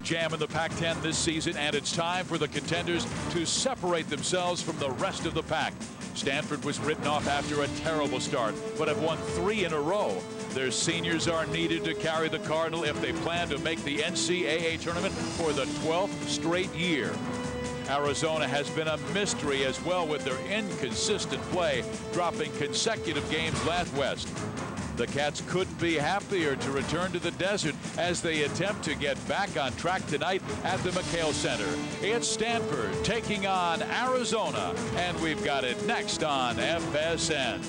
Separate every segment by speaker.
Speaker 1: logjam in the Pac-10 this season, and it's time for the contenders to separate themselves from the rest of the pack. Stanford was written off after a terrible start, but have won 3 in a row. Their seniors are needed to carry the Cardinal if they plan to make the NCAA tournament for the 12th straight year. Arizona has been a mystery as well with their inconsistent play, dropping consecutive games last West. The Cats couldn't be happier to return to the desert as they attempt to get back on track tonight at the McKale Center. It's Stanford taking on Arizona, and we've got it next on FSN.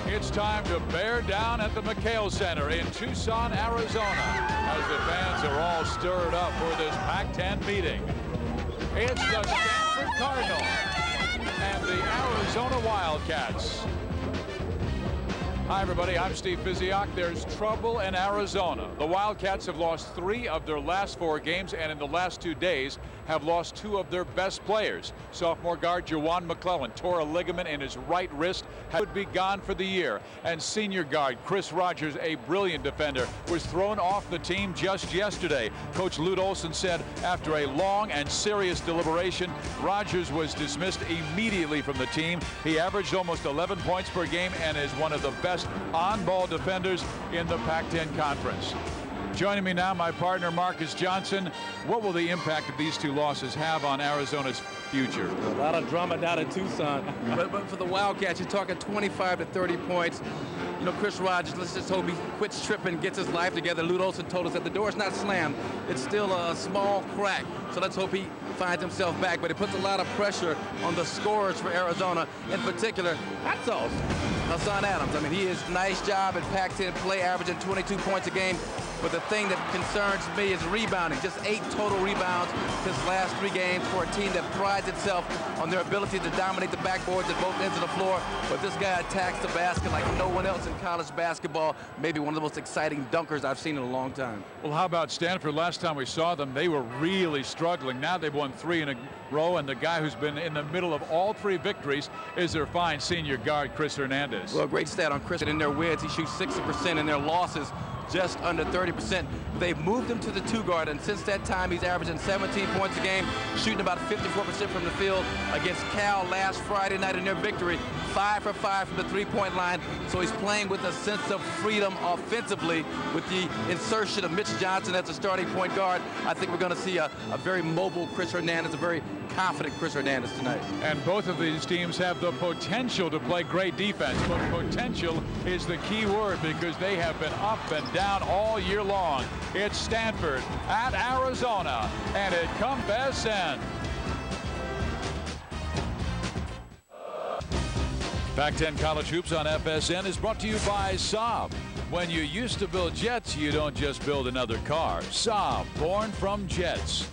Speaker 1: It's time to bear down at the McKale Center in Tucson, Arizona, as the fans are all stirred up for this Pac-10 meeting. It's the Stanford Cardinal and the Arizona Wildcats. Hi, everybody. I'm Steve Physiak. There's trouble in Arizona. The Wildcats have lost 3 of their last 4 games, and in the last 2 days have lost 2 of their best players. Sophomore guard Juwan McClellan tore a ligament in his right wrist, would be gone for the year. And senior guard Chris Rogers, a brilliant defender, was thrown off the team just yesterday. Coach Lute Olson said after a long and serious deliberation, Rogers was dismissed immediately from the team. He averaged almost 11 points per game and is one of the best on-ball defenders in the Pac-10 Conference. Joining me now, my partner Marcus Johnson. What will the impact of these 2 losses have on Arizona's future?
Speaker 2: A lot of drama down in Tucson. but for the Wildcats, you're talking 25 to 30 points. You know, Chris Rogers, let's just hope he quits tripping, gets his life together. Lute Olson told us that the door's not slammed. It's still a small crack. So let's hope he finds himself back. But it puts a lot of pressure on the scorers for Arizona. In particular, hats off Hassan Adams. I mean, he is a nice job at Pac-10 play, averaging 22 points a game. But the thing that concerns me is rebounding. Just 8 total rebounds his last 3 games for a team that prides itself on their ability to dominate the backboards at both ends of the floor. But this guy attacks the basket like no one else in college basketball. Maybe one of the most exciting dunkers I've seen in a long time.
Speaker 1: Well, how about Stanford? Last time we saw them, they were really struggling. Now they've won 3 in a row, and the guy who's been in the middle of all 3 victories is their fine senior guard, Chris Hernandez.
Speaker 2: Well, great stat on Chris. In their wins, he shoots 60%. In their losses, just under 30%. They've moved him to the 2 guard, and since that time, he's averaging 17 points a game, shooting about 54% from the field. Against Cal last Friday night in their victory, 5 for 5 from the 3-point line. So he's playing with a sense of freedom offensively with the insertion of Mitch Johnson as a starting point guard. I think we're going to see a very mobile Chris Hernandez, a very confident Chris Hernandez tonight.
Speaker 1: And both of these teams have the potential to play great defense, but potential is the key word because they have been up and down all year long. It's Stanford at Arizona, and it comes FSN. Pac-10 College Hoops on FSN is brought to you by Saab. When you used to build jets, you don't just build another car. Saab, born from jets.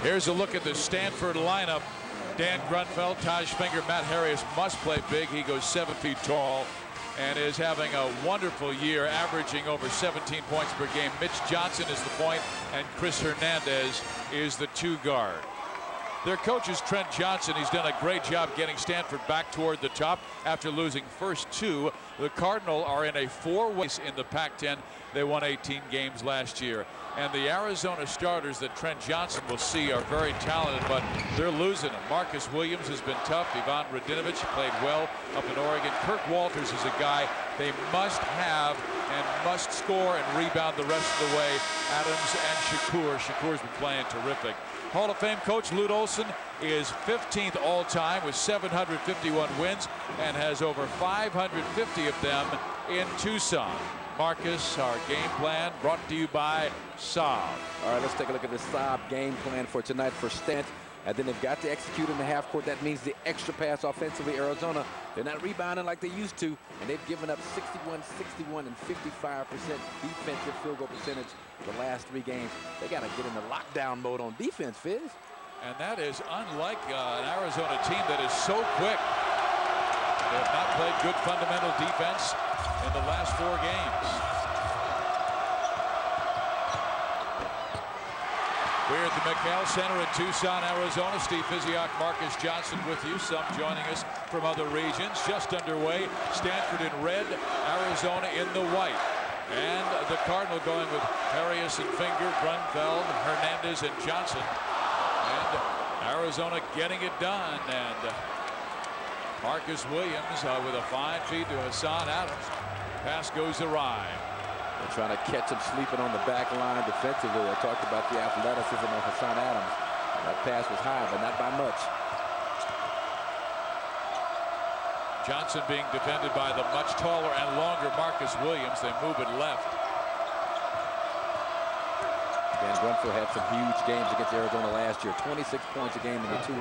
Speaker 1: Here's a look at the Stanford lineup. Dan Grunfeld, Taj Finger, Matt Harris must play big. He goes 7 feet tall and is having a wonderful year, averaging over 17 points per game. Mitch Johnson is the point, and Chris Hernandez is the 2 guard. Their coach is Trent Johnson. He's done a great job getting Stanford back toward the top after losing first 2. The Cardinal are in a 4-way in the Pac-10. They won 18 games last year. And the Arizona starters that Trent Johnson will see are very talented, but they're losing them. Marcus Williams has been tough. Ivan Radinovich played well up in Oregon. Kirk Walters is a guy they must have and must score and rebound the rest of the way. Adams and Shakur. Shakur's been playing terrific. Hall of Fame coach Lute Olson is 15th all-time with 751 wins and has over 550 of them in Tucson. Marcus, our game plan brought to you by Saab.
Speaker 2: All right, let's take a look at the Saab game plan for tonight for Stanford. And then they've got to execute in the half court. That means the extra pass offensively. Arizona, they're not rebounding like they used to. And they've given up 61, 61, and 55% defensive field goal percentage the last 3 games. They got to get into lockdown mode on defense, Fizz.
Speaker 1: And that is unlike an Arizona team that is so quick. They have not played good fundamental defense in the last 4 games. We're at the McKale Center in Tucson, Arizona. Steve Physiak, Marcus Johnson with you. Some joining us from other regions. Just underway. Stanford in red, Arizona in the white. And the Cardinal going with Harris and Finger, Grunfeld, Hernandez, and Johnson. And Arizona getting it done. And Marcus Williams with a fine feed to Hassan Adams. Pass goes awry.
Speaker 2: They're trying to catch him sleeping on the back line defensively. I talked about the athleticism of Hassan Adams. That pass was high, but not by much.
Speaker 1: Johnson being defended by the much taller and longer Marcus Williams. They move it left.
Speaker 2: Dan Grunfeld had some huge games against Arizona last year. 26 points a game in the 2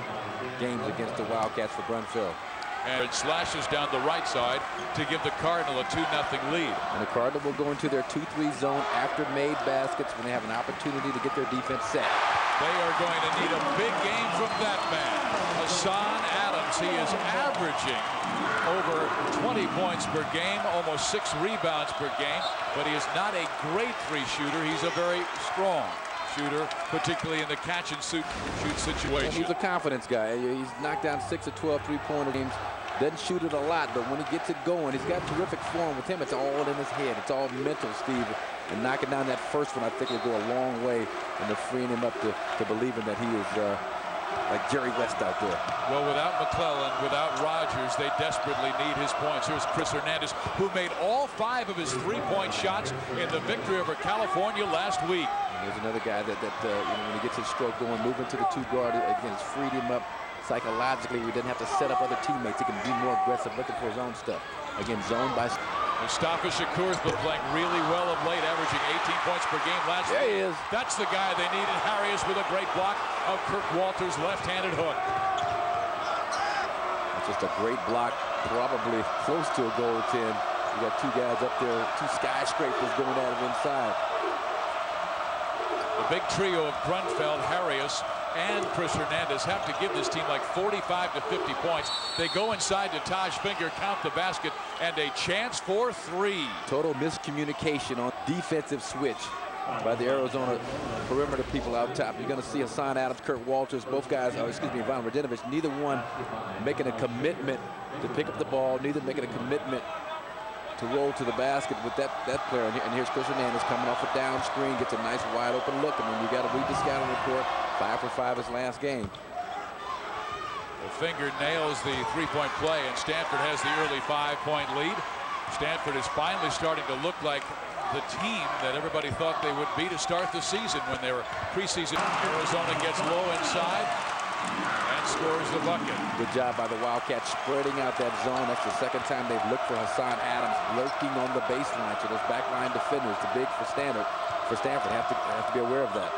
Speaker 2: games against the Wildcats for Grunfeld.
Speaker 1: And it slashes down the right side to give the Cardinal a 2-0 lead.
Speaker 2: And the Cardinal will go into their 2-3 zone after made baskets when they have an opportunity to get their defense set.
Speaker 1: They are going to need a big game from that man, Hassan Adams. He is averaging over 20 points per game, almost 6 rebounds per game, but he is not a great 3 shooter. He's a very strong shooter, particularly in the catch and shoot situation.
Speaker 2: And he's a confidence guy. He's knocked down 6 of 12 3-pointer games. Doesn't shoot it a lot, but when he gets it going, he's got terrific form. With him, it's all in his head. It's all mental, Steve. And knocking down that first one, I think, will go a long way into freeing him up to believing that he is like Jerry West out there.
Speaker 1: Well, without McClellan, without Rogers, they desperately need his points. Here's Chris Hernandez, who made all 5 of his 3-point shots in the victory over California last week.
Speaker 2: And there's another guy that you know, when he gets his stroke going, moving to the 2 guard, again, it's freed him up psychologically. We didn't have to set up other teammates. He can be more aggressive, looking for his own stuff. Again, zone by.
Speaker 1: Mustafa Shakur's been playing really well of late, averaging 18 points per game last week.
Speaker 2: There he is.
Speaker 1: That's the guy they needed. Harris with a great block of Kirk Walters' left-handed hook.
Speaker 2: That's just a great block, probably close to a goaltend. You got 2 guys up there, 2 skyscrapers going at him inside.
Speaker 1: The big trio of Grunfeld, Harris, and Chris Hernandez have to give this team like 45 to 50 points. They go inside to Taj Finger, count the basket, and a chance for 3.
Speaker 2: Total miscommunication on defensive switch by the Arizona perimeter people out top. You're going to see Hassan Adams, Kurt Walters, both guys, Ivan Radinovich, neither one making a commitment to pick up the ball, neither making a commitment to roll to the basket with that player. And here's Chris Hernandez coming off a down screen, gets a nice wide open look. I mean, you got to read the scouting report. 5 for 5 his last game.
Speaker 1: The Finger nails the 3-point play, and Stanford has the early 5-point lead. Stanford is finally starting to look like the team that everybody thought they would be to start the season when they were preseason. Arizona gets low inside and scores the bucket.
Speaker 2: Good job by the Wildcats spreading out that zone. That's the 2nd time they've looked for Hassan Adams lurking on the baseline. So those backline defenders, the big for Stanford, have to be aware of that.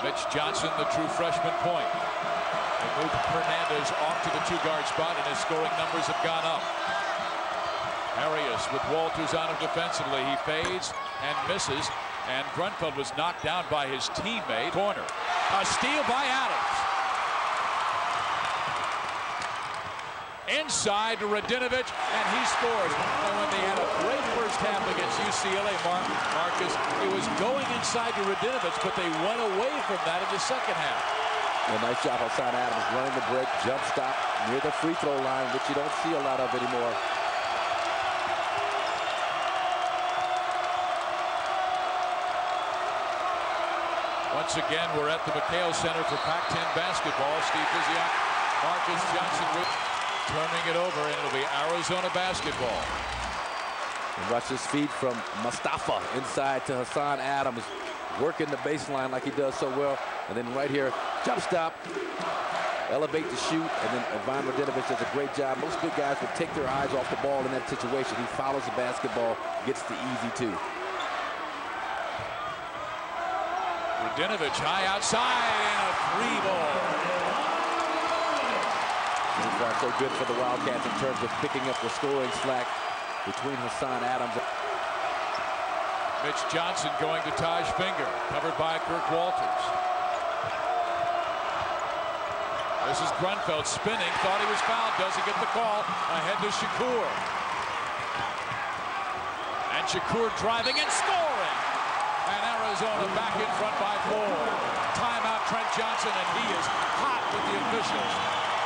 Speaker 1: Mitch Johnson, the true freshman point. They moved Hernandez off to the 2-guard spot, and his scoring numbers have gone up. Arias with Walters on him defensively. He fades and misses, and Grunfeld was knocked down by his teammate. Corner. A steal by Adams. Inside to Radinovich, and he scores. And when they had a great first half against UCLA, Marcus, it was going inside to Radinovich, but they went away from that in the second half.
Speaker 2: A nice job, Hassan Adams, running the break, jump stop near the free throw line, which you don't see a lot of anymore.
Speaker 1: Once again, we're at the McKale Center for Pac-10 basketball. Steve Physiak, Marcus Johnson turning it over, and it'll be Arizona basketball.
Speaker 2: And watch this feed from Mustafa inside to Hassan Adams, working the baseline like he does so well. And then right here, jump stop.
Speaker 3: elevate to shoot, and then Ivan Mladenovic does a great job. Most big guys would take their eyes off the ball in that situation. He follows the basketball, gets the easy two.
Speaker 1: Mladenovic high outside and a 3-ball.
Speaker 3: So far, so good for the Wildcats in terms of picking up the scoring slack between Hassan Adams.
Speaker 1: Mitch Johnson going to Taj Finger, covered by Kirk Walters. This is Grunfeld spinning, thought he was fouled, doesn't get the call. Ahead to Shakur. And Shakur driving and scoring. And Arizona back in front by 4. Timeout Trent Johnson, and he is hot with the officials.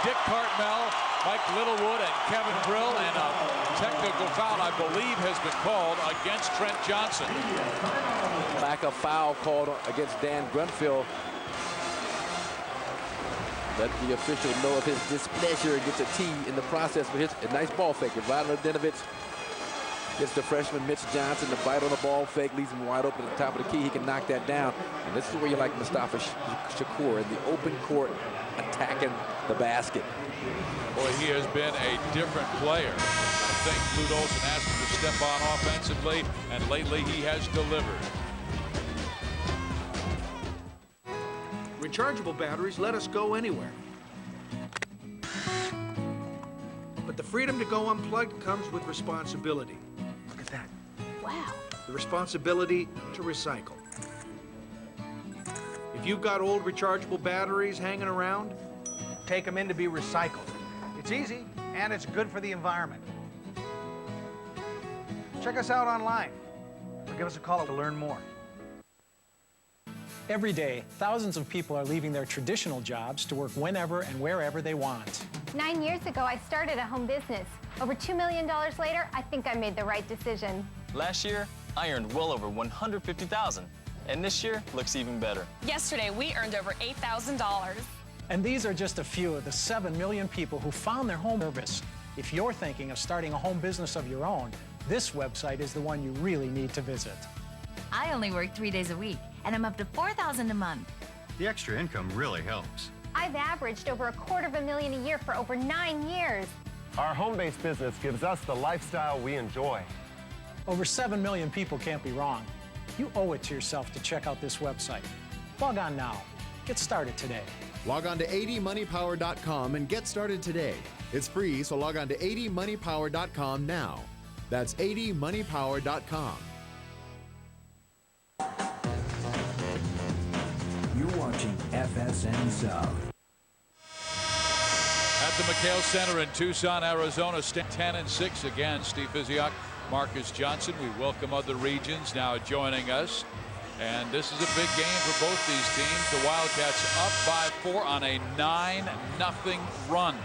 Speaker 1: Dick Cartmel, Mike Littlewood, and Kevin Brill, and a technical foul, I believe, has been called against Trent Johnson.
Speaker 3: Lack of foul called against Dan Grunfeld. Let the official know of his displeasure and gets a T in the process for his nice ball fake. Ivan Mladenovic gets the freshman Mitch Johnson to bite on the ball fake, leaves him wide open at the top of the key. He can knock that down. And this is where you like Mustafa Shakur in the open court, attacking the basket.
Speaker 1: Boy, he has been a different player. I think Lute Olson asked him to step on offensively, and lately he has delivered.
Speaker 4: Rechargeable batteries let us go anywhere. But the freedom to go unplugged comes with responsibility. Look at that.
Speaker 5: Wow.
Speaker 4: The responsibility to recycle. If you've got old rechargeable batteries hanging around, take them in to be recycled. It's easy, and it's good for the environment. Check us out online, or give us a call to learn more.
Speaker 6: Every day, thousands of people are leaving their traditional jobs to work whenever and wherever they want.
Speaker 5: 9 years ago, I started a home business. Over $2 million later, I think I made the right decision.
Speaker 7: Last year, I earned well over $150,000, and this year looks even better.
Speaker 8: Yesterday, we earned over $8,000.
Speaker 6: And these are just a few of the 7 million people who found their home service. If you're thinking of starting a home business of your own, this website is the one you really need to visit.
Speaker 9: I only work 3 days a week, and I'm up to $4,000 a month.
Speaker 10: The extra income really helps.
Speaker 5: I've averaged over $250,000 a year for over 9 years.
Speaker 11: Our home-based business gives us the lifestyle we enjoy.
Speaker 6: Over 7 million people can't be wrong. You owe it to yourself to check out this website. Log on now. Get started today.
Speaker 12: Log on to 80moneypower.com and get started today. It's free, so log on to 80moneypower.com now. That's 80moneypower.com.
Speaker 13: You're watching FSN South.
Speaker 1: At the McKale Center in Tucson, Arizona, 10-6 again. Steve Fiziak, Marcus Johnson. We welcome other regions now joining us. And this is a big game for both these teams. The Wildcats up by 4 on a 9-0 run.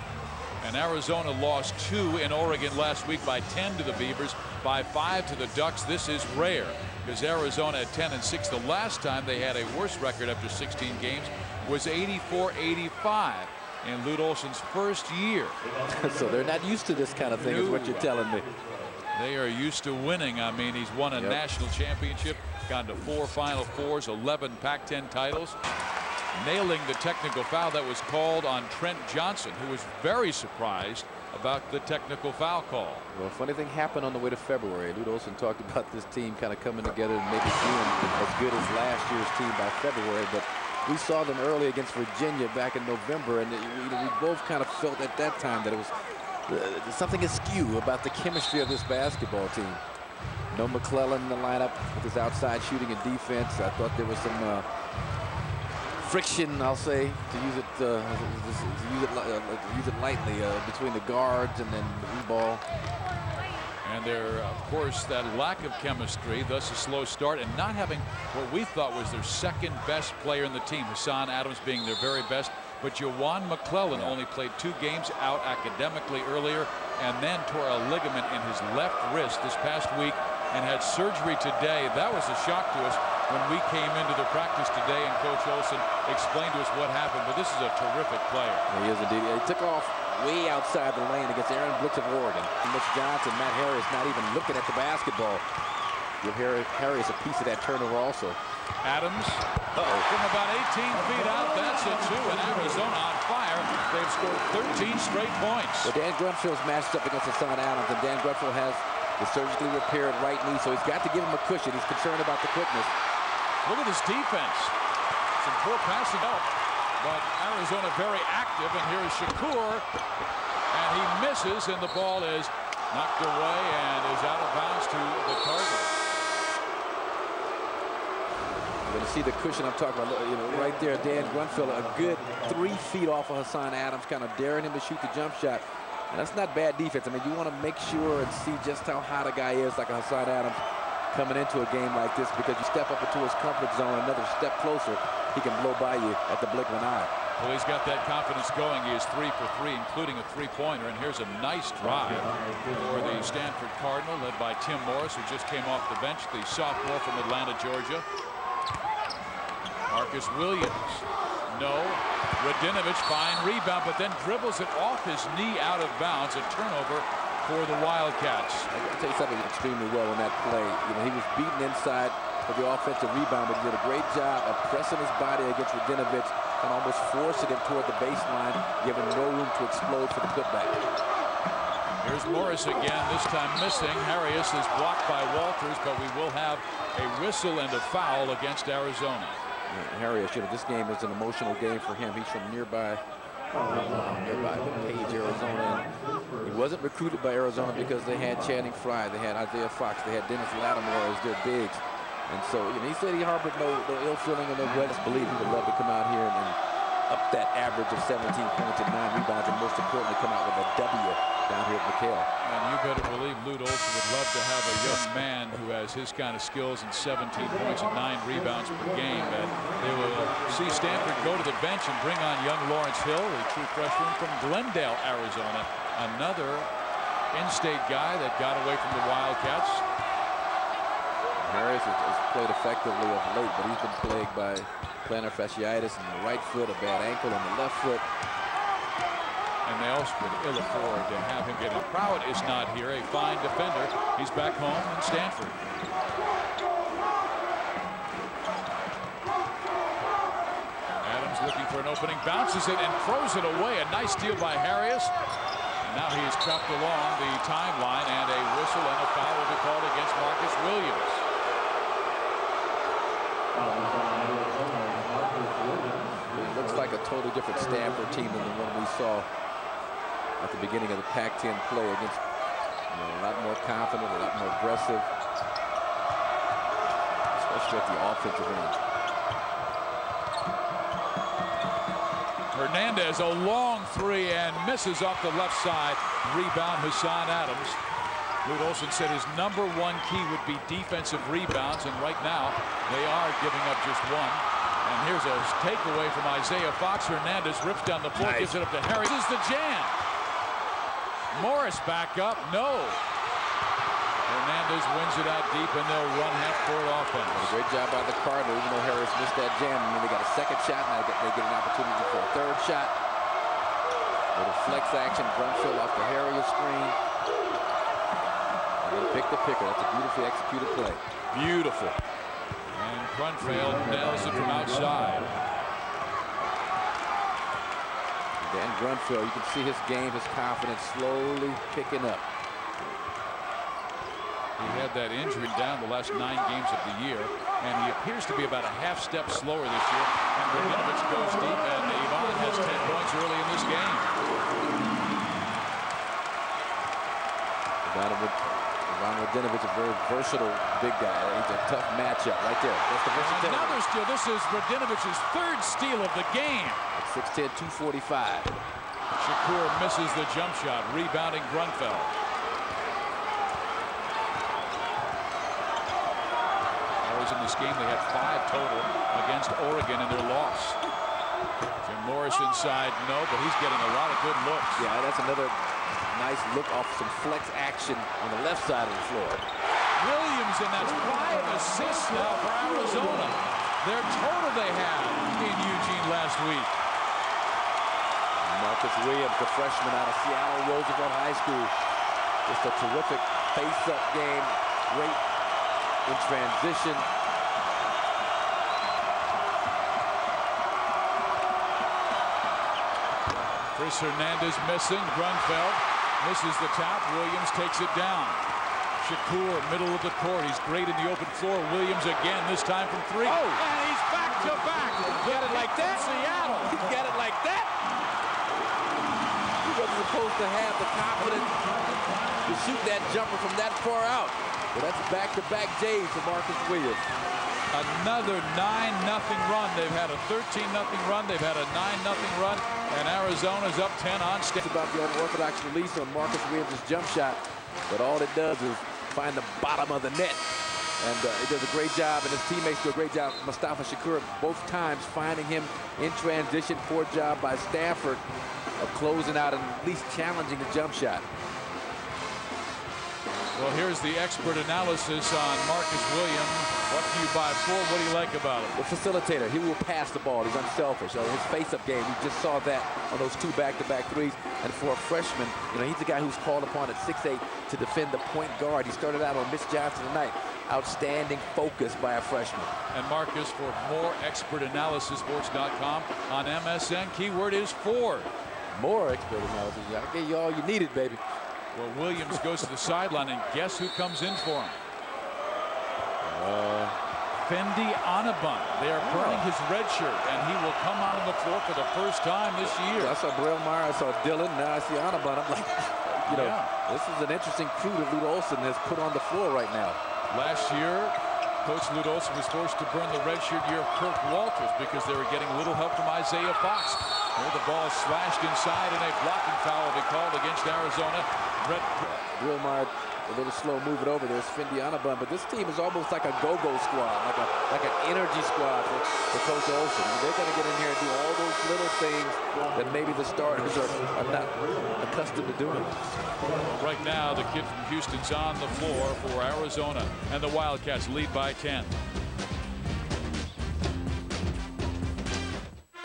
Speaker 1: And Arizona lost 2 in Oregon last week, by 10 to the Beavers, by 5 to the Ducks. This is rare because Arizona at 10-6. The last time they had a worse record after 16 games was 84-85 in Lute Olson's first year.
Speaker 3: So they're not used to this kind of thing, is what you're telling me.
Speaker 1: They are used to winning. I mean, he's won a national championship, gone to 4 Final Fours, 11 Pac-10 titles. Nailing the technical foul that was called on Trent Johnson, who was very surprised about the technical foul call.
Speaker 3: Well, a funny thing happened on the way to February. Lute Olson talked about this team kind of coming together and maybe doing as good as last year's team by February, but we saw them early against Virginia back in November, and we both kind of felt at that time that it was something askew about the chemistry of this basketball team. No McClellan in the lineup with his outside shooting and defense. I thought there was some friction, I'll say, to use it lightly, between the guards and then the ball.
Speaker 1: And there, of course, that lack of chemistry, thus a slow start, and not having what we thought was their second best player in the team, Hassan Adams being their very best. But Jawan McClellan only played 2 games out academically earlier, and then tore a ligament in his left wrist this past week and had surgery today. That was a shock to us when we came into the practice today, and Coach Olson explained to us what happened. But this is a terrific player.
Speaker 3: He is indeed. He took off way outside the lane against Aaron Blitz of Oregon. Mitch Johnson, Matt Harris not even looking at the basketball. Give Harris a piece of that turnover also.
Speaker 1: Adams from about 18 feet out. That's a 2, and Arizona on fire. They've scored 13 straight points.
Speaker 3: Well, Dan Grunfield's matched up against Hassan Adams, and Dan Grunfield has the surgically repaired right knee, so he's got to give him a cushion. He's concerned about the quickness.
Speaker 1: Look at this defense. Some poor passing help, but Arizona very active, and here's Shakur, and he misses, and the ball is knocked away and is out of bounds to the Cardinal.
Speaker 3: You're going to see the cushion I'm talking about, you know, right there. Dan Grunfield, a good 3 feet off of Hassan Adams, kind of daring him to shoot the jump shot. And that's not bad defense. I mean, you want to make sure and see just how hot a guy is, like a Hassan Adams, coming into a game like this, because you step up into his comfort zone, another step closer, he can blow by you at the blink of an eye.
Speaker 1: Well, he's got that confidence going. He is 3 for 3, including a three-pointer. And here's a nice drive for the Stanford Cardinal, led by Tim Morris, who just came off the bench, the sophomore from Atlanta, Georgia. Marcus Williams. No. Radinovich, fine rebound, but then dribbles it off his knee out of bounds. A turnover for the Wildcats.
Speaker 3: I got to tell you something extremely well on that play. You know, he was beaten inside for the offensive rebound, but he did a great job of pressing his body against Radinovich and almost forcing him toward the baseline, giving no room to explode for the putback.
Speaker 1: Here's Morris again, this time missing. Harris is blocked by Walters, but we will have a whistle and a foul against Arizona.
Speaker 3: Harris, you know, this game is an emotional game for him. He's from nearby Page, Arizona. And he wasn't recruited by Arizona because they had Channing Frye, they had Isaiah Fox, they had Dennis Lattimore as their bigs. And so, you know, he said he harbored no ill feeling or no grudge. Believe he would love to come out here and up that average of 17 points and 9 rebounds, and most importantly, come out with a W down here at McKale.
Speaker 1: And you better believe Lute Olson would love to have a young man who has his kind of skills and 17 points and 9 rebounds per game. And they will see Stanford go to the bench and bring on young Lawrence Hill, a true freshman from Glendale, Arizona. Another in-state guy that got away from the Wildcats.
Speaker 3: Harris has played effectively of late, but he's been plagued by plantar fasciitis in the right foot, a bad ankle on the left foot.
Speaker 1: And they also would ill afford to have him get it. Prowett is not here, a fine defender. He's back home in Stanford. Adams looking for an opening, bounces it and throws it away. A nice steal by Harris. And now he is chopped along the timeline, and a whistle and a foul will be called against Marcus Williams.
Speaker 3: It looks like a totally different Stanford team than the one we saw at the beginning of the Pac-10 play against, you know, a lot more confident, a lot more aggressive, especially at the offensive end.
Speaker 1: Hernandez, a long three, and misses off the left side. Rebound, Hassan Adams. Lute Olson said his #1 key would be defensive rebounds, and right now they are giving up just one. And here's a takeaway from Isaiah Fox. Hernandez rips down the floor, gives it up to Harris. This is the jam. Morris back up, no. Hernandez wins it out deep, and they'll run half-court offense.
Speaker 3: A great job by the Cardinal, even though Harris missed that jam. And then they got a second shot, and they get an opportunity for a third shot. Little flex action, Grunfield off the Harrier screen. And they pick the picker. That's a beautifully executed play. Beautiful.
Speaker 1: And Grunfield nails it from outside.
Speaker 3: Dan Grunfield, you can see his game, his confidence slowly picking up.
Speaker 1: He had that injury down the last 9 games of the year, and he appears to be about a half step slower this year. And Radinovich goes deep, and Ivan has 10 points early in this game.
Speaker 3: Ivan Radinovich, a very versatile big guy. He's a tough matchup right there. That's the versatility.
Speaker 1: Another steal. This is Radinovich's 3rd steal of the game.
Speaker 3: At 6'10", 245.
Speaker 1: Shakur misses the jump shot, rebounding Grunfeld. In this game, they had 5 total against Oregon in their loss. Jim Morris inside, no, but he's getting a lot of good looks.
Speaker 3: Yeah, that's another nice look off some flex action on the left side of the floor.
Speaker 1: Williams, and that's 5 assists now for Arizona. Their total they had in Eugene last week.
Speaker 3: Marcus Williams, the freshman out of Seattle Roosevelt High School. Just a terrific face-up game. Great in transition.
Speaker 1: Chris Hernandez missing. Grunfeld misses the tap. Williams takes it down. Shakur, middle of the court. He's great in the open floor. Williams again, this time from 3.
Speaker 3: Oh.
Speaker 1: And he's back to back.
Speaker 3: Got it like that?
Speaker 1: Seattle.
Speaker 3: He got it like that? He wasn't supposed to have the confidence to shoot that jumper from that far out. But that's back-to-back J's for Marcus Williams.
Speaker 1: Another 9-0 run. They've had a 13-0 run. They've had a 9-0 run. And Arizona's up 10 on Stanford.
Speaker 3: It's about the unorthodox release on Marcus Williams' jump shot. But all it does is find the bottom of the net. And he does a great job, and his teammates do a great job. Mustafa Shakur both times finding him in transition. Poor job by Stanford of closing out and at least challenging the jump shot.
Speaker 1: Well, here's the expert analysis on Marcus Williams. What do you buy for? What do you like about him?
Speaker 3: The facilitator. He will pass the ball. He's unselfish. So his face-up game, we just saw that on those 2 back-to-back threes. And for a freshman, you know, he's the guy who's called upon at 6'8" to defend the point guard. He started out on Mitch Johnson tonight. Outstanding focus by a freshman.
Speaker 1: And Marcus, for more expert analysis, sports.com on MSN. Keyword is for.
Speaker 3: More expert analysis. I gave you all you needed, baby.
Speaker 1: Well, Williams goes to the sideline, and guess who comes in for him? Fendi Anabun. They are burning his red shirt, and he will come out on the floor for the first time this year.
Speaker 3: I saw Brell Meyer, I saw Dillon, now I see Anabun. I'm like, you know, this is an interesting crew that Lute Olson has put on the floor right now.
Speaker 1: Last year, Coach Lute Olson was forced to burn the red shirt year of Kirk Walters because they were getting little help from Isaiah Fox. Well, the ball slashed inside, and a blocking foul will be called against Arizona.
Speaker 3: Brell Meyer, a little slow, move it over. There's Fendi Anabun, but this team is almost like a go-go squad, like an energy squad for Coach Olson. They're going to get in here and do all those little things that maybe the starters are not accustomed to doing.
Speaker 1: Right now, the kid from Houston's on the floor for Arizona, and the Wildcats lead by 10.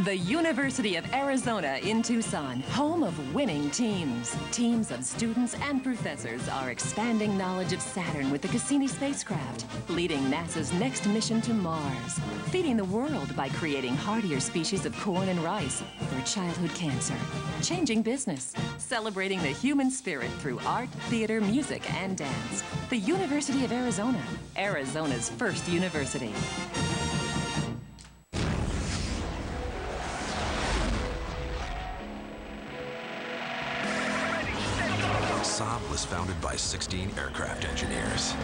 Speaker 14: The University of Arizona in Tucson, home of winning teams. Teams of students and professors are expanding knowledge of Saturn with the Cassini spacecraft, leading NASA's next mission to Mars, feeding the world by creating hardier species of corn and rice for childhood cancer, changing business, celebrating the human spirit through art, theater, music, and dance. The University of Arizona, Arizona's first university.
Speaker 15: Saab was founded by 16 aircraft engineers.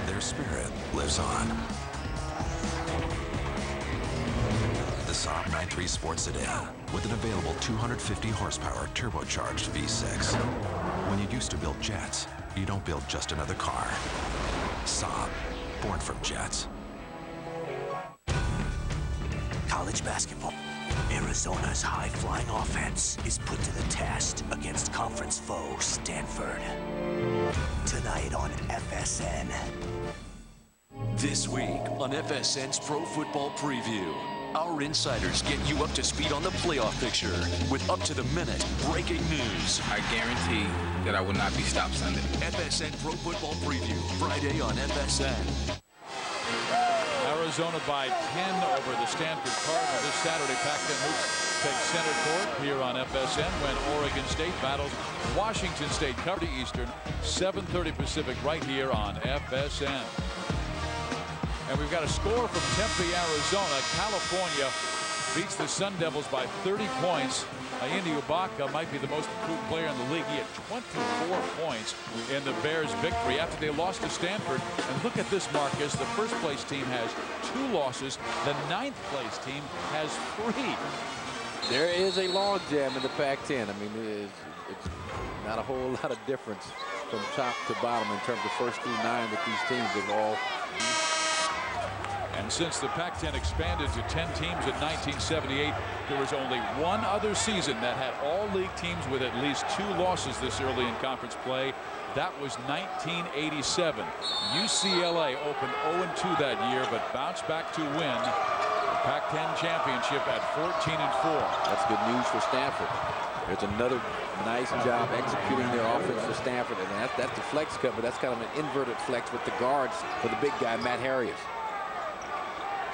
Speaker 15: Their spirit lives on. The Saab 9-3 Sports Sedan with an available 250 horsepower turbocharged V6. When you used to build jets, you don't build just another car. Saab, born from jets.
Speaker 16: College basketball. Arizona's high-flying offense is put to the test against conference foe Stanford. Tonight on FSN.
Speaker 17: This week on FSN's Pro Football Preview, our insiders get you up to speed on the playoff picture with up-to-the-minute breaking news.
Speaker 18: I guarantee that I will not be stopped Sunday.
Speaker 17: FSN Pro Football Preview, Friday on FSN.
Speaker 1: Arizona by 10 over the Stanford Cardinal this Saturday. Pac-10 Hoops take center court here on FSN when Oregon State battles Washington State. Cover to Eastern, 7:30 Pacific, right here on FSN. And we've got a score from Tempe, Arizona. California beats the Sun Devils by 30 points. Indy Ubaka might be the most improved player in the league. He had 24 points in the Bears' victory after they lost to Stanford. And look at this, Marcus. The first-place team has 2 losses. The 9th-place team has 3.
Speaker 3: There is a log jam in the Pac-10. I mean, it's not a whole lot of difference from top to bottom in terms of first through 9 with these teams. They've all...
Speaker 1: And since the Pac-10 expanded to 10 teams in 1978, there was only one other season that had all league teams with at least 2 losses this early in conference play. That was 1987. UCLA opened 0-2 that year, but bounced back to win the Pac-10 championship at 14-4.
Speaker 3: That's good news for Stanford. There's another nice job executing their offense for Stanford. And that's the flex cut, but that's kind of an inverted flex with the guards for the big guy, Matt Harrius.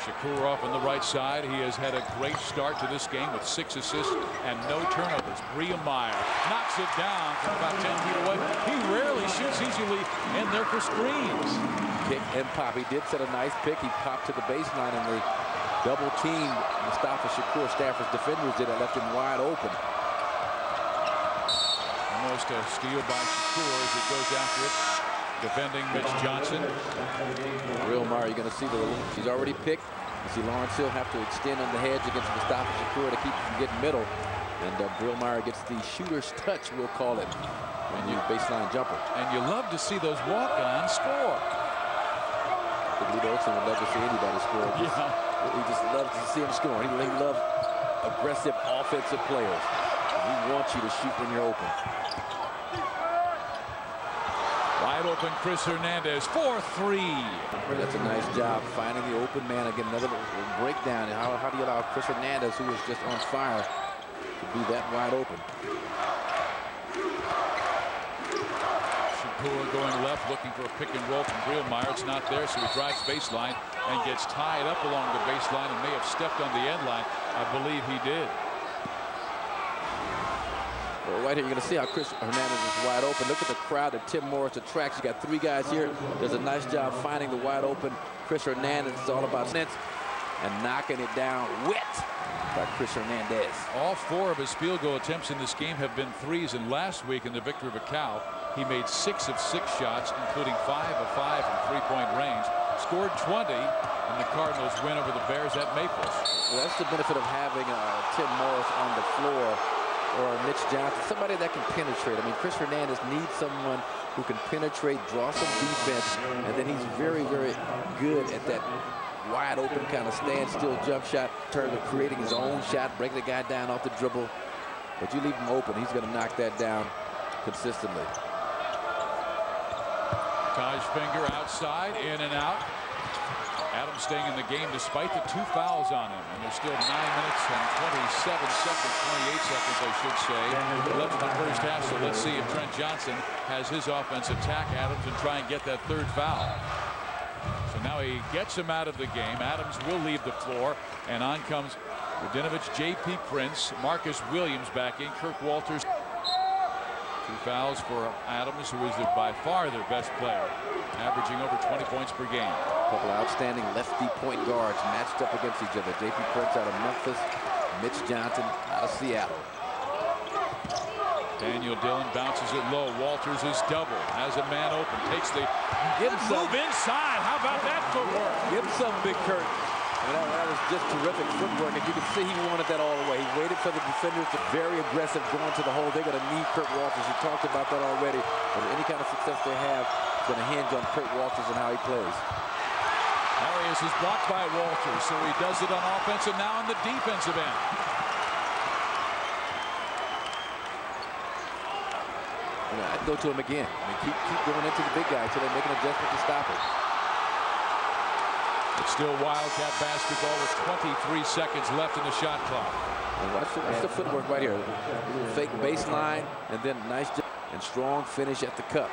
Speaker 1: Shakur off on the right side. He has had a great start to this game with 6 assists and no turnovers. Briemeyer knocks it down from about 10 feet away. He rarely shoots. He's usually in there for screens.
Speaker 3: Pick and pop. He did set a nice pick. He popped to the baseline, and they double teamed Mustafa Shakur. Stanford's defenders did. It left him wide open.
Speaker 1: Almost a steal by Shakur as he goes after it. Defending Mitch Johnson.
Speaker 3: Briemeyer, you're going to see he's already picked. You see Lawrence Hill have to extend on the hedge against Mustafa Shakur to keep him from getting middle. And Briemeyer gets the shooter's touch, we'll call it, when you baseline jumper.
Speaker 1: And you love to see those walk-ons score.
Speaker 3: Lute Olson would love to see anybody score. He just loves to see him score. He loves aggressive offensive players. He wants you to shoot when you're open.
Speaker 1: Wide open Chris Hernandez for 3.
Speaker 3: That's a nice job finding the open man. Again, another breakdown. How do you allow Chris Hernandez, who is just on fire, to be that wide open?
Speaker 1: Shakur going left, looking for a pick and roll from Briemeyer. It's not there, so he drives baseline and gets tied up along the baseline and may have stepped on the end line. I believe he did.
Speaker 3: Well, right here, you're going to see how Chris Hernandez is wide open. Look at the crowd that Tim Morris attracts. You got 3 guys here. Does a nice job finding the wide open Chris Hernandez. It's all about sense and knocking it down wet by Chris Hernandez.
Speaker 1: All 4 of his field goal attempts in this game have been 3s, and last week in the victory of McKale, he made 6 of 6 shots, including 5 of 5 from 3-point range. Scored 20 in the Cardinals' win over the Bears at Maples.
Speaker 3: Well, that's the benefit of having Tim Morris on the floor, or Mitch Johnson, somebody that can penetrate. I mean, Chris Hernandez needs someone who can penetrate, draw some defense, and then he's very, very good at that wide open kind of standstill jump shot, turn to creating his own shot, breaking the guy down off the dribble. But you leave him open, he's going to knock that down consistently.
Speaker 1: Taj Finger outside, in and out. Adams staying in the game despite the 2 fouls on him. And there's still 9 minutes and 27 seconds, 28 seconds, I should say, left in the first half. So let's see if Trent Johnson has his offense attack Adams and try and get that 3rd foul. So now he gets him out of the game. Adams will leave the floor, and on comes Radinovich, J.P. Prince, Marcus Williams back in, Kirk Walters. 2 fouls for Adams, who is by far their best player, averaging over 20 points per game.
Speaker 3: A couple outstanding lefty point guards matched up against each other. J.P. Prince out of Memphis, Mitch Johnson out of Seattle.
Speaker 1: Daniel Dillon bounces it low. Walters is double, has a man open, takes the move inside. How about that footwork?
Speaker 3: Give him some, Big Kurt. That was just terrific footwork, and you can see he wanted that all the way. He waited for the defenders to be very aggressive going to the hole. They're going to need Kurt Walters. We talked about that already. But any kind of success they have is going to hinge on Kurt Walters and how he plays.
Speaker 1: Arias is blocked by Walters, so he does it on offense and now on the defensive end.
Speaker 3: I'd go to him again. I mean, keep going into the big guy until they make an adjustment to stop it.
Speaker 1: It's still Wildcat basketball with 23 seconds left in the shot clock.
Speaker 3: And watch the footwork right here. Fake baseline, and then nice and strong finish at the cup.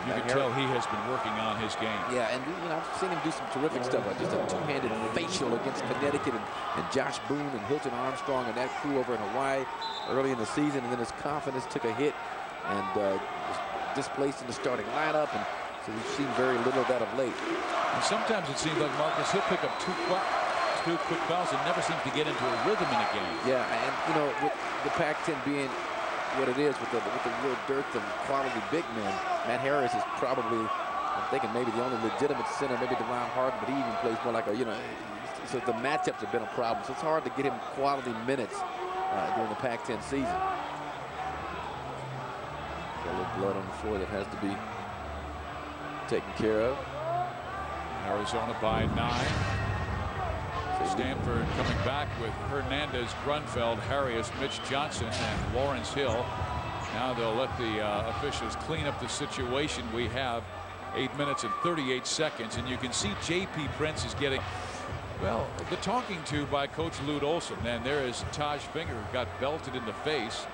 Speaker 1: You can tell he has been working on his game.
Speaker 3: Yeah, and I've seen him do some terrific stuff, like just a 2-handed facial against Connecticut and Josh Boone and Hilton Armstrong and that crew over in Hawaii early in the season, and then his confidence took a hit and was displaced in the starting lineup, and so we've seen very little of that of late.
Speaker 1: And sometimes it seems like Marcus, he'll pick up two quick fouls and never seems to get into a rhythm in a game.
Speaker 3: Yeah, and with the Pac-10 being what it is, with the real dearth of quality big men, Matt Harris is probably, I'm thinking, maybe the only legitimate center, maybe Devon Harden, but he even plays more like a, so the matchups have been a problem. So it's hard to get him quality minutes during the Pac-10 season. Got a little blood on the floor that has to be taken care of.
Speaker 1: Arizona by 9. Stanford coming back with Hernandez, Grunfeld, Harris, Mitch Johnson, and Lawrence Hill. Now they'll let the officials clean up the situation. We have 8 minutes and 38 seconds, and you can see J.P. Prince is getting, well, the talking to by Coach Lute Olson. And there is Taj Finger, who got belted in the face,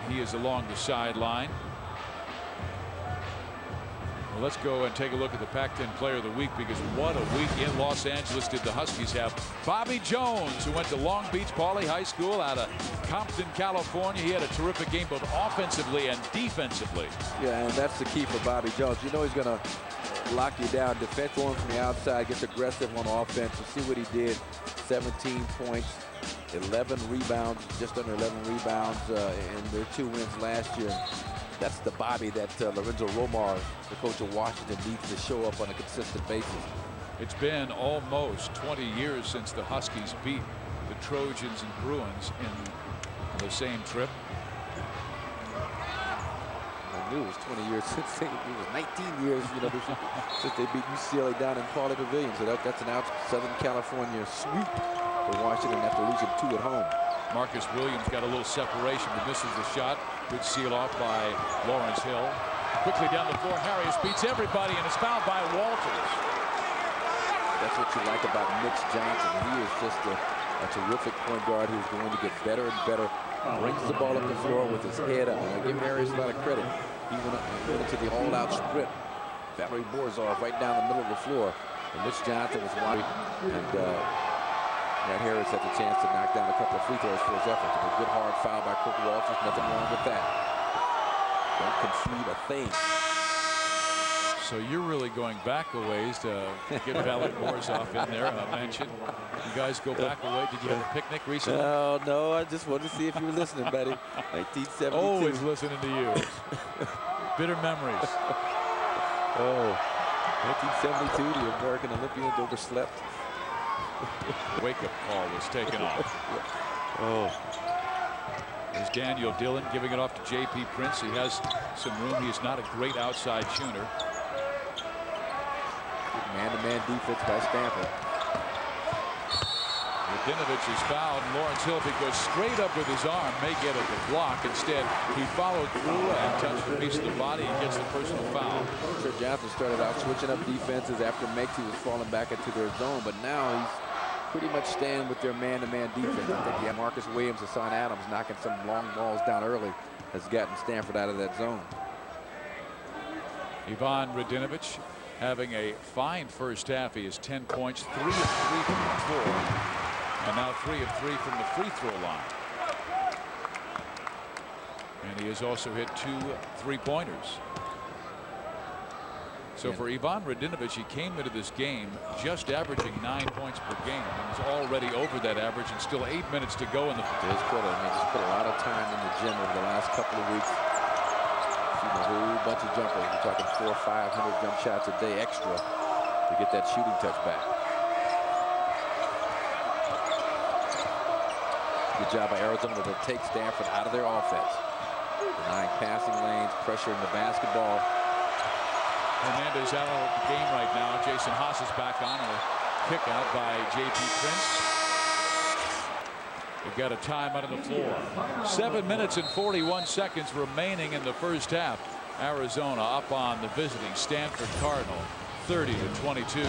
Speaker 1: and he is along the sideline. Let's go and take a look at the Pac-10 Player of the Week, because what a week in Los Angeles did the Huskies have. Bobby Jones, who went to Long Beach Poly High School out of Compton, California. He had a terrific game both offensively and defensively.
Speaker 3: Yeah, and that's the key for Bobby Jones. You know he's going to lock you down. Defense on from the outside, gets aggressive on offense. You see what he did. 17 points, 11 rebounds, just under 11 rebounds in their 2 wins last year. That's the Bobby that Lorenzo Romar, the coach of Washington, needs to show up on a consistent basis.
Speaker 1: It's been almost 20 years since the Huskies beat the Trojans and Bruins in the same trip.
Speaker 3: I knew it was 20 years since it was 19 years, you know, since they beat UCLA down in Pauley Pavilion. So that's an out Southern California sweep for Washington after losing 2 at home.
Speaker 1: Marcus Williams got a little separation, but misses the shot. Good seal off by Lawrence Hill. Quickly down the floor, Harris beats everybody and is fouled by Walters.
Speaker 3: That's what you like about Mitch Johnson. He is just a terrific point guard who's going to get better and better. Brings the ball up the floor with his head up. I give Harris a lot of credit. He went into the all-out sprint. Valerie Borzov right down the middle of the floor. And Mitch Johnson was wide. And Matt Harris had the chance to knock down a couple of free throws for his efforts. A good hard foul by Cook Walters. Nothing wrong with that. Don't concede a thing.
Speaker 1: So you're really going back a ways to get Valerie Borzov in there. I mentioned you guys go back a way. Did you have a picnic recently?
Speaker 3: No, I just wanted to see if you were listening, buddy. 1972.
Speaker 1: Always listening to you. Bitter memories.
Speaker 3: Oh, 1972, the American Olympians overslept.
Speaker 1: Wake-up call was taken off.
Speaker 3: Oh.
Speaker 1: There's Daniel Dillon giving it off to J.P. Prince. He has some room. He is not a great outside shooter.
Speaker 3: Man-to-man defense by Stanford.
Speaker 1: Radinovich is fouled, and Lawrence Hill, if he goes straight up with his arm, may get at the block. Instead, he followed through and touched a piece of the body and gets the personal foul.
Speaker 3: Sir Johnson started out switching up defenses after Mexi was falling back into their zone, but now he's pretty much staying with their man-to-man defense. I think yeah, Marcus Williams, Hassan Adams knocking some long balls down early has gotten Stanford out of that zone.
Speaker 1: Ivan Radinovich having a fine first half. He has 10 points, 3 of 3 from the floor, and now 3 of 3 from the free throw line. And he has also hit 2 3-pointers. So for Ivan Radinovich, he came into this game just averaging 9 points per game, and he's already over that average, and still 8 minutes to go in the.
Speaker 3: He's put a lot of time in the gym over the last couple of weeks. Shooting a whole bunch of jumpers. We're talking 400 or 500 jump shots a day extra to get that shooting touch back. Good job by Arizona to take Stanford out of their offense. Denying passing lanes, pressuring the basketball.
Speaker 1: Hernandez out of the game right now. Jason Haas is back on a kick out by J.P. Prince. We've got a timeout on the floor. 7 minutes and 41 seconds remaining in the first half. Arizona up on the visiting Stanford Cardinal, 30-22.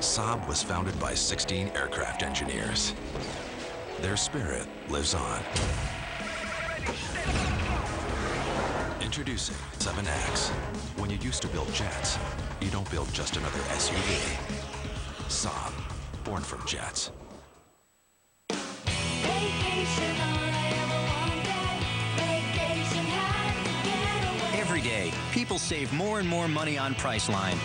Speaker 15: Saab was founded by 16 aircraft engineers. Their spirit lives on. Introducing 7X. When you used to build jets, you don't build just another SUV. Saab, born from jets.
Speaker 19: Every day, people save more and more money on Priceline.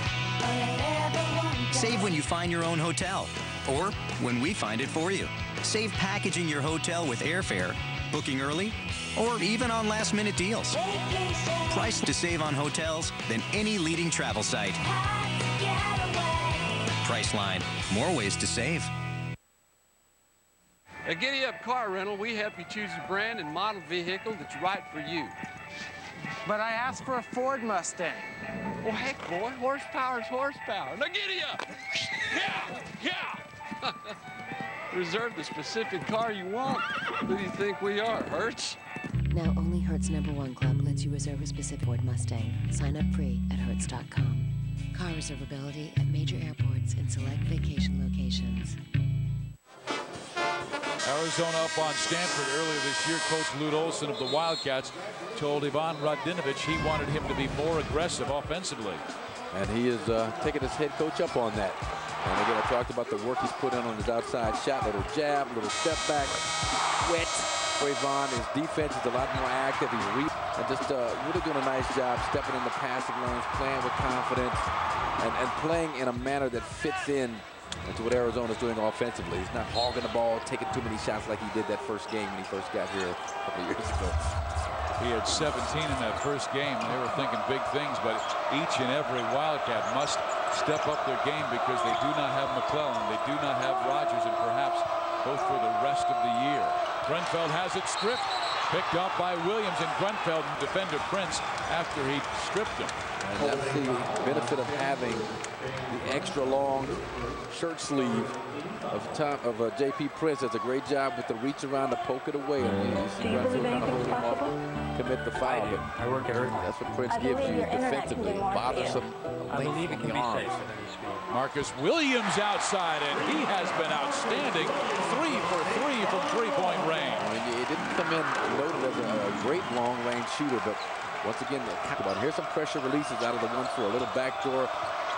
Speaker 19: Save when you find your own hotel, or when we find it for you. Save packaging your hotel with airfare, booking early, or even on last-minute deals. Price to save on hotels than any leading travel site. Priceline, more ways to save.
Speaker 20: At Giddy Up Car Rental, we help you choose a brand and model vehicle that's right for you.
Speaker 21: But I asked for a Ford Mustang.
Speaker 20: Well, heck, boy, horsepower's horsepower. Now giddy up! Yeah! Reserve the specific car you want. Who do you think we are, Hertz?
Speaker 22: Now only Hertz #1 Club lets you reserve a specific Ford Mustang. Sign up free at Hertz.com.
Speaker 9: Car reservability at major airports and select vacation locations.
Speaker 1: Arizona up on Stanford earlier this year. Coach Lute Olson of the Wildcats told Ivan Radinovich he wanted him to be more aggressive offensively.
Speaker 3: And he is taking his head coach up on that. And again, I talked about the work he's put in on his outside shot. Little jab, little step back, sweat for Ivan. His defense is a lot more active. He's and just really doing a nice job stepping in the passing lanes, playing with confidence, and playing in a manner that fits in to what Arizona's doing offensively. He's not hogging the ball, taking too many shots like he did that first game when he first got here a couple of years ago.
Speaker 1: He had 17 in that first game. They were thinking big things, but each and every Wildcat must step up their game because they do not have McClellan, they do not have Rogers, and perhaps both for the rest of the year. Grenfell has it stripped, picked up by Williams, and Grenfell defender Prince after he stripped him.
Speaker 3: And that's the benefit of having the extra long shirt sleeve of J.P. Prince. Does a great job with the reach around to poke it away. And you see Grenfell kind of hold him off, commit the foul. But
Speaker 2: I work at Earth.
Speaker 3: that's what Prince gives you defensively. Bothersome length in the arms.
Speaker 1: Marcus Williams outside, and he has been outstanding. 3 for 3 from three-point range.
Speaker 3: I mean, it didn't come in loaded as a great long-range shooter, but once again, here's some pressure releases out of the 1-4. A little backdoor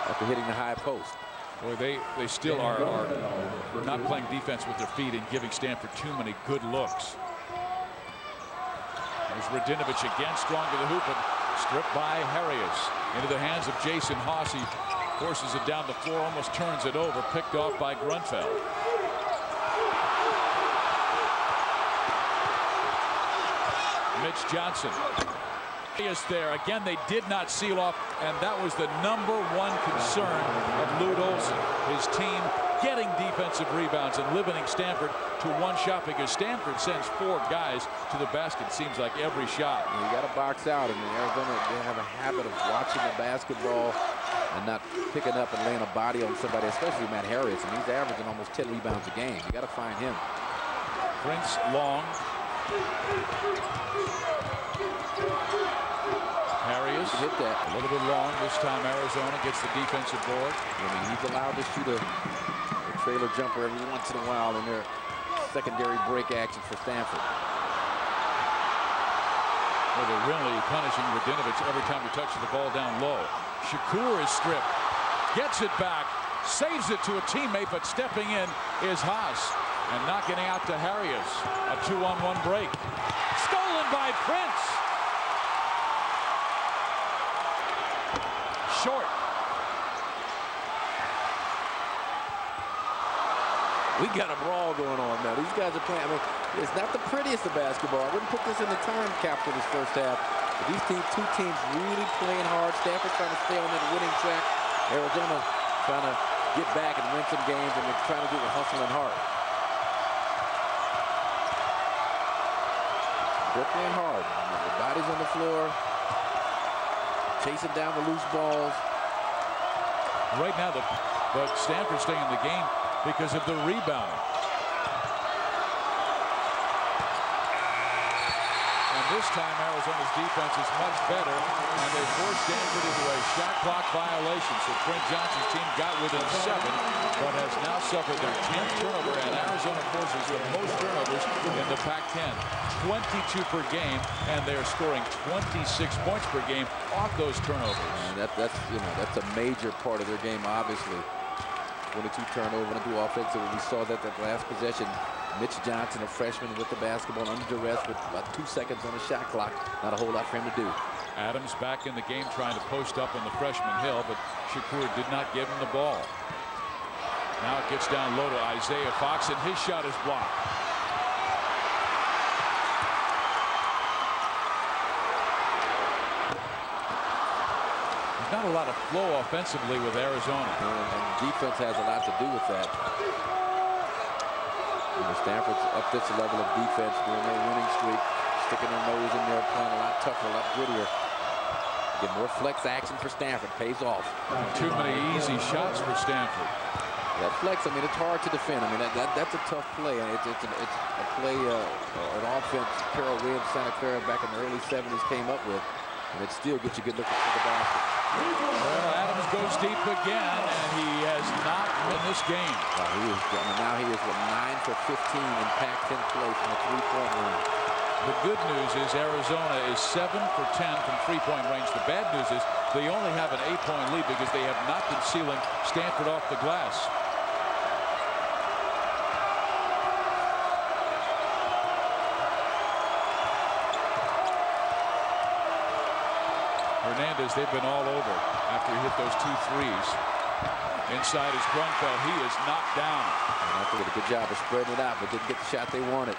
Speaker 3: after hitting the high post.
Speaker 1: Boy, they still are not playing defense with their feet and giving Stanford too many good looks. There's Radinovich again, strong to the hoop, but stripped by Harrius. Into the hands of Jason Haas. He forces it down the floor, almost turns it over, picked off by Grunfeld. Mitch Johnson. Is there again? They did not seal off, and that was the #1 concern of Lute Olson. His team getting defensive rebounds and limiting Stanford to one shot, because Stanford sends 4 guys to the basket. Seems like every shot.
Speaker 3: You got to box out, and Arizona, they have a habit of watching the basketball and not picking up and laying a body on somebody, especially Matt Harris. And he's averaging almost 10 rebounds a game. You got to find him.
Speaker 1: Prince long. Harrius
Speaker 3: hit that
Speaker 1: a little bit long this time. Arizona gets the defensive board.
Speaker 3: I mean, he's allowed to shoot a trailer jumper every once in a while in their secondary break action for Stanford.
Speaker 1: Well, they're really punishing Radinovich every time he touches the ball down low. Shakur is stripped, gets it back, saves it to a teammate, but stepping in is Haas, and not getting out to Harrius. A 2-on-1 break. Stolen by Prince. Short.
Speaker 3: We got a brawl going on now. These guys are playing. I mean, it's not the prettiest of basketball. I wouldn't put this in the time capsule this first half. But these two teams really playing hard. Stanford trying to stay on that winning track. Arizona trying to get back and win some games, and they're trying to do it with hustle and heart. They're playing hard. The bodies on the floor, chasing down the loose balls.
Speaker 1: Right now, but Stanford staying in the game because of the rebounding. And this time, Arizona's defense is much better, and they forced Stanford into a shot clock violation. So Trent Johnson's team got within 7, but has now suffered their 10th turnover, and Arizona forces the most turnovers in the Pac-10. 22 per game, and they're scoring 26 points per game off those turnovers.
Speaker 3: And that's a major part of their game, obviously. 22 turnover into offensive. We saw that last possession. Mitch Johnson, a freshman with the basketball under duress with about 2 seconds on the shot clock. Not a whole lot for him to do.
Speaker 1: Adams back in the game trying to post up on the freshman Hill, but Shakur did not give him the ball. Now it gets down low to Isaiah Fox, and his shot is blocked. Not a lot of flow offensively with Arizona.
Speaker 3: And defense has a lot to do with that. Stanford's up this level of defense during their winning streak, sticking their nose in there, playing a lot tougher, a lot grittier. Get more flex action for Stanford, pays off.
Speaker 1: Too many easy shots for Stanford.
Speaker 3: That flex, I mean, it's hard to defend. I mean, that's a tough play. It's a play, an offense Carol Williams, Santa Clara back in the early 70s came up with, and it still gets you good looking for the basket.
Speaker 1: Well, Adams goes deep again, and he has not won this game.
Speaker 3: Now he is 9 for 15 in Pac-10 play from the three-point line.
Speaker 1: The good news is Arizona is 7 for 10 from three-point range. The bad news is they only have an 8-point lead because they have not been sealing Stanford off the glass. Hernandez, they've been all over after he hit those 2 threes. Inside is Grunfeld. He is knocked down.
Speaker 3: And I think did a good job of spreading it out, but didn't get the shot they wanted.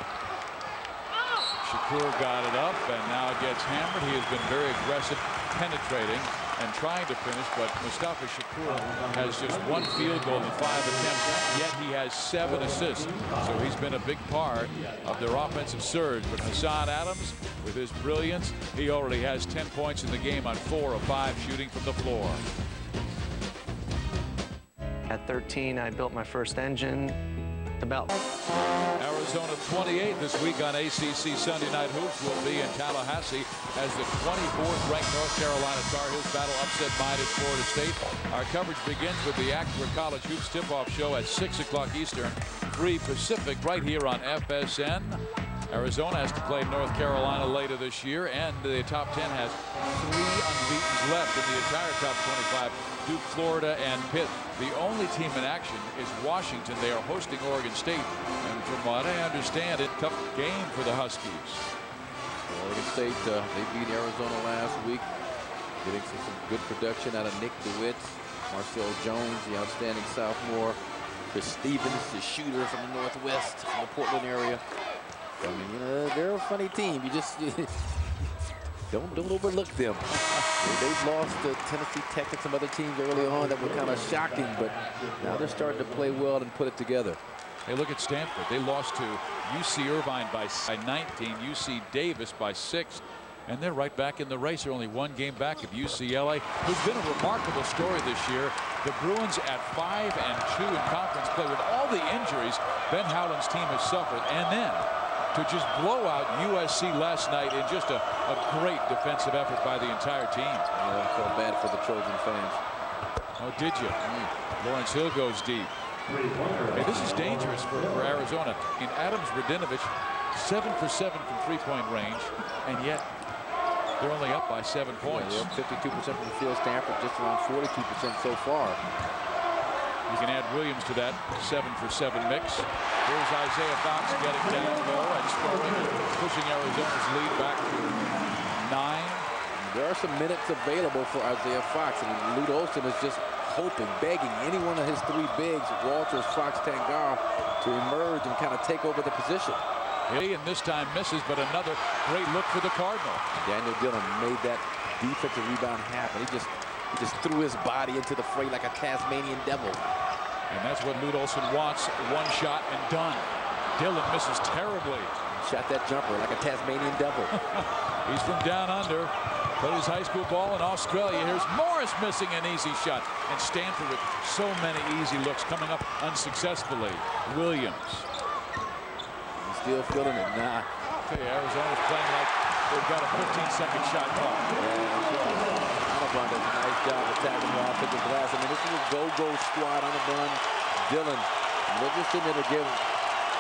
Speaker 1: Shakur got it up and now gets hammered. He has been very aggressive, penetrating and trying to finish, but Mustafa Shakur has just 1 field goal in 5 attempts, yet he has 7 assists. So he's been a big part of their offensive surge. But Hassan Adams, with his brilliance, he already has 10 points in the game on 4 of 5 shooting from the floor.
Speaker 21: At 13, I built my first engine.
Speaker 1: Arizona 28 this week on ACC Sunday Night Hoops will be in Tallahassee as the 24th ranked North Carolina Tar Heels battle upset-minded Florida State. Our coverage begins with the Acura College Hoops tip-off show at 6 o'clock Eastern, 3 Pacific, right here on FSN. Arizona has to play North Carolina later this year, and the top 10 has 3 unbeatens left in the entire top 25. Duke, Florida, and Pitt. The only team in action is Washington. They are hosting Oregon State, and from what I understand, it's a tough game for the Huskies.
Speaker 3: Oregon State, they beat Arizona last week, getting some good production out of Nick DeWitt, Marcel Jones, the outstanding sophomore, Chris Stevens, the shooter from the Northwest, from the Portland area. I mean, you know, they're a funny team. You just don't overlook them. They've lost to Tennessee Tech and some other teams early on that were kind of shocking, but now they're starting to play well and put it together.
Speaker 1: Hey, look at Stanford. They lost to UC Irvine by 19, UC Davis by 6, and they're right back in the race. They're only 1 game back of UCLA, who's been a remarkable story this year. The Bruins at 5-2 in conference play with all the injuries Ben Howland's team has suffered, and then to just blow out USC last night in just a great defensive effort by the entire team.
Speaker 3: Yeah, I felt bad for the Trojan fans.
Speaker 1: Oh, did you? Lawrence Hill goes deep. Hey, this is dangerous for Arizona. In Adams Radinovich, 7 for 7 from three-point range, and yet they're only up by 7 points.
Speaker 3: Yeah, 52% from the field. Stanford just around 42% so far.
Speaker 1: You can add Williams to that 7 for 7 mix. Here's Isaiah Fox getting down low and scoring, pushing Arizona's lead back to 9.
Speaker 3: There are some minutes available for Isaiah Fox, and Lute Olson is just hoping, begging any one of his 3 bigs, Walters, Fox, Tangar, to emerge and kind of take over the position.
Speaker 1: And this time misses, but another great look for the Cardinal.
Speaker 3: Daniel Dillon made that defensive rebound happen. He just threw his body into the fray like a Tasmanian devil.
Speaker 1: And that's what Lute Olson wants. 1 shot and done. Dillon misses terribly.
Speaker 3: Shot that jumper like a Tasmanian devil.
Speaker 1: He's from down under. Played his high school ball in Australia. Here's Morris missing an easy shot. And Stanford with so many easy looks coming up unsuccessfully. Williams.
Speaker 3: He's still feeling it. Nah.
Speaker 1: I'll tell you, Arizona's playing like they've got a 15-second shot clock.
Speaker 3: Does a nice job attacking the offensive glass. I mean, this is a go-go squad on the run. Dillon, they're just in there to give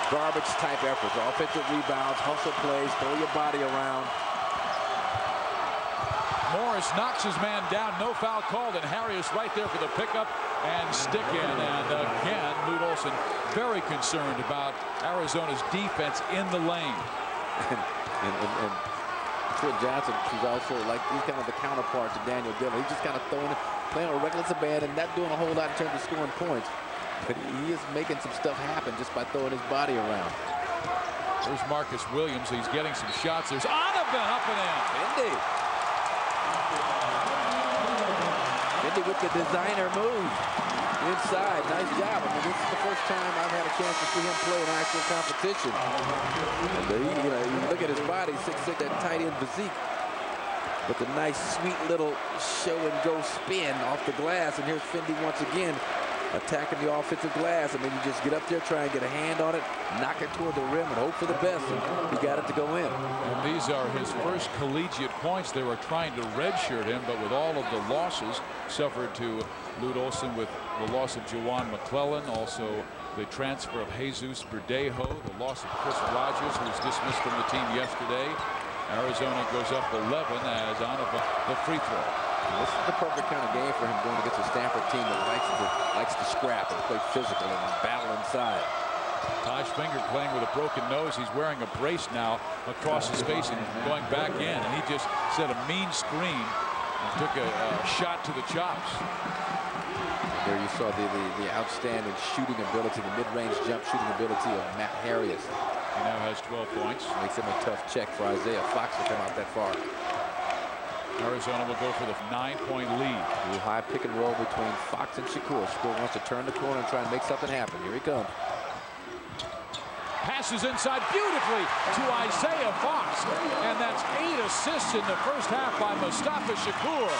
Speaker 3: garbage-type efforts. Offensive rebounds, hustle plays, throw your body around.
Speaker 1: Morris knocks his man down. No foul called, and Harrius right there for the pickup and stick in. And again, Lute Olson very concerned about Arizona's defense in the lane.
Speaker 3: and Trent Johnson, who's also like, he's kind of the counterpart to Daniel Dillon. He's just kind of playing a reckless abandon, not doing a whole lot in terms of scoring points. But he is making some stuff happen just by throwing his body around.
Speaker 1: There's Marcus Williams. He's getting some shots. There's Donovan up and in.
Speaker 3: Indy with the designer move inside. Nice job. I mean, this is the first time I've had a chance to see him play in actual competition. And you look at his body, 6'6", that tight end physique. But the nice, sweet little show and go spin off the glass. And here's Fendi once again. attacking the offensive glass. I mean, you just get up there, try and get a hand on it, knock it toward the rim, and hope for the best. And he got it to go in.
Speaker 1: And these are his first collegiate points. They were trying to redshirt him, but with all of the losses suffered to Lute Olson with the loss of Juwan McClellan, also the transfer of Jesus Verdejo, the loss of Chris Rogers, who was dismissed from the team yesterday. Arizona goes up 11 as on the free throw.
Speaker 3: This is the perfect kind of game for him going against a Stanford team that likes to scrap and play physical and battle inside.
Speaker 1: Taj Finger playing with a broken nose. He's wearing a brace now across his face and going back in. And he just set a mean screen and took a shot to the chops.
Speaker 3: There you saw the outstanding shooting ability, the mid-range jump shooting ability of Matt Harris.
Speaker 1: He now has 12 points.
Speaker 3: Makes him a tough check for Isaiah Fox to come out that far.
Speaker 1: Arizona will go for the 9-point lead.
Speaker 3: A little high pick and roll between Fox and Shakur. Shakur wants to turn the corner and try and make something happen. Here he comes.
Speaker 1: Passes inside beautifully to Isaiah Fox. And that's 8 assists in the first half by Mustafa Shakur.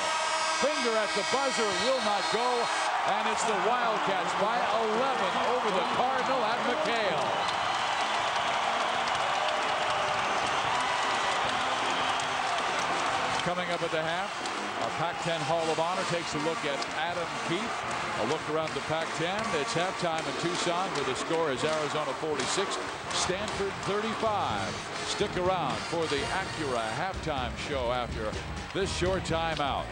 Speaker 1: Finger at the buzzer, will not go. And it's the Wildcats by 11 over the Cardinal at McKale. Coming up at the half, our Pac-10 Hall of Honor takes a look at Adam Keefe. A look around the Pac-10. It's halftime in Tucson where the score is Arizona 46, Stanford 35. Stick around for the Acura halftime show after this short timeout.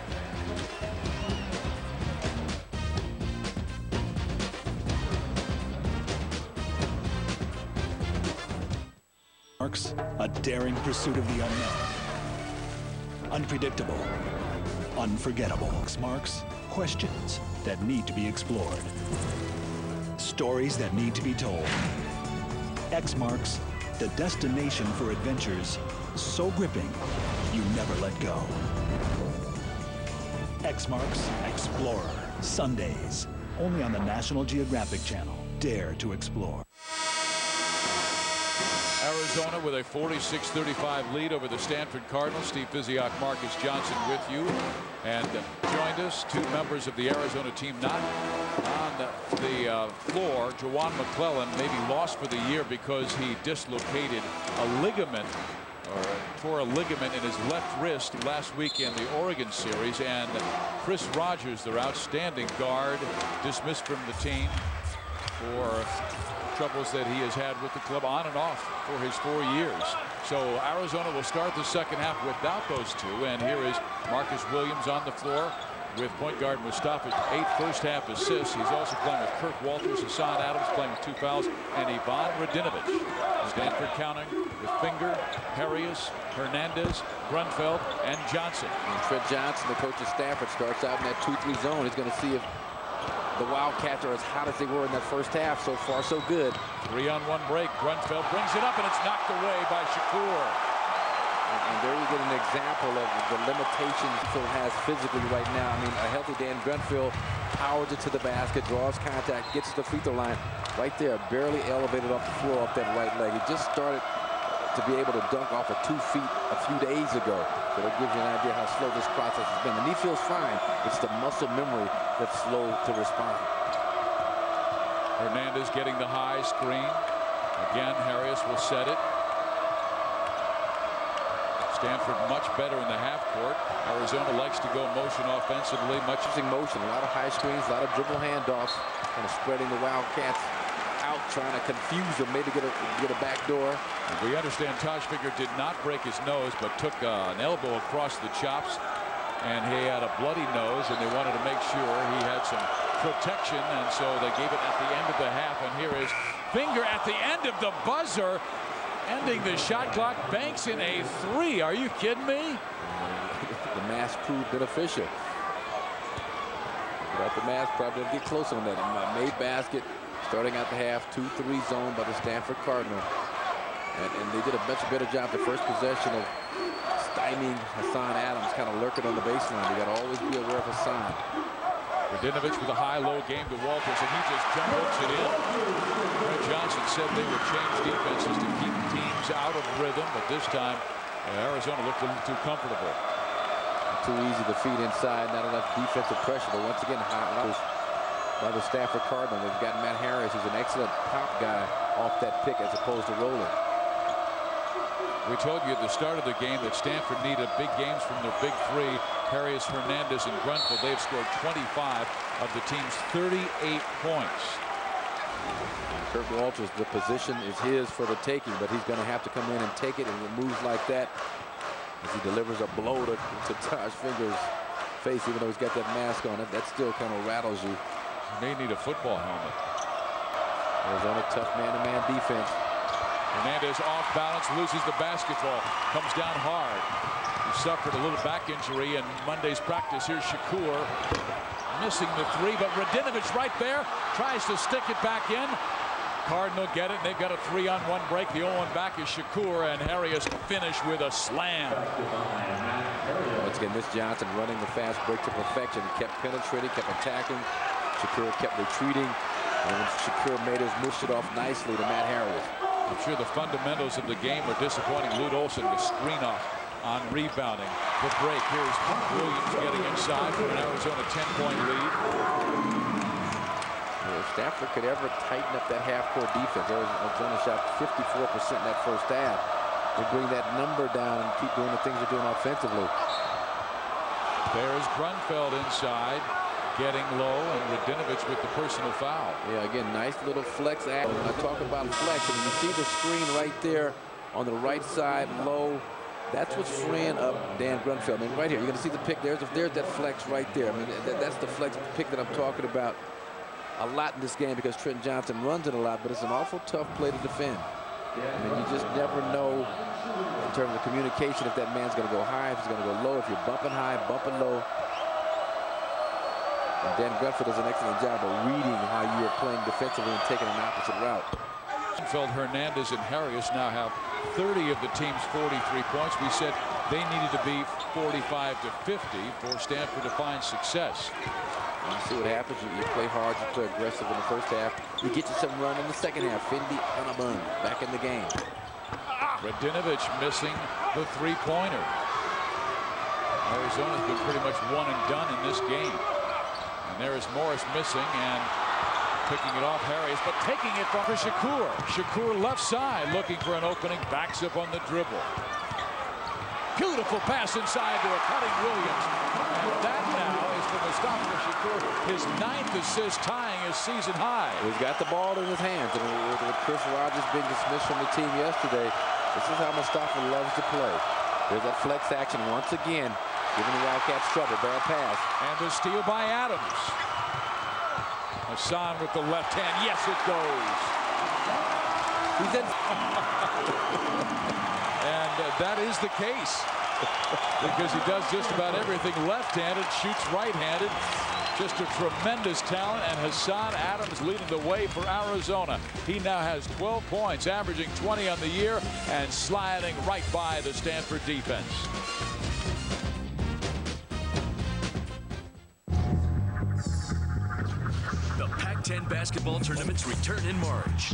Speaker 2: Marks a daring pursuit of the unknown. Unpredictable, unforgettable. Marks questions that need to be explored. Stories that need to be told. X marks the destination for adventures so gripping you never let go. X marks Explorer. Sundays, only on the National Geographic Channel. Dare to explore.
Speaker 1: Arizona with a 46-35 lead over the Stanford Cardinal. Steve Physiak, Marcus Johnson with you. And joined us, two members of the Arizona team not on the floor. Juwan McClellan may be lost for the year because he dislocated a ligament or tore a ligament in his left wrist last week in the Oregon series. And Chris Rogers, their outstanding guard, dismissed from the team for troubles that he has had with the club on and off for his 4 years. So Arizona will start the second half without those two. And here is Marcus Williams on the floor with point guard Mustafa. 8 first-half assists. He's also playing with Kirk Walters, Hassan Adams playing with 2 fouls, and Ivan Radinovich. Stanford counting with Finger, Harris, Hernandez, Grunfeld, and Johnson.
Speaker 3: And Trent Johnson, the coach of Stanford, starts out in that 2-3 zone. He's going to see if the Wildcats are as hot as they were in that first half. So far, so good.
Speaker 1: 3-on-1 break. Grunfeld brings it up, and it's knocked away by Shakur.
Speaker 3: And there you get an example of the limitations Phil has physically right now. I mean, a healthy Dan Grunfeld powers it to the basket, draws contact, gets to the free throw line. Right there, barely elevated off the floor off that right leg. He just started to be able to dunk off of 2 feet a few days ago. So that gives you an idea how slow this process has been. And he feels fine. It's the muscle memory that's slow to respond.
Speaker 1: Hernandez getting the high screen. Again, Harris will set it. Stanford much better in the half court. Arizona likes to go motion offensively. Much
Speaker 3: using motion. A lot of high screens, a lot of dribble handoffs. Kind of spreading the Wildcats out, trying to confuse them, maybe get a back door.
Speaker 1: We understand Taj Finger did not break his nose, but took an elbow across the chops, and he had a bloody nose, and they wanted to make sure he had some protection, and so they gave it at the end of the half. And here is Finger at the end of the buzzer, ending the shot clock. Banks in a 3. Are you kidding me?
Speaker 3: The mask proved beneficial. Without the mask, probably didn't get close on that. Made basket. Starting out the half, 2-3 zone by the Stanford Cardinal. And they did a much better job the first possession of stymieing Hassan Adams, kind of lurking on the baseline. You got to always be aware of Hassan.
Speaker 1: Radinovich with a high-low game to Walters, and he just jump-hooks it in. Trent Johnson said they would change defenses to keep teams out of rhythm, but this time Arizona looked a little too comfortable.
Speaker 3: Too easy to feed inside, not enough defensive pressure, but once again, by the Stanford Cardinal. They've got Matt Harris, who's an excellent pop guy off that pick as opposed to rolling.
Speaker 1: We told you at the start of the game that Stanford needed big games from their big three, Harris, Hernandez, and Grunfeld. They've scored 25 of the team's 38 points.
Speaker 3: Kurt Walters, the position is his for the taking, but he's going to have to come in and take it, and it moves like that as he delivers a blow to Taj Finger's face, even though he's got that mask on. That still kind of rattles you.
Speaker 1: You may need a football helmet.
Speaker 3: Arizona tough man-to-man defense.
Speaker 1: Hernandez off balance, loses the basketball, comes down hard. He suffered a little back injury in Monday's practice. Here's Shakur missing the three, but Radinovich right there tries to stick it back in. Cardinal get it, and they've got a 3-on-1 break. The 0-1 back is Shakur, and Harris finish with a slam.
Speaker 3: Once again, Miss Johnson running the fast break to perfection. He kept penetrating, kept attacking. Shakur kept retreating, and when Shakur made his move it off nicely to Matt Harris.
Speaker 1: I'm sure the fundamentals of the game were disappointing. Lute Olson with screen off on rebounding. The break. Here's Williams getting inside for an Arizona 10-point lead.
Speaker 3: If Stanford could ever tighten up that half-court defense, Arizona shot 54% in that first half. They bring that number down and keep doing the things they're doing offensively.
Speaker 1: There's Grunfeld inside, getting low, and Radinovich with the personal foul.
Speaker 3: Yeah, again, nice little flex action. When I talk about flex, and you see the screen right there on the right side, low, that's what's freeing up Dan Grunfeld. I mean, right here, you're going to see the pick. There's that flex right there. I mean, that's the flex pick that I'm talking about a lot in this game because Trenton Johnson runs it a lot, but it's an awful tough play to defend. I mean, you just never know in terms of communication if that man's going to go high, if he's going to go low, if you're bumping high, bumping low. And Dan Grunfeld does an excellent job of reading how you are playing defensively and taking an opposite route.
Speaker 1: Grunfeld, Hernandez, and Harris now have 30 of the team's 43 points. We said they needed to be 45 to 50 for Stanford to find success.
Speaker 3: You see what happens. You play hard, you play aggressive in the first half. You get you some run in the second half. Fendi Anabun back in the game.
Speaker 1: Radinovich missing the three-pointer. Arizona's been pretty much one and done in this game. And there is Morris missing and picking it off Harris, but taking it from Shakur. Shakur left side looking for an opening, backs up on the dribble. Beautiful pass inside to a cutting Williams. And that now is from Mustafa Shakur, his 9th assist, tying his season high.
Speaker 3: He's got the ball in his hands, and with Chris Rogers being dismissed from the team yesterday, this is how Mustafa loves to play. There's that flex action once again, giving the Wildcats trouble. Bad pass.
Speaker 1: And the steal by Adams. Hassan with the left hand. Yes, it goes.
Speaker 3: He's in.
Speaker 1: And that is the case because he does just about everything left-handed, shoots right-handed. Just a tremendous talent, and Hassan Adams leading the way for Arizona. He now has 12 points, averaging 20 on the year, and sliding right by the Stanford defense.
Speaker 17: The Pac-10 basketball tournaments return in March.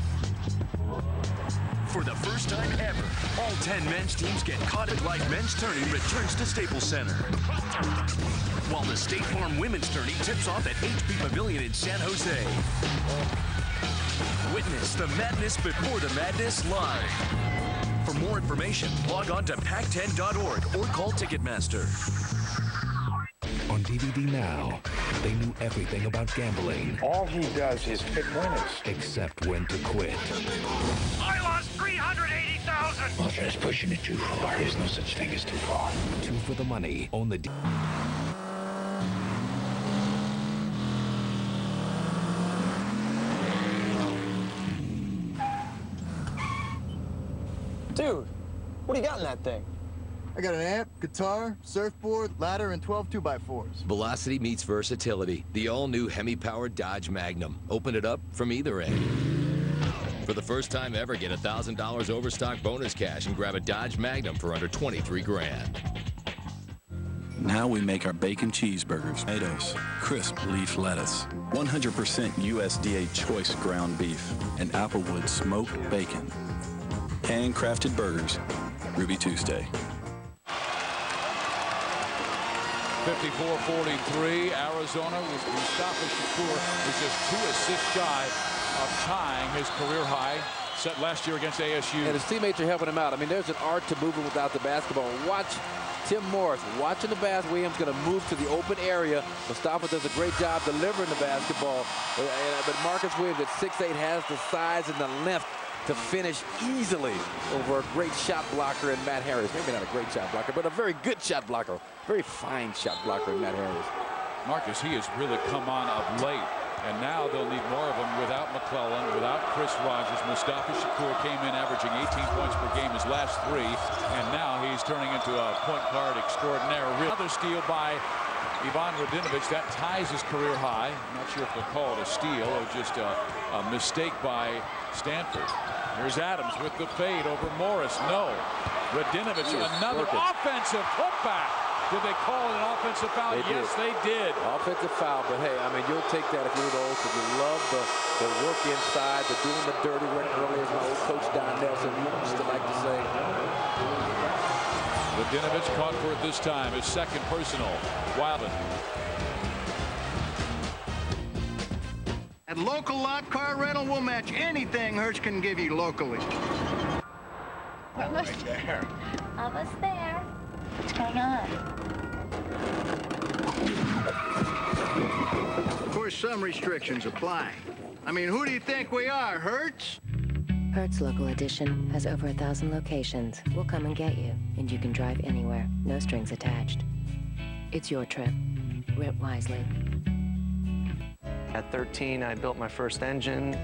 Speaker 17: For the first time ever, all 10 men's teams get caught in live men's tourney returns to Staples Center. While the State Farm women's tourney tips off at HP Pavilion in San Jose. Witness the madness before the madness live. For more information, log on to pac10.org or call Ticketmaster.
Speaker 4: On DVD now, they knew everything about gambling.
Speaker 22: All he does is pick winners.
Speaker 4: Except when to quit.
Speaker 22: I lost $380,000! Well, that's pushing it too far. There's no such thing as too far.
Speaker 4: 2 for the money. Own the...
Speaker 23: Dude, what do you got in that thing?
Speaker 24: I got an amp, guitar, surfboard, ladder, and 12 2x4s.
Speaker 25: Velocity meets versatility. The all-new Hemi-powered Dodge Magnum. Open it up from either end. For the first time ever, get $1,000 overstock bonus cash and grab a Dodge Magnum for under 23 grand.
Speaker 26: Now we make our bacon cheeseburgers, tomatoes, crisp leaf lettuce, 100% USDA choice ground beef, and Applewood smoked bacon. Handcrafted burgers, Ruby Tuesday.
Speaker 1: 54-43, Arizona with Mustafa Shakur is just 2 assists shy of tying his career high set last year against ASU.
Speaker 3: And his teammates are helping him out. I mean, there's an art to moving without the basketball. Watch Tim Morris watching the basket. Williams going to move to the open area. Mustafa does a great job delivering the basketball. But Marcus Williams at 6'8" has the size and the length to finish easily over a great shot blocker in Matt Harris. Maybe not a great shot blocker, but a very good shot blocker. Very fine shot blocker in Matt Harris.
Speaker 1: Marcus, he has really come on of late. And now they'll need more of him without McClellan, without Chris Rogers. Mustafa Shakur came in averaging 18 points per game his last 3. And now he's turning into a point guard extraordinaire. Another steal by Ivan Radinovich. That ties his career high. I'm not sure if they'll call it a steal or just a mistake by Stanford. Here's Adams with the fade over Morris. No. Radinovich, another offensive putback. Did they call it an offensive foul? Yes, they did.
Speaker 3: Offensive foul, but hey, I mean, you'll take that if you're the Olsen. You love the work inside, the doing the dirty work early, as my old coach Don Nelson used to like to say.
Speaker 1: Radinovich caught for it this time. His second personal. Wildcats.
Speaker 5: At local lot car rental, will match anything Hertz can give you locally.
Speaker 9: Almost there. Almost there. What's going on?
Speaker 5: Of course, some restrictions apply. I mean, who do you think we are, Hertz?
Speaker 6: Hertz Local Edition has over 1,000 locations. We'll come and get you, and you can drive anywhere. No strings attached. It's your trip. Rent wisely.
Speaker 21: At 13, I built my first engine.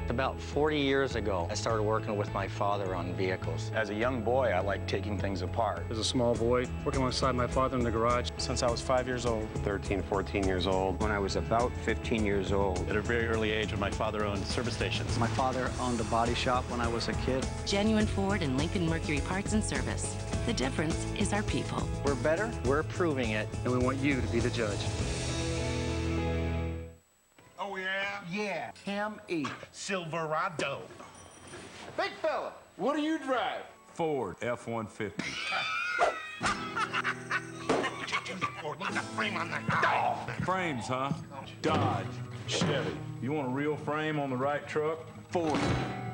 Speaker 21: About 40 years ago, I started working with my father on vehicles.
Speaker 7: As a young boy, I liked taking things apart.
Speaker 8: As a small boy, working alongside my father in the garage
Speaker 7: Since I was 5 years old. 13, 14 years old.
Speaker 10: When I was about 15 years old.
Speaker 7: At a very early age when my father owned service stations.
Speaker 10: My father owned a body shop when I was a kid.
Speaker 14: Genuine Ford and Lincoln Mercury parts and service. The difference is our people.
Speaker 10: We're better, we're proving it.
Speaker 8: and we want you to be the judge.
Speaker 11: Oh, yeah? Yeah, him eat Silverado.
Speaker 5: Big fella, what do you drive?
Speaker 11: Ford F-150. Frame on that. Frames, huh? Dodge, Chevy. You want a real frame on the right truck? Ford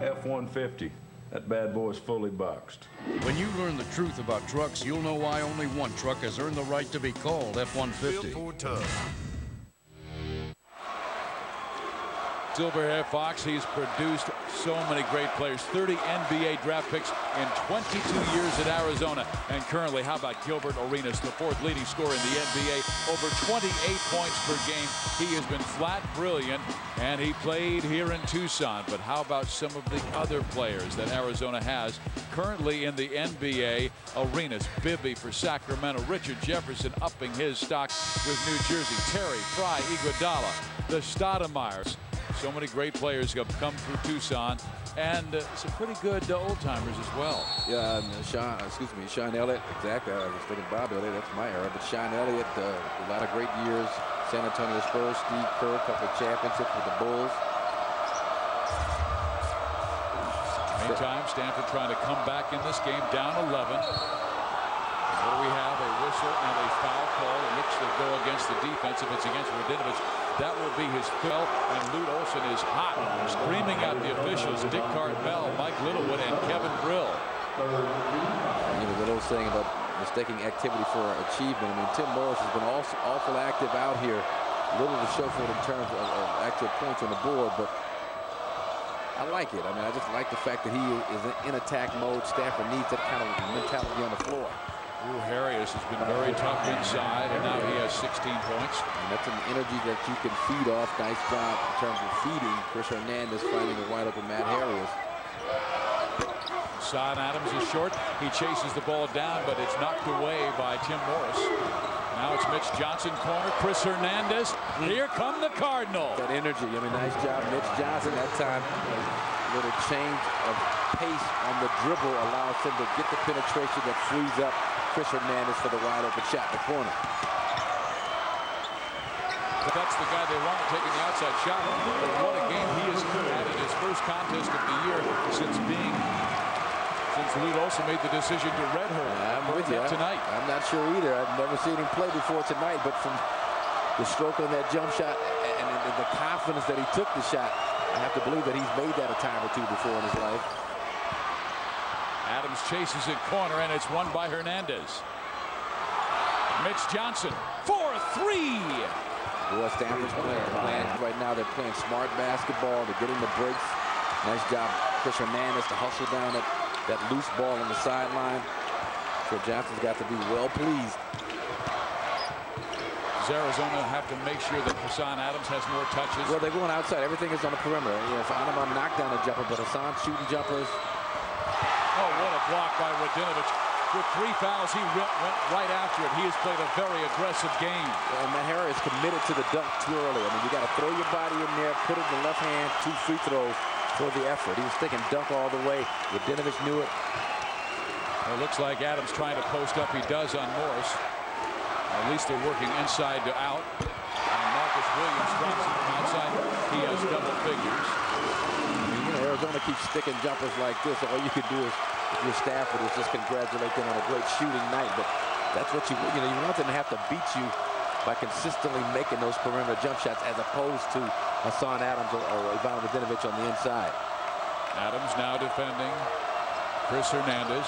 Speaker 11: F-150. That bad boy's fully boxed.
Speaker 27: When you learn the truth about trucks, you'll know why only one truck has earned the right to be called F-150.
Speaker 11: Ford Tug.
Speaker 1: Silverhair Fox, he's produced so many great players. 30 NBA draft picks in 22 years at Arizona. And currently, how about Gilbert Arenas, the 4th leading scorer in the NBA, over 28 points per game. He has been flat brilliant, and he played here in Tucson. But how about some of the other players that Arizona has currently in the NBA? Arenas, Bibby for Sacramento, Richard Jefferson upping his stock with New Jersey, Terry, Fry, Iguodala, the Stoudemire's. So many great players have come through Tucson, and some pretty good old-timers as well.
Speaker 3: Yeah, Sean Elliott, exactly. I was thinking Bob Elliott, that's my era, but Sean Elliott, a lot of great years. San Antonio Spurs, Steve Kerr, a couple of championships with the Bulls.
Speaker 1: Meantime, Stanford trying to come back in this game, down 11. And what do we have? A whistle and a foul call. It looks to go against the defense. If it's against Radinovich, that will be his fill. And Lute Olson is hot, screaming at the officials. Dick Cartmel, Mike Littlewood, and Kevin Brill.
Speaker 3: You know, the little saying about mistaking activity for achievement. I mean, Tim Morris has been awful active out here. Little to show for it in terms of actual points on the board, but I like it. I mean, I just like the fact that he is in attack mode. Stanford needs that kind of mentality on the floor.
Speaker 1: Drew Harris has been very tough inside, and now he has 16 points.
Speaker 3: And that's an energy that you can feed off. Nice job in terms of feeding Chris Hernandez, finding a wide open Matt Harris.
Speaker 1: Son Adams is short. He chases the ball down, but it's knocked away by Tim Morris. Now it's Mitch Johnson corner. Chris Hernandez. Here come the Cardinal.
Speaker 3: That energy. I mean, nice job, Mitch Johnson. That time, a little change of pace on the dribble allows him to get the penetration that frees up Chris Hernandez for the wide open shot in the corner.
Speaker 1: That's the guy they want taking the outside shot. But what a game he has had in his first contest of the year since Lute also made the decision to red her.
Speaker 3: I'm with you
Speaker 1: tonight.
Speaker 3: I'm not sure either. I've never seen him play before tonight, but from the stroke on that jump shot and the confidence that he took the shot, I have to believe that he's made that a time or two before in his life.
Speaker 1: Adams chases in corner, and it's won by Hernandez. Mitch Johnson for three.
Speaker 3: Boy, Stanford's playing right now. They're playing smart basketball. They're getting the breaks. Nice job, Chris Hernandez, to hustle down that loose ball on the sideline. So Johnson's got to be well pleased.
Speaker 1: Does Arizona have to make sure that Hassan Adams has more touches?
Speaker 3: Well, they're going outside. Everything is on the perimeter. You know, Anima knocked down a jumper, but Hassan shooting jumpers.
Speaker 1: Oh, what a block by Radinovich. With 3 fouls, he went right after it. He has played a very aggressive game.
Speaker 3: And Mahara is committed to the dunk too early. I mean, you got to throw your body in there, put it in the left hand, 2 free throws for the effort. He was thinking dunk all the way. Radinovich knew it.
Speaker 1: It looks like Adams trying to post up. He does on Morris. At least they're working inside to out. And Marcus Williams drops it from outside. He has double figures.
Speaker 3: I mean, you know, Arizona keeps sticking jumpers like this. All you can do is, if you're Stanford, is just congratulate them on a great shooting night. But that's what you want them to have to beat you by consistently making those perimeter jump shots, as opposed to Hassan Adams or Ivan Radinovich on the inside.
Speaker 1: Adams now defending Chris Hernandez.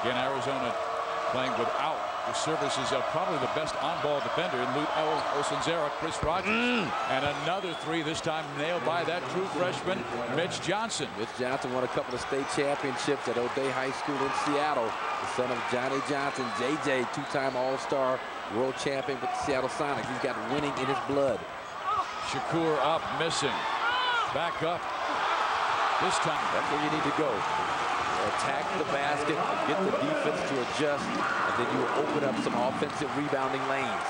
Speaker 1: Again, Arizona playing without the services of probably the best on-ball defender in Lute Osunzera, Chris Rogers. And another 3, this time nailed by that true freshman, Mitch Johnson.
Speaker 3: Mitch Johnson won a couple of state championships at O'Day High School in Seattle. The son of Johnny Johnson, JJ, 2-time All-Star, world champion with the Seattle Sonics. He's got winning in his blood.
Speaker 1: Shakur up, missing. Back up. This time.
Speaker 3: That's where you need to go. Attack the basket, get the defense to adjust, and then you will open up some offensive rebounding lanes.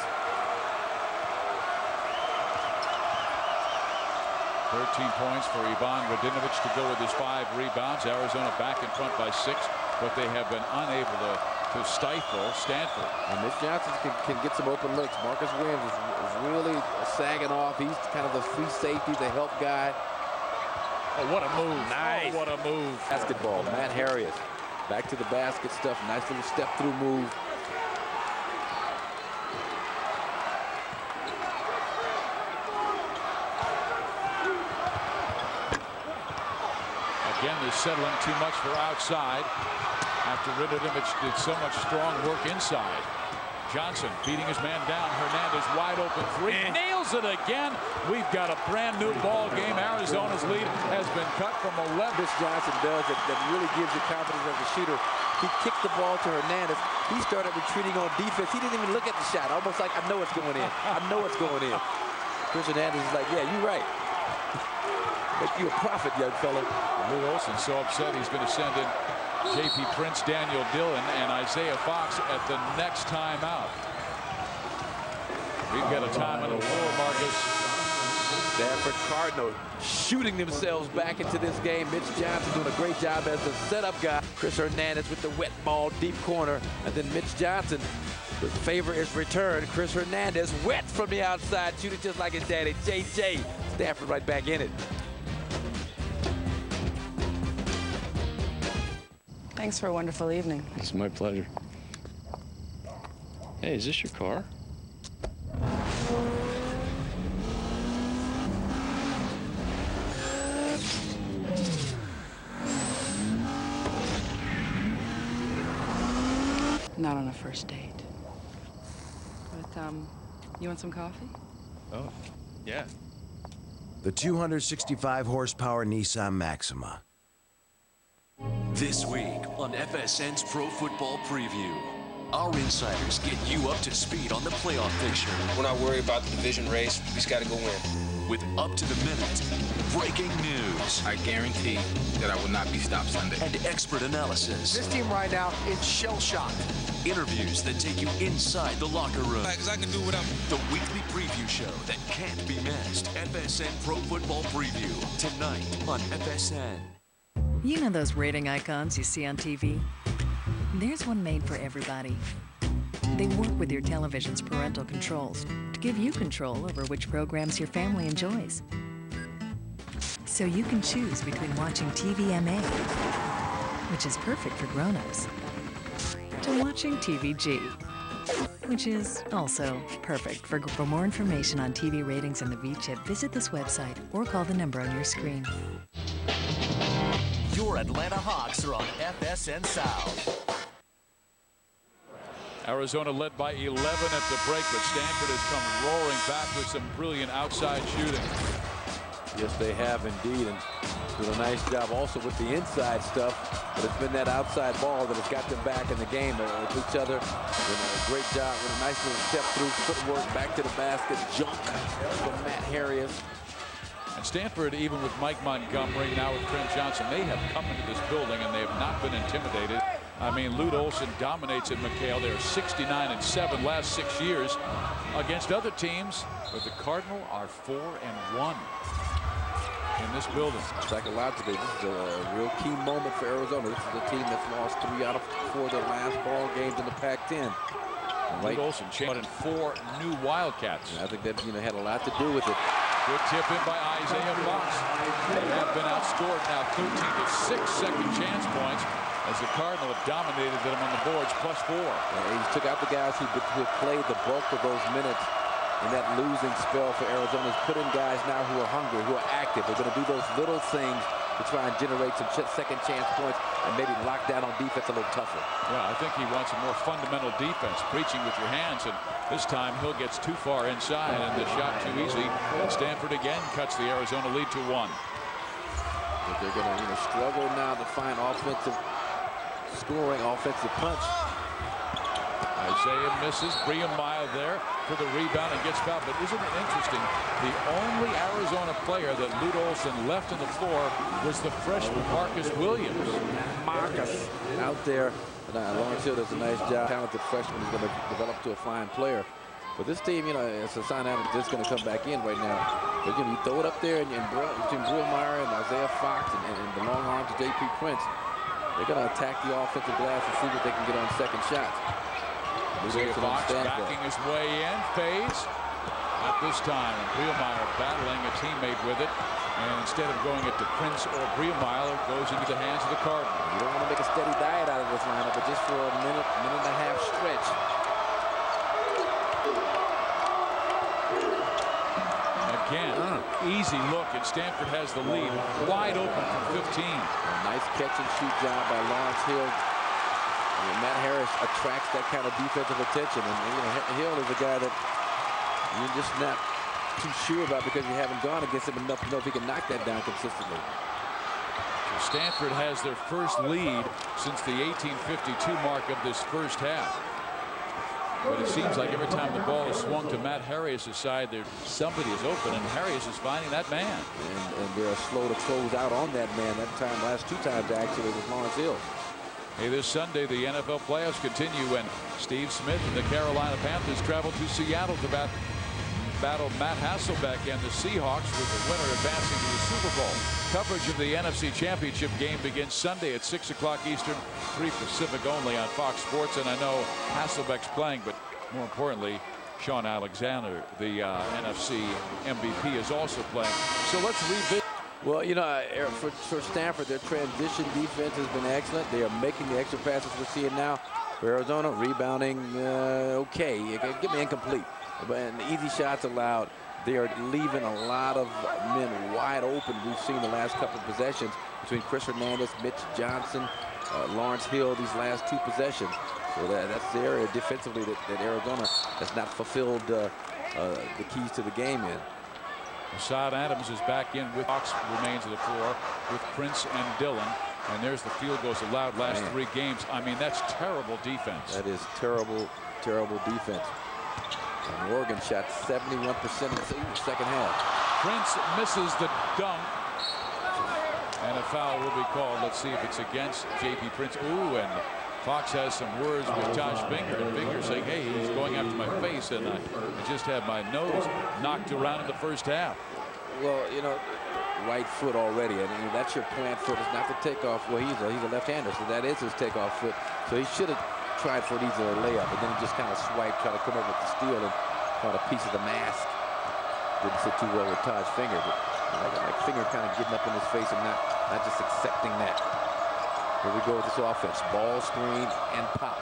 Speaker 1: 13 points for Ivan Radinovich to go with his 5 rebounds. Arizona back in front by 6, but they have been unable to stifle Stanford.
Speaker 3: And Mitch Johnson can get some open looks. Marcus Williams is really sagging off. He's kind of the free safety, the help guy.
Speaker 1: Oh, what a move.
Speaker 3: Nice.
Speaker 1: Oh, what a move.
Speaker 3: Basketball. Matt Harris. Back to the basket stuff. Nice little step-through move.
Speaker 1: Again, they're settling too much for outside after Radinovich did so much strong work inside. Johnson beating his man down. Hernandez wide open 3. Nails it again. We've got a brand new ball game. Arizona's lead has been cut from 11.
Speaker 3: This Johnson does it. That really gives you confidence as a shooter. He kicked the ball to Hernandez. He started retreating on defense. He didn't even look at the shot. Almost like, I know it's going in. I know it's going in. Chris Hernandez is like, yeah, you're right. Make you a prophet, young fella.
Speaker 1: Lute Olson so upset he's going to send in J.P. Prince, Daniel Dillon, and Isaiah Fox at the next timeout. We've got a time on the floor, Marcus.
Speaker 3: Stanford Cardinal shooting themselves back into this game. Mitch Johnson doing a great job as the setup guy. Chris Hernandez with the wet ball, deep corner. And then Mitch Johnson, the favor is returned. Chris Hernandez wet from the outside, shooting just like his daddy, JJ. Stanford right back in it.
Speaker 12: Thanks for a wonderful evening.
Speaker 13: It's my pleasure. Hey, is this your car?
Speaker 12: Not on a first date. But, you want some coffee?
Speaker 13: Oh, yeah.
Speaker 15: The 265 horsepower Nissan Maxima.
Speaker 17: This week on FSN's Pro Football Preview, our insiders get you up to speed on the playoff picture.
Speaker 23: We're not worried about the division race. We just got to go win.
Speaker 17: With up-to-the-minute breaking news.
Speaker 23: I guarantee that I will not be stopped Sunday.
Speaker 17: And expert analysis.
Speaker 23: This team right now is shell-shocked.
Speaker 17: Interviews that take you inside the locker room.
Speaker 23: Because I can do whatever.
Speaker 17: The weekly preview show that can't be missed. FSN Pro Football Preview, tonight on FSN.
Speaker 16: You know those rating icons you see on TV? There's one made for everybody. They work with your television's parental controls to give you control over which programs your family enjoys. So you can choose between watching TVMA, which is perfect for grown-ups, to watching TVG, which is also perfect. For more information on TV ratings and the V-chip, visit this website or call the number on your screen.
Speaker 17: Your Atlanta Hawks are on FSN South.
Speaker 1: Arizona led by 11 at the break, but Stanford has come roaring back with some brilliant outside shooting.
Speaker 3: Yes, they have indeed, and did a nice job also with the inside stuff. But it's been that outside ball that has got them back in the game with each other. A great job with a nice little step through footwork, back to the basket, jump from Matt Harris.
Speaker 1: And Stanford, even with Mike Montgomery, now with Trent Johnson, they have come into this building and they have not been intimidated. I mean, Lute Olson dominates at McKale. They're 69-7 last 6 years against other teams, but the Cardinal are 4-1 in this building.
Speaker 3: Psychologically, this is a real key moment for Arizona. This is a team that's lost 3 out of 4 of their last ball games in the Pac-10.
Speaker 1: Lute Olson brought in 4 new Wildcats.
Speaker 3: I think that had a lot to do with it.
Speaker 1: Good tip in by Isaiah Fox. They have been outscored now 13-6 second chance points as the Cardinal have dominated them on the boards, +4.
Speaker 3: He took out the guys who played the bulk of those minutes in that losing spell for Arizona. He's put in guys now who are hungry, who are active. They're going to do those little things to try and generate some second chance points and maybe lock down on defense a little tougher.
Speaker 1: Yeah, I think he wants a more fundamental defense, preaching with your hands, and this time Hill gets too far inside and the shot too easy. And Stanford again cuts the Arizona lead to 1.
Speaker 3: But they're going to struggle now to find offensive scoring, offensive punch.
Speaker 1: Isaiah misses. Briemeyer there for the rebound and gets fouled. But isn't it interesting? The only Arizona player that Lute Olson left on the floor was the freshman Marcus Williams.
Speaker 3: Marcus out there. Lawrence Hill does a nice job. Talented freshman is going to develop to a fine player. But this team, it's a sign out that it's going to come back in right now. But you throw it up there and between Briemeyer and Isaiah Fox and the long arms of J.P. Prince, they're going to attack the offensive glass and see what they can get on second shots.
Speaker 1: Isaiah Fox backing his way in, fades. Not this time. And Briemeyer battling a teammate with it. And instead of going it to Prince or Briemeyer, it goes into the hands of the Cardinal.
Speaker 3: You don't want to make a steady diet out of this lineup, but just for a minute and a half stretch.
Speaker 1: Again, easy look, and Stanford has the lead. Wide open from 15.
Speaker 3: A nice catch and shoot job by Lawrence Hill. And Matt Harris attracts that kind of defensive attention. And Hill is a guy that you're just not too sure about because you haven't gone against him enough to know if he can knock that down consistently.
Speaker 1: So Stanford has their first lead since the 1852 mark of this first half. But it seems like every time the ball is swung to Matt Harris' side, somebody is open, and Harris is finding that man.
Speaker 3: And they're slow to close out on that man. That time, last 2 times actually, was Lawrence Hill.
Speaker 1: Hey, this Sunday, the NFL playoffs continue, and Steve Smith and the Carolina Panthers travel to Seattle to battle Matt Hasselbeck and the Seahawks, with the winner advancing to the Super Bowl. Coverage of the NFC Championship game begins Sunday at 6 o'clock Eastern, 3 Pacific only on Fox Sports. And I know Hasselbeck's playing, but more importantly, Sean Alexander, the NFC MVP, is also playing. So let's revisit.
Speaker 3: Well, for Stanford, their transition defense has been excellent. They are making the extra passes we're seeing now. For Arizona, rebounding okay. Give me incomplete. But easy shots allowed. They are leaving a lot of men wide open. We've seen the last couple of possessions between Chris Hernandez, Mitch Johnson, Lawrence Hill, these last 2 possessions. So that's the area defensively that Arizona has not fulfilled the keys to the game in.
Speaker 1: Assad Adams is back in with Fox, remains on the floor with Prince and Dillon. And there's the field goals allowed last 3 games. I mean, that's terrible defense.
Speaker 3: That is terrible, terrible defense. And Oregon shot 71% in the second half.
Speaker 1: Prince misses the dunk. And a foul will be called. Let's see if it's against J.P. Prince. Ooh, and Fox has some words with Josh Finger. And Finger saying, hey, he's going after my face, and I just had my nose knocked around in the first half.
Speaker 3: Well, right foot already. And that's your plant foot. It's not the takeoff. Well, he's a left-hander, so that is his takeoff foot. So he should have tried for an easier layup, and then he just kind of swiped, try to come over with the steal and caught a piece of the mask. Didn't sit too well with Taj Finger, but like Finger kind of getting up in his face and not just accepting that. Here we go with this offense. Ball screen and pop.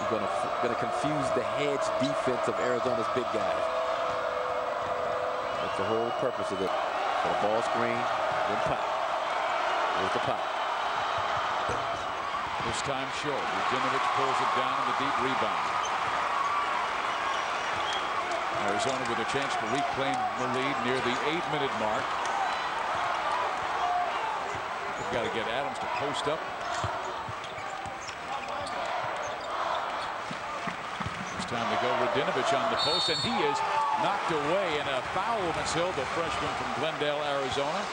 Speaker 3: Gonna confuse the hedge defense of Arizona's big guys. That's the whole purpose of it. So the ball screen, then pop. Here's the pop.
Speaker 1: This time short. Radinovich pulls it down in the deep rebound. Arizona with a chance to reclaim the lead near the 8-minute mark. We've got to get Adams to post up. It's time to go. Radinovich on the post, and he is knocked away, and a foul. Lawrence Hill, the freshman from Glendale, Arizona.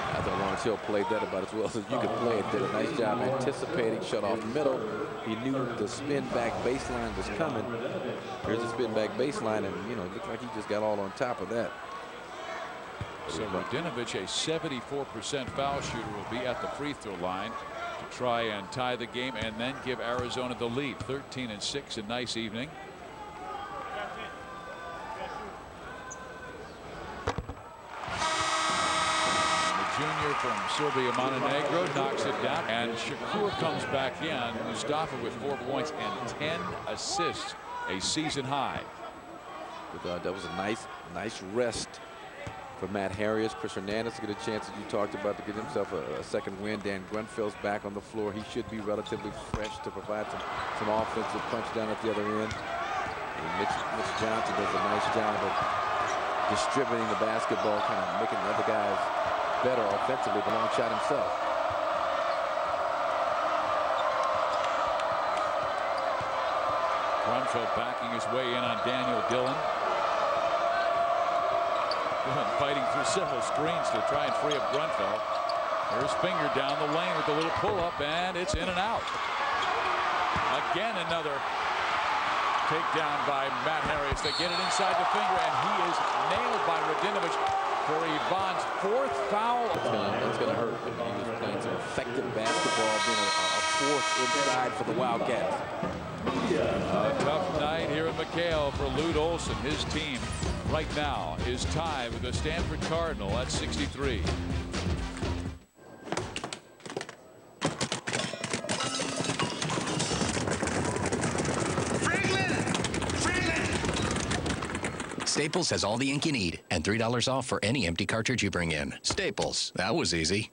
Speaker 3: I thought Lawrence Hill played that about as well as you could play it. Did a nice job anticipating, shut off middle. He knew the spin back baseline was coming. Here's the spin back baseline, and you know, it looked like he just got all on top of that.
Speaker 1: So Radinovich, a 74% foul shooter, will be at the free throw line to try and tie the game and then give Arizona the lead. 13-6, a nice evening. Junior from Serbia Montenegro knocks it down, and Shakur comes back in. Mustafa with 4 points and 10 assists, a season high.
Speaker 3: That was a nice rest for Matt Harris. Chris Hernandez to get a chance, as you talked about, to get himself a second win. Dan Grunfeld's back on the floor. He should be relatively fresh to provide some offensive punch down at the other end. And Mitch Johnson does a nice job of distributing the basketball, kind of making the other guys better offensively, but long shot himself.
Speaker 1: Grunfeld backing his way in on Daniel Dillon. Dillon fighting through several screens to try and free up Grunfeld. There's Finger down the lane with a little pull-up, and it's in and out. Again, another takedown by Matt Harris. They get it inside the Finger, and he is nailed by Radinovich for Yvonne's 4th foul.
Speaker 3: It's going to hurt. He was playing some effective basketball, being a force inside for the Wildcats.
Speaker 1: A tough night here in McKale for Lute Olson. His team right now is tied with the Stanford Cardinal at 63.
Speaker 2: Staples has all the ink you need and $3 off for any empty cartridge you bring in. Staples, that was easy.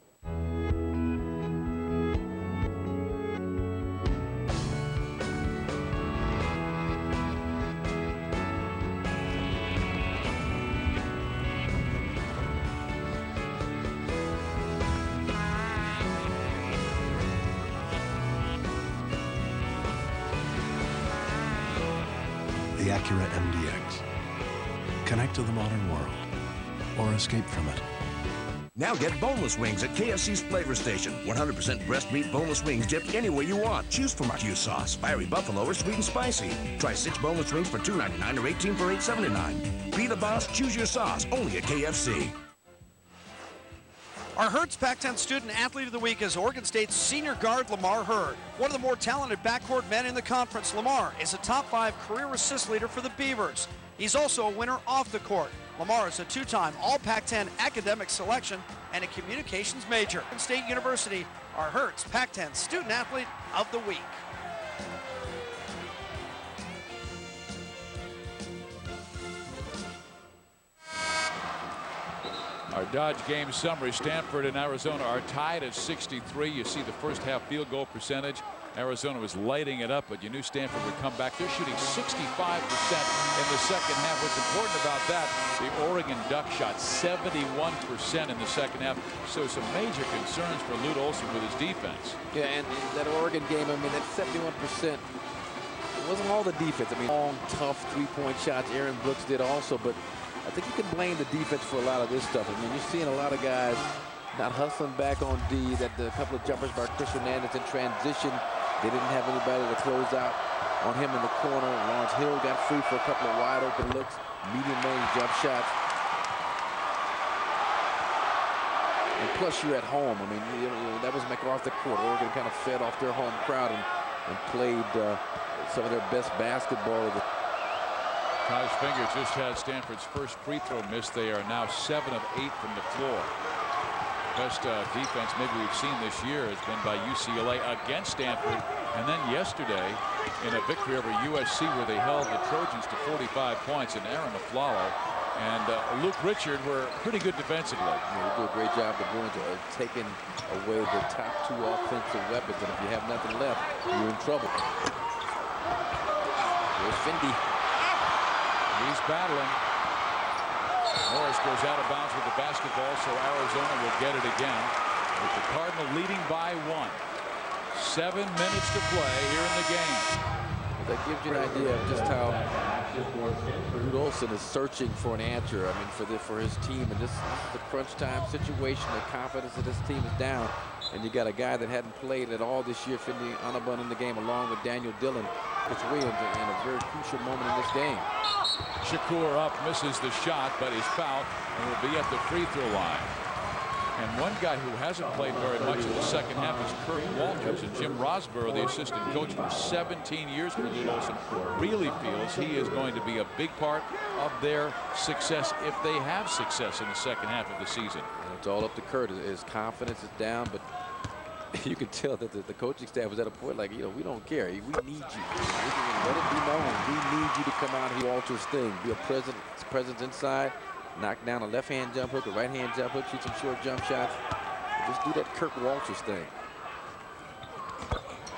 Speaker 15: The Acura MDX. Connect to the modern world or escape from it.
Speaker 4: Now get boneless wings at KFC's Flavor Station. 100% breast meat boneless wings dipped any way you want. Choose from our Q sauce, fiery buffalo, or sweet and spicy. Try 6 boneless wings for $2.99 or 18 for $8.79. Be the boss, choose your sauce, only at KFC.
Speaker 18: Our Hertz Pac-10 Student Athlete of the Week is Oregon State's senior guard Lamar Hurd. One of the more talented backcourt men in the conference, Lamar is a top 5 career assist leader for the Beavers. He's also a winner off the court. Lamar is a 2-time All-Pac-10 academic selection and a communications major. Oregon State University, our Hertz Pac-10 Student Athlete of the Week.
Speaker 1: Our Dodge game summary. Stanford and Arizona are tied at 63. You see the first half field goal percentage. Arizona was lighting it up, but you knew Stanford would come back. They're shooting 65% in the second half. What's important about that, the Oregon Ducks shot 71% in the second half. So some major concerns for Lute Olson with his defense.
Speaker 3: Yeah, and that Oregon game, I mean, that 71%, it wasn't all the defense. I mean, long, tough three-point shots Aaron Brooks did also, but I think you can blame the defense for a lot of this stuff. I mean, you're seeing a lot of guys not hustling back on D. That a couple of jumpers by Chris Hernandez in transition. They didn't have anybody to close out on him in the corner. Lawrence Hill got free for a couple of wide open looks, medium range jump shots. And plus you're at home. I mean, you know, that was MacArthur Court. Oregon kind of fed off their home crowd and played some of their best basketball.
Speaker 1: Taj Finger just had Stanford's first free throw missed. They are now 7 of 8 from the floor. Best defense maybe we've seen this year has been by UCLA against Stanford, and then yesterday in a victory over USC where they held the Trojans to 45 points, and Aaron Aflalo and Luke Richard were pretty good defensively.
Speaker 3: Yeah, they do a great job. The Bruins are taking away the top 2 offensive weapons, and if you have nothing left, you're in trouble. There's Findy.
Speaker 1: He's battling. Morris goes out of bounds with the basketball, so Arizona will get it again, with the Cardinal leading by 1. 7 minutes to play here in the game.
Speaker 3: That gives you an idea of just how Lute Olson is searching for an answer. I mean, for his team, and this is the crunch time situation. The confidence of this team is down, and you got a guy that hadn't played at all this year, Finley Onabun, in the game, along with Daniel Dillon. It's Williams in a very crucial moment in this game.
Speaker 1: Shakur up, misses the shot, but is fouled and will be at the free throw line. And one guy who hasn't played very much in the second half is Kurt Walters, and Jim Rosborough, the assistant coach for 17 years for Lute Olson, really feels he is going to be a big part of their success if they have success in the second half of the season.
Speaker 3: And it's all up to Kurt. His confidence is down, but you can tell that the coaching staff was at a point like, we don't care. We need you. Let it be known. We need you to come out here, Walters' thing. Be a presence inside. Knock down a left-hand jump hook, a right-hand jump hook, shoot some short jump shots. Just do that Kirk Walters thing.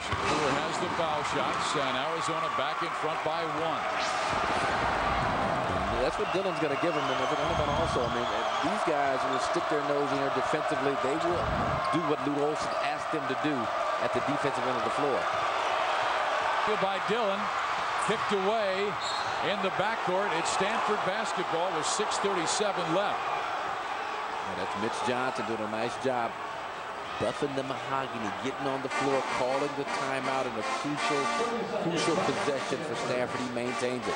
Speaker 1: Shakur has the foul shots, and Arizona back in front by 1.
Speaker 3: And that's what Dillon's going to give him. And I think also, I mean, these guys will stick their nose in here defensively. They will do what Lute Olson asked them to do at the defensive end of the floor.
Speaker 1: By Dillon, kicked away. In the backcourt, it's Stanford basketball with 6:37 left.
Speaker 3: And that's Mitch Johnson doing a nice job buffing the mahogany, getting on the floor, calling the timeout in a crucial possession for Stanford. He maintains it.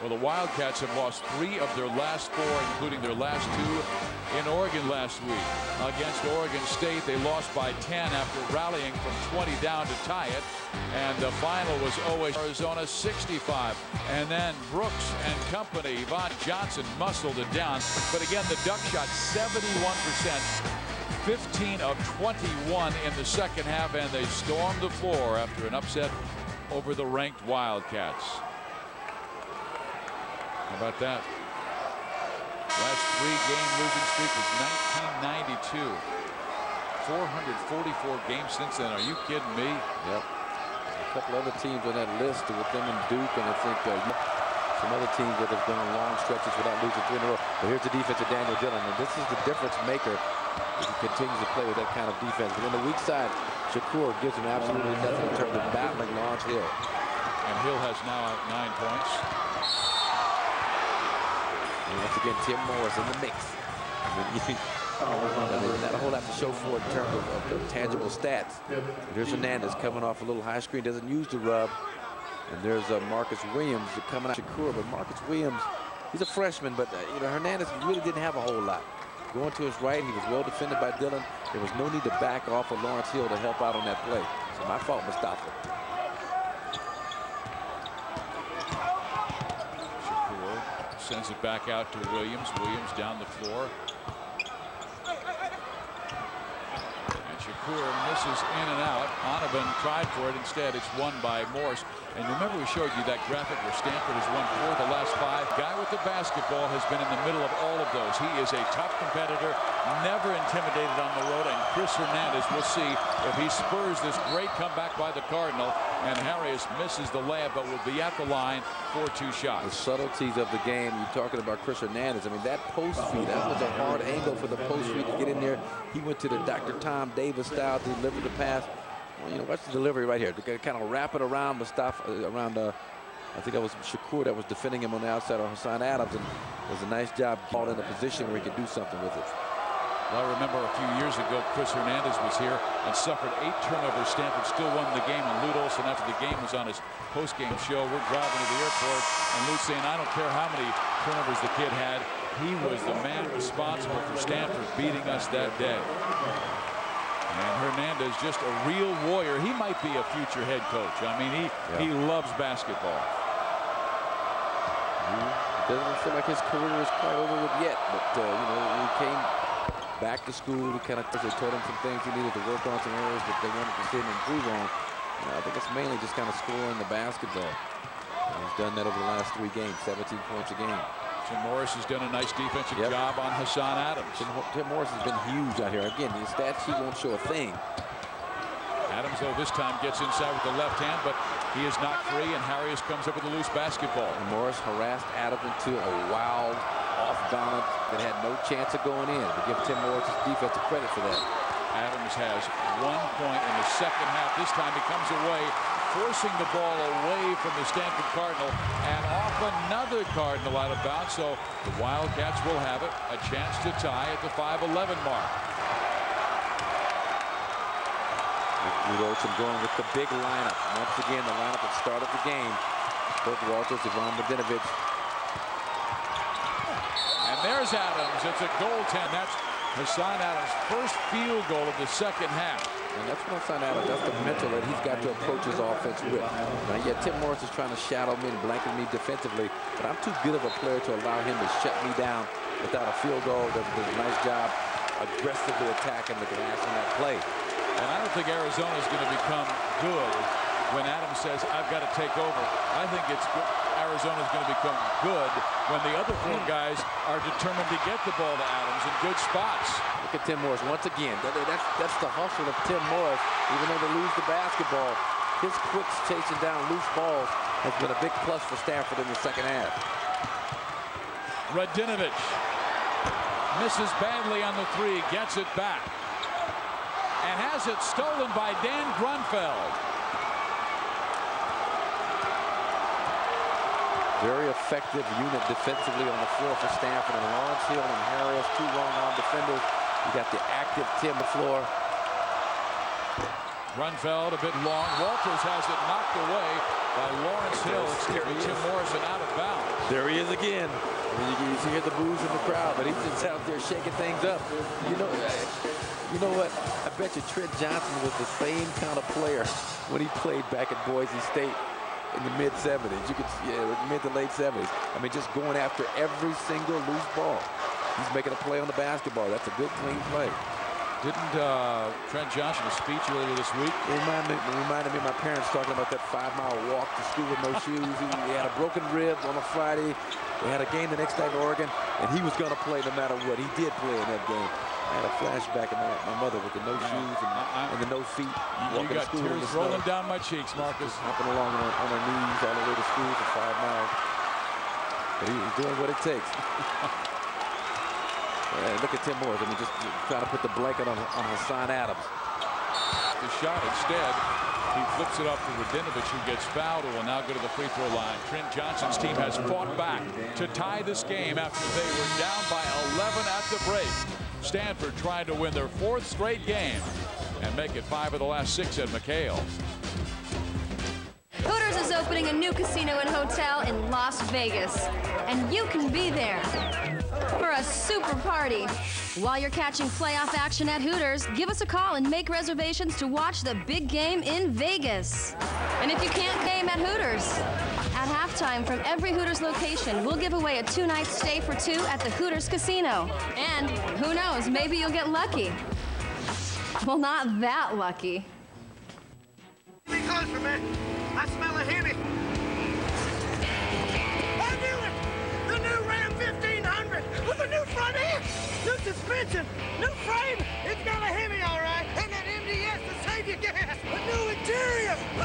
Speaker 1: Well, the Wildcats have lost 3 of their last 4, including their last 2 in Oregon last week. Against Oregon State, they lost by 10 after rallying from 20 down to tie it. And the final was always Arizona 65. And then Brooks and company, Yvonne Johnson, muscled it down. But again, the duck shot 71%. 15 of 21 in the second half, and they stormed the floor after an upset over the ranked Wildcats. How about that? Last 3-game losing streak was 1992. 444 games since then. Are you kidding me?
Speaker 3: Yep. A couple other teams on that list with them and Duke, and I think some other teams that have gone long stretches without losing 3 in a row. But here's the defense of Daniel Dillon, and this is the difference maker if he continues to play with that kind of defense. But on the weak side, Shakur gives him absolutely nothing in terms of battling Lawrence Hill.
Speaker 1: And Hill has now 9 points.
Speaker 3: And once again, Tim Morris in the mix. Not a whole lot to show for it in terms of tangible stats. But here's Hernandez coming off a little high screen, doesn't use the rub. And there's Marcus Williams coming out. Shakur, but Marcus Williams, he's a freshman, but Hernandez really didn't have a whole lot. Going to his right, he was well defended by Dillon. There was no need to back off of Lawrence Hill to help out on that play. So my fault, Mustafa.
Speaker 1: Shakur sends it back out to Williams. Williams down the floor. And Shakur misses in and out. Onabun tried for it. Instead, it's won by Morris. And remember, we showed you that graphic where Stanford has won 4 of the last 5. Guy with the basketball has been in the middle of all of those. He is a tough competitor, never intimidated on the road. And Chris Hernandez, we'll see if he spurs this great comeback by the Cardinal. And Harris misses the layup, but will be at the line for 2 shots.
Speaker 3: The subtleties of the game. You're talking about Chris Hernandez. I mean, that post feed, that was a hard angle for the post feed to get in there. He went to the Dr. Tom Davis style to deliver the pass. Well, watch the delivery right here. To kind of wrap it around Mustafa, around I think that was Shakur that was defending him on the outside of Hassan Adams, and it was a nice job called in a position where he could do something with it.
Speaker 1: Well, I remember a few years ago, Chris Hernandez was here and suffered 8 turnovers. Stanford still won the game, and Lute Olson, after the game was on his post-game show, we're driving to the airport, and Lute's saying, I don't care how many turnovers the kid had, he was the man responsible for Stanford beating us that day. And Hernandez, just a real warrior. He might be a future head coach. I mean, he loves basketball.
Speaker 3: He doesn't feel like his career is quite over with yet, but he came back to school. They taught him some things he needed to work on, some areas that they wanted to see him improve on. I think it's mainly just kind of scoring the basketball. And he's done that over the last 3 games, 17 points a game.
Speaker 1: Tim Morris has done a nice defensive job on Hassan Adams.
Speaker 3: Tim Morris has been huge out here. Again, his stat sheet won't show a thing.
Speaker 1: Adams, though, this time gets inside with the left hand, but he is not free, and Harris comes up with a loose basketball.
Speaker 3: And Morris harassed Adams into a wild off balance that had no chance of going in. To give Tim Morris defensive credit for that.
Speaker 1: Adams has 1 point in the second half. This time he comes away, forcing the ball away from the Stanford Cardinal and off another Cardinal out of bounds. So the Wildcats will have it, a chance to tie at the 5:11 mark.
Speaker 3: Lute Olson going with the big lineup. Once again, the lineup that started the game. Both Walters, Ivan Mladenovic.
Speaker 1: And there's Adams. It's a goaltend. That's Hassan Adams' first field goal of the second half.
Speaker 3: And that's what Hassan Adams, that's the mental that he's got to approach his offense with. Now, yeah, Tim Morris is trying to shadow me and blanket me defensively, but I'm too good of a player to allow him to shut me down without a field goal. Does a nice job aggressively attacking the glass in that play.
Speaker 1: And I don't think Arizona is going to become good when Adams says, I've got to take over. I think Arizona is going to become good when the other 4 guys are determined to get the ball to Adams in good spots.
Speaker 3: Look at Tim Morris once again. That's the hustle of Tim Morris. Even though they lose the basketball, his quicks chasing down loose balls has been a big plus for Stanford in the second half.
Speaker 1: Mladenovic misses badly on the 3, gets it back, and has it stolen by Dan Grunfeld.
Speaker 3: Very effective unit defensively on the floor for Stanford. And Lawrence Hill and Harris, 2 long-arm defenders. You got the active Tim on the floor.
Speaker 1: Grunfeld a bit long. Walters has it knocked away by Lawrence Hill. It's Tim Morrison out of bounds.
Speaker 3: There he is again. You hear the boos in the crowd, but he's just out there shaking things up. You know what? I bet you Trent Johnson was the same kind of player when he played back at Boise State in the mid-70s. You could, mid to late 70s. I mean, just going after every single loose ball. He's making a play on the basketball. That's a good, clean play.
Speaker 1: Didn't Trent Johnson a speech earlier this week?
Speaker 3: It reminded me of my parents talking about that 5-mile walk to school with no shoes. He had a broken rib on a Friday. They had a game the next night in Oregon, and he was going to play no matter what. He did play in that game. I had a flashback of my mother with the no shoes and the no feet.
Speaker 1: You got tears rolling down my cheeks, Marcus.
Speaker 3: Hopping along on her knees all the way to school for 5 miles. But he was doing what it takes. Look at Tim Morris. I mean, just trying to put the blanket on Hassan Adams.
Speaker 1: The shot instead, he flips it off to Mladenovic, who gets fouled, and will now go to the free throw line. Trent Johnson's team has fought back to tie this game after they were down by 11 at the break. Stanford trying to win their 4th straight game and make it 5 of the last 6 at McKale.
Speaker 9: Hooters is opening a new casino and hotel in Las Vegas, and you can be there for a super party. While you're catching playoff action at Hooters, give us a call and make reservations to watch the big game in Vegas. And if you can't game at Hooters, at halftime from every Hooters location, we'll give away a 2-night stay for 2 at the Hooters Casino. And who knows, maybe you'll get lucky. Well, not that lucky.
Speaker 19: Be closer, man. I smell a Hemi. I knew it! The new Ram 1500 with a new front end, new suspension, new frame. It's got a Hemi, all right. And that MDS to save you gas. A new interior. Woo!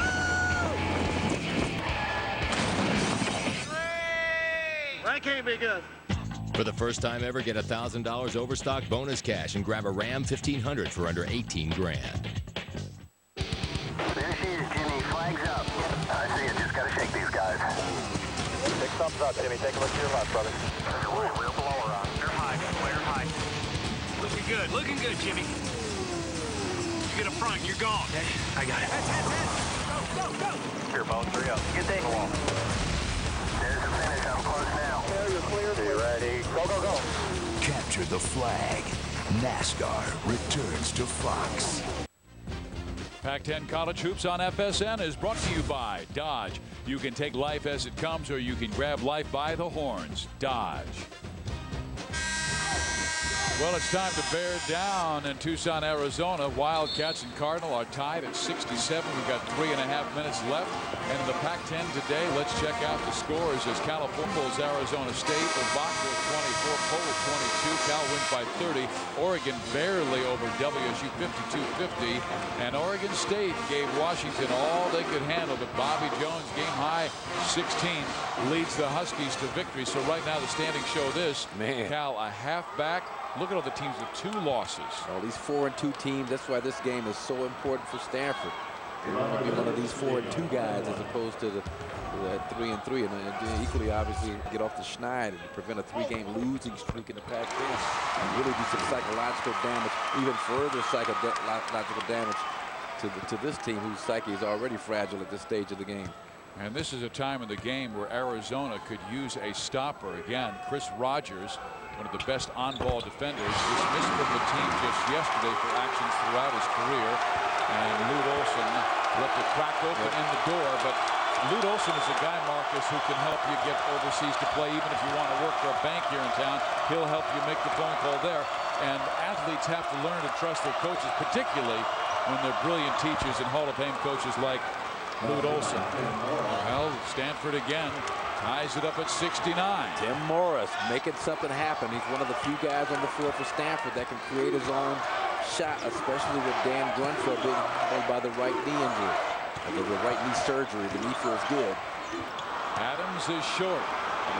Speaker 19: That can't be good.
Speaker 20: For the first time ever, get $1,000 overstock bonus cash and grab a Ram 1500 for under 18 grand.
Speaker 22: There she is, Jimmy. Flags up. I see it. Just got to shake these guys.
Speaker 24: Big thumbs up, Jimmy. Take a look to your left, brother.
Speaker 22: We'll blow her on.
Speaker 24: Clear high. Clear high.
Speaker 18: Looking good. Looking good, Jimmy. You get up front. You're gone.
Speaker 22: Okay. I got it. Go, go, go.
Speaker 24: Here, Bone. 3 up.
Speaker 22: Get there. Go on. There's the finish. I'm close now.
Speaker 24: You're clear. Be ready. Go, go, go.
Speaker 25: Capture the flag. NASCAR returns to Fox.
Speaker 1: Pac-10 College Hoops on FSN is brought to you by Dodge. You can take life as it comes, or you can grab life by the horns. Dodge. Well, it's time to bear down in Tucson, Arizona. Wildcats and Cardinal are tied at 67. We've got 3.5 minutes left. And in the Pac-10 today, let's check out the scores as California's Arizona State. Obaka 24, Polo 22. Cal wins by 30. Oregon barely over WSU 52-50. And Oregon State gave Washington all they could handle. But Bobby Jones, game high 16, leads the Huskies to victory. So right now the standings show this. Cal a half back. Look at all the teams with 2 losses.
Speaker 3: All these 4-2 teams. That's why this game is so important for Stanford. They want to be one of these 4-2 guys as opposed to the 3-3, and equally obviously get off the schneid and prevent a 3-game losing streak in the Pac-10 and really do some psychological damage, even further psychological damage to this team whose psyche is already fragile at this stage of the game.
Speaker 1: And this is a time in the game where Arizona could use a stopper. Again, Chris Rogers, one of the best on-ball defenders, dismissed from the team just yesterday for actions throughout his career. And Lute Olson left a crack open in the door. But Lute Olson is a guy, Marcus, who can help you get overseas to play. Even if you want to work for a bank here in town, he'll help you make the phone call there. And athletes have to learn to trust their coaches, particularly when they're brilliant teachers and Hall of Fame coaches like Lute Olson. Well, Stanford again ties it up at 69.
Speaker 3: Tim Morris making something happen. He's one of the few guys on the field for Stanford that can create his own shot, especially with Dan Grunfeld being held by the right knee injury. The right knee surgery, the knee feels good.
Speaker 1: Adams is short.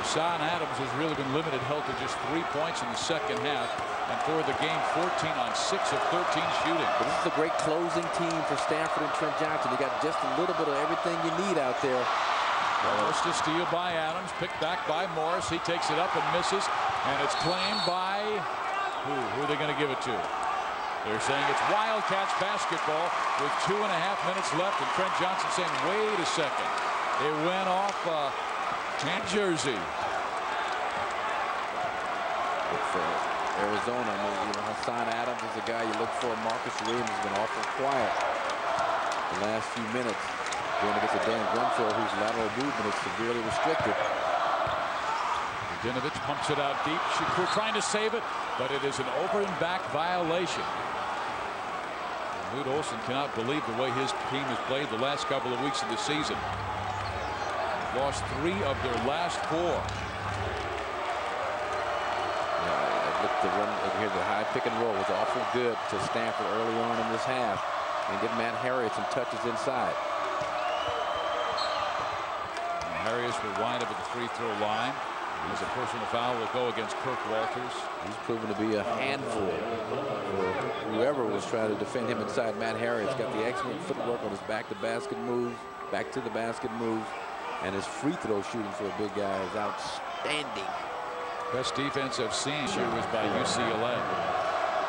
Speaker 1: Hassan Adams has really been limited, held to just 3 points in the second half. And for the game, 14 on 6 of 13 shooting.
Speaker 3: But this is a great closing team for Stanford and Trent Johnson. You got just a little bit of everything you need out there.
Speaker 1: Forced to steal by Adams, picked back by Morris. He takes it up and misses, and it's claimed by who? Who are they going to give it to? They're saying it's Wildcats basketball with 2.5 minutes left, and Trent Johnson saying, wait a second. It went off New Jersey.
Speaker 3: Arizona, you know, Hassan Adams is the guy you look for. Marcus Williams has been awful quiet the last few minutes. Going against a Dan Grunfeld whose lateral movement is severely restricted.
Speaker 1: Dinovich pumps it out deep. We're trying to save it, but it is an over and back violation. Lute Olson cannot believe the way his team has played the last couple of weeks of the season. Lost 3 of their last 4.
Speaker 3: The run here, the high pick and roll was awful good to Stanford early on in this half, and get Matt Harriet some touches inside.
Speaker 1: And Harriet will wind up at the free throw line. As a personal foul will go against Kirk Walters.
Speaker 3: He's proven to be a handful for whoever was trying to defend him inside. Matt Harriet's got the excellent footwork on his back to basket moves, back to the basket moves, and his free throw shooting for a big guy is outstanding.
Speaker 1: Best defense I've seen this year was by UCLA.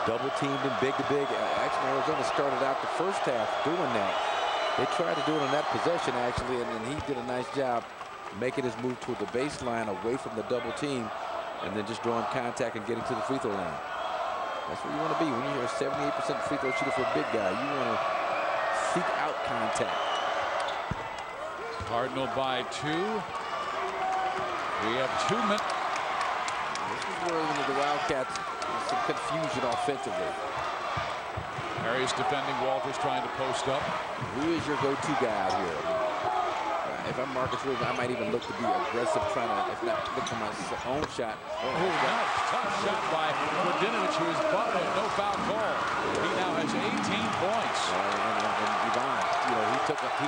Speaker 3: Double teamed him big to big. Actually, Arizona started out the first half doing that. They tried to do it on that possession, actually, and he did a nice job making his move toward the baseline away from the double team and then just drawing contact and getting to the free throw line. That's where you want to be. When you're a 78% free throw shooter for a big guy, you want to seek out contact.
Speaker 1: Cardinal by 2. We have 2 minutes.
Speaker 3: This is where the Wildcats, some confusion offensively.
Speaker 1: Harris defending Walters, trying to post up.
Speaker 3: Who is your go-to guy out here? If I'm Marcus Williams, I might even look to be aggressive, trying to, if not, look for my own shot.
Speaker 1: Nice tough shot by Dinovich, who is bumped with no foul call. He now has 18 points.
Speaker 3: And Yvonne, you know, he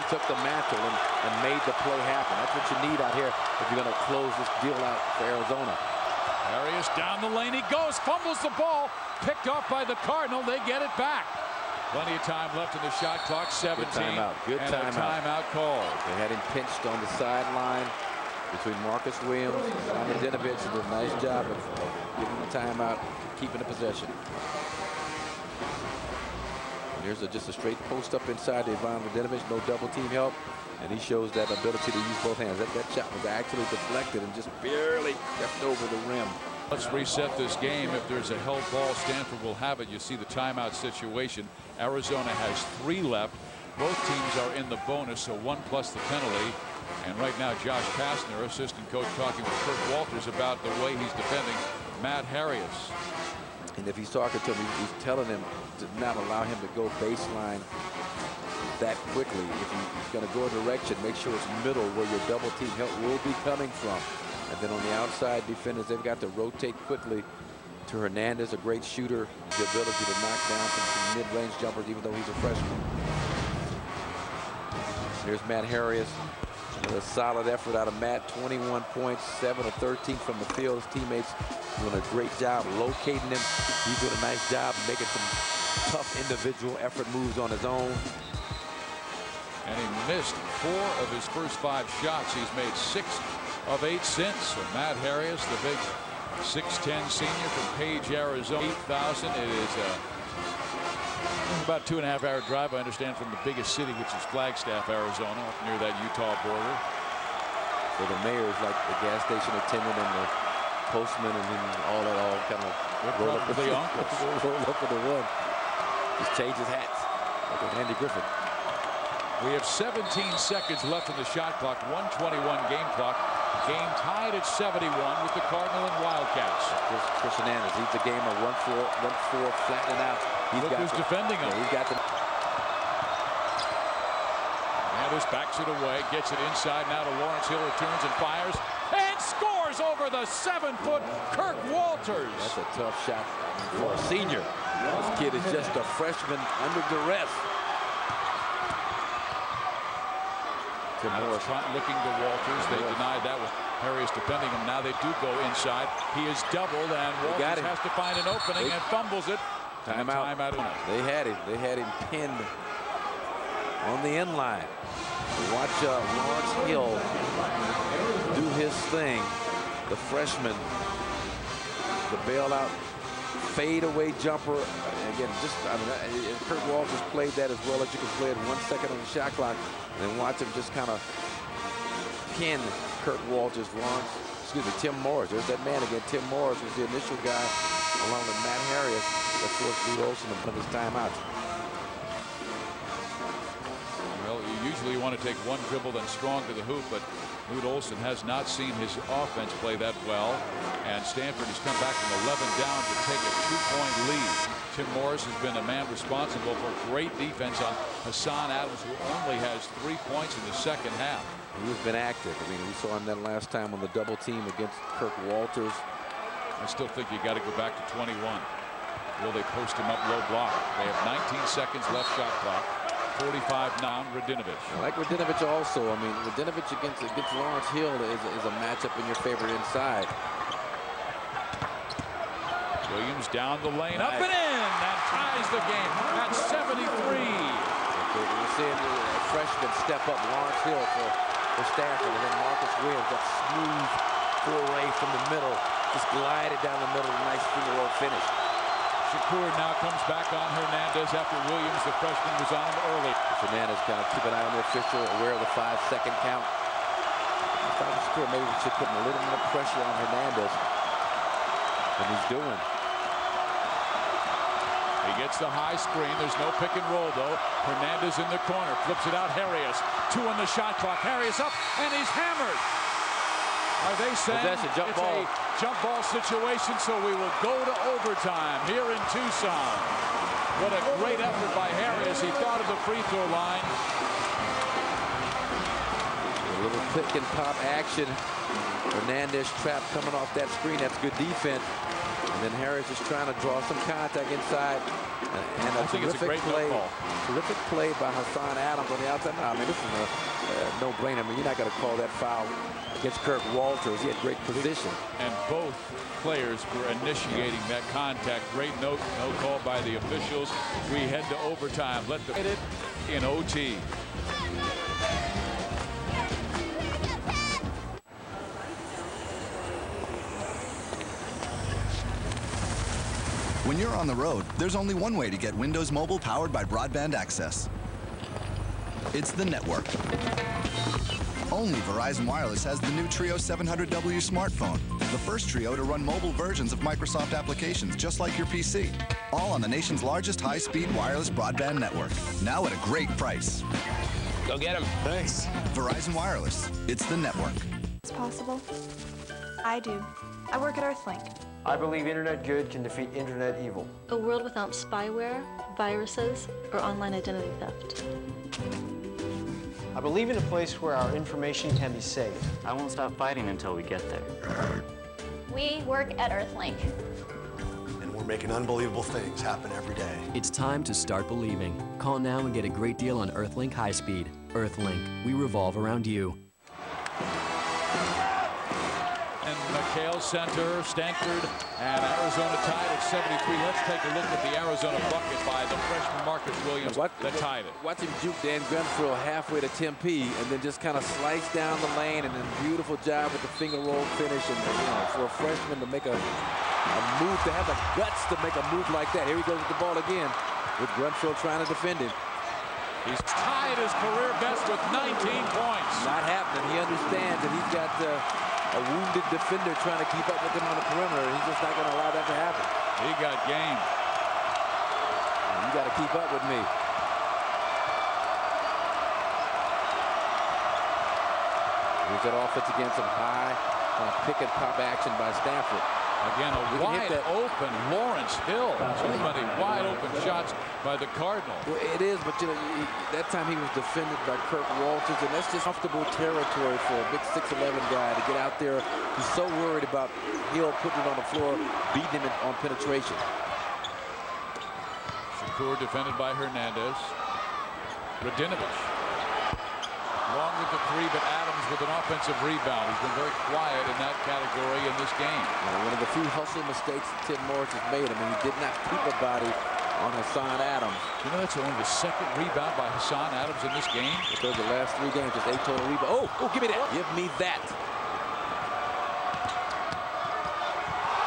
Speaker 3: took the mantle and made the play happen. That's what you need out here if you're going to close this deal out for Arizona.
Speaker 1: Arias down the lane, he goes, fumbles the ball, picked off by the Cardinal. They get it back. Plenty of time left in the shot clock, 17.
Speaker 3: Good timeout. Good
Speaker 1: and
Speaker 3: timeout.
Speaker 1: A timeout called.
Speaker 3: They had him pinched on the sideline between Marcus Williams and Dinovich. Did a nice job of getting the timeout, keeping the possession. And here's just a straight post up inside to Ivan Dinovich, no double team help. And he shows that ability to use both hands. That shot was actually deflected and just barely stepped over the rim.
Speaker 1: Let's reset this game. If there's a held ball, Stanford will have it. You see the timeout situation. Arizona has 3 left. Both teams are in the bonus, so 1 plus the penalty. And right now, Josh Pastner, assistant coach, talking with Kirk Walters about the way he's defending Matt Harriet.
Speaker 3: And if he's talking to him, he's telling him to not allow him to go baseline that quickly. If he's going to go a direction, make sure it's middle where your double team help will be coming from. And then on the outside defenders, they've got to rotate quickly to Hernandez, a great shooter, the ability to knock down some mid-range jumpers, even though he's a freshman. Here's Matt Harris. A solid effort out of Matt, 21 points, 7 of 13 from the field. His teammates doing a great job locating him. He's doing a nice job making some tough individual effort moves on his own.
Speaker 1: And he missed 4 of his first 5 shots. He's made 6 of 8 since. So Matt Harris, the big 6'10 senior from Page, Arizona. 8,000. It is about a 2.5-hour drive, I understand, from the biggest city, which is Flagstaff, Arizona, up near that Utah border.
Speaker 3: So the mayor's like the gas station attendant and the postman and then all that all kind of roll up with the one. Just changes hats like an Andy Griffith.
Speaker 1: We have 17 seconds left in the shot clock, 1:21 game clock. Game tied at 71 with the Cardinal and Wildcats.
Speaker 3: Chris Hernandez, he's the game of 1-4, flattening out.
Speaker 1: Look who's defending him.
Speaker 3: Yeah, he's got the.
Speaker 1: Hernandez backs it away, gets it inside now to Lawrence Hill, who turns and fires and scores over the 7-foot Kirk Walters.
Speaker 3: That's a tough shot for a senior. This kid is just a freshman under duress.
Speaker 1: Morris looking to Walters. They denied that with Harris defending him. Now they do go inside. He is doubled, and Walters has to find an opening and fumbles it.
Speaker 3: Timeout. They had him. They had him pinned on the end line. Watch Lawrence Hill do his thing. The freshman, the bailout fadeaway jumper. Again, Kurt Walters played that as well as you can play it. 1 second on the shot clock, and then watch him just kind of pin Kurt Walters. Tim Morris. There's that man again. Tim Morris was the initial guy, along with Matt Harris, that forced Lute Olson to put his timeouts.
Speaker 1: Well, you usually want to take one dribble then strong to the hoop, but Lute Olson has not seen his offense play that well, and Stanford has come back from 11 down to take a 2-point lead. Tim Morris has been the man responsible for great defense on Hassan Adams, who only has 3 points in the second half.
Speaker 3: He's been active. I mean, we saw him that last time on the double team against Kirk Walters.
Speaker 1: I still think you got to go back to 21. Will they post him up low block? They have 19 seconds left shot clock. 45 now, Radinovich.
Speaker 3: I like Radinovich also. I mean, Radinovich against Lawrence Hill is a matchup in your favor inside.
Speaker 1: Williams down the lane, up and in, that ties the game at 73.
Speaker 3: We're seeing a freshman step up, Lawrence Hill for Stanford, and then Marcus Williams, that smooth foray from the middle, just glided down the middle, a nice finger roll finish.
Speaker 1: Shakur now comes back on Hernandez after Williams, the freshman, was on him early.
Speaker 3: Hernandez kind of keep an eye on the official, aware of the 5-second count. I thought Shakur maybe we should put a little more pressure on Hernandez than he's doing.
Speaker 1: He gets the high screen. There's no pick and roll, though. Hernandez in the corner. Flips it out. Harris. 2 on the shot clock. Harris up, and he's hammered. Are they saying it's a jump ball situation, so we will go to overtime here in Tucson. What a great effort by Harris. He thought of the free throw line.
Speaker 3: A little pick and pop action. Hernandez trap coming off that screen. That's good defense. And then Harris is trying to draw some contact inside. And
Speaker 1: I think it's a great
Speaker 3: play.
Speaker 1: ball.
Speaker 3: Terrific play by Hassan Adams on the outside. No, I mean, this is a no-brainer. I mean, you're not going to call that foul against Kirk Walters. He had great position.
Speaker 1: And both players were initiating that contact. Great no call by the officials. We head to overtime. Let the hit it in OT.
Speaker 6: When you're on the road, there's only one way to get Windows Mobile powered by broadband access. It's the network. Only Verizon Wireless has the new Trio 700W smartphone, the first Trio to run mobile versions of Microsoft applications just like your PC. All on the nation's largest high-speed wireless broadband network. Now at a great price.
Speaker 23: Go get him.
Speaker 6: Thanks. Verizon Wireless. It's the network.
Speaker 7: It's possible. I do. I work at Earthlink.
Speaker 5: I believe internet good can defeat internet evil.
Speaker 7: A world without spyware, viruses, or online identity theft.
Speaker 5: I believe in a place where our information can be safe.
Speaker 8: I won't stop fighting until we get there.
Speaker 10: We work at Earthlink.
Speaker 15: And we're making unbelievable things happen every day.
Speaker 14: It's time to start believing. Call now and get a great deal on Earthlink High Speed. Earthlink, we revolve around you.
Speaker 1: And McKale center, Stanford and Arizona tied at 73. Let's take a look at the Arizona bucket by the freshman Marcus Williams that tied it.
Speaker 3: Watch him juke Dan Grenfell halfway to Tempe and then just kind of slice down the lane, and then beautiful job with the finger roll finish. And for a freshman to make a move, to have the guts to make a move like that. Here he goes with the ball again, with Grenfell trying to defend it.
Speaker 1: He's tied his career best with 19 points.
Speaker 3: Not happening. He understands that he's got a wounded defender trying to keep up with him on the perimeter. He's just not going to allow that to happen.
Speaker 1: He got game.
Speaker 3: You got to keep up with me. Here's that offense against some high pick and pop action by Stanford.
Speaker 1: Again, a wide open Lawrence Hill. So many wide open shots by the Cardinal.
Speaker 3: Well, it is, but that time he was defended by Kirk Walters, and that's just comfortable territory for a big 6'11" guy to get out there. He's so worried about Hill putting it on the floor, beating him on penetration.
Speaker 1: Shakur defended by Hernandez. Radinovich. Long with the three, but Adams with an offensive rebound. He's been very quiet in that category in this game.
Speaker 3: One of the few hustle mistakes that Tim Morris has made. I mean, he did not keep a body on Hassan Adams.
Speaker 1: You know, that's only the second rebound by Hassan Adams in this game.
Speaker 3: Because the last 3 games, just 8 total rebounds. Oh, give me that. Give me that.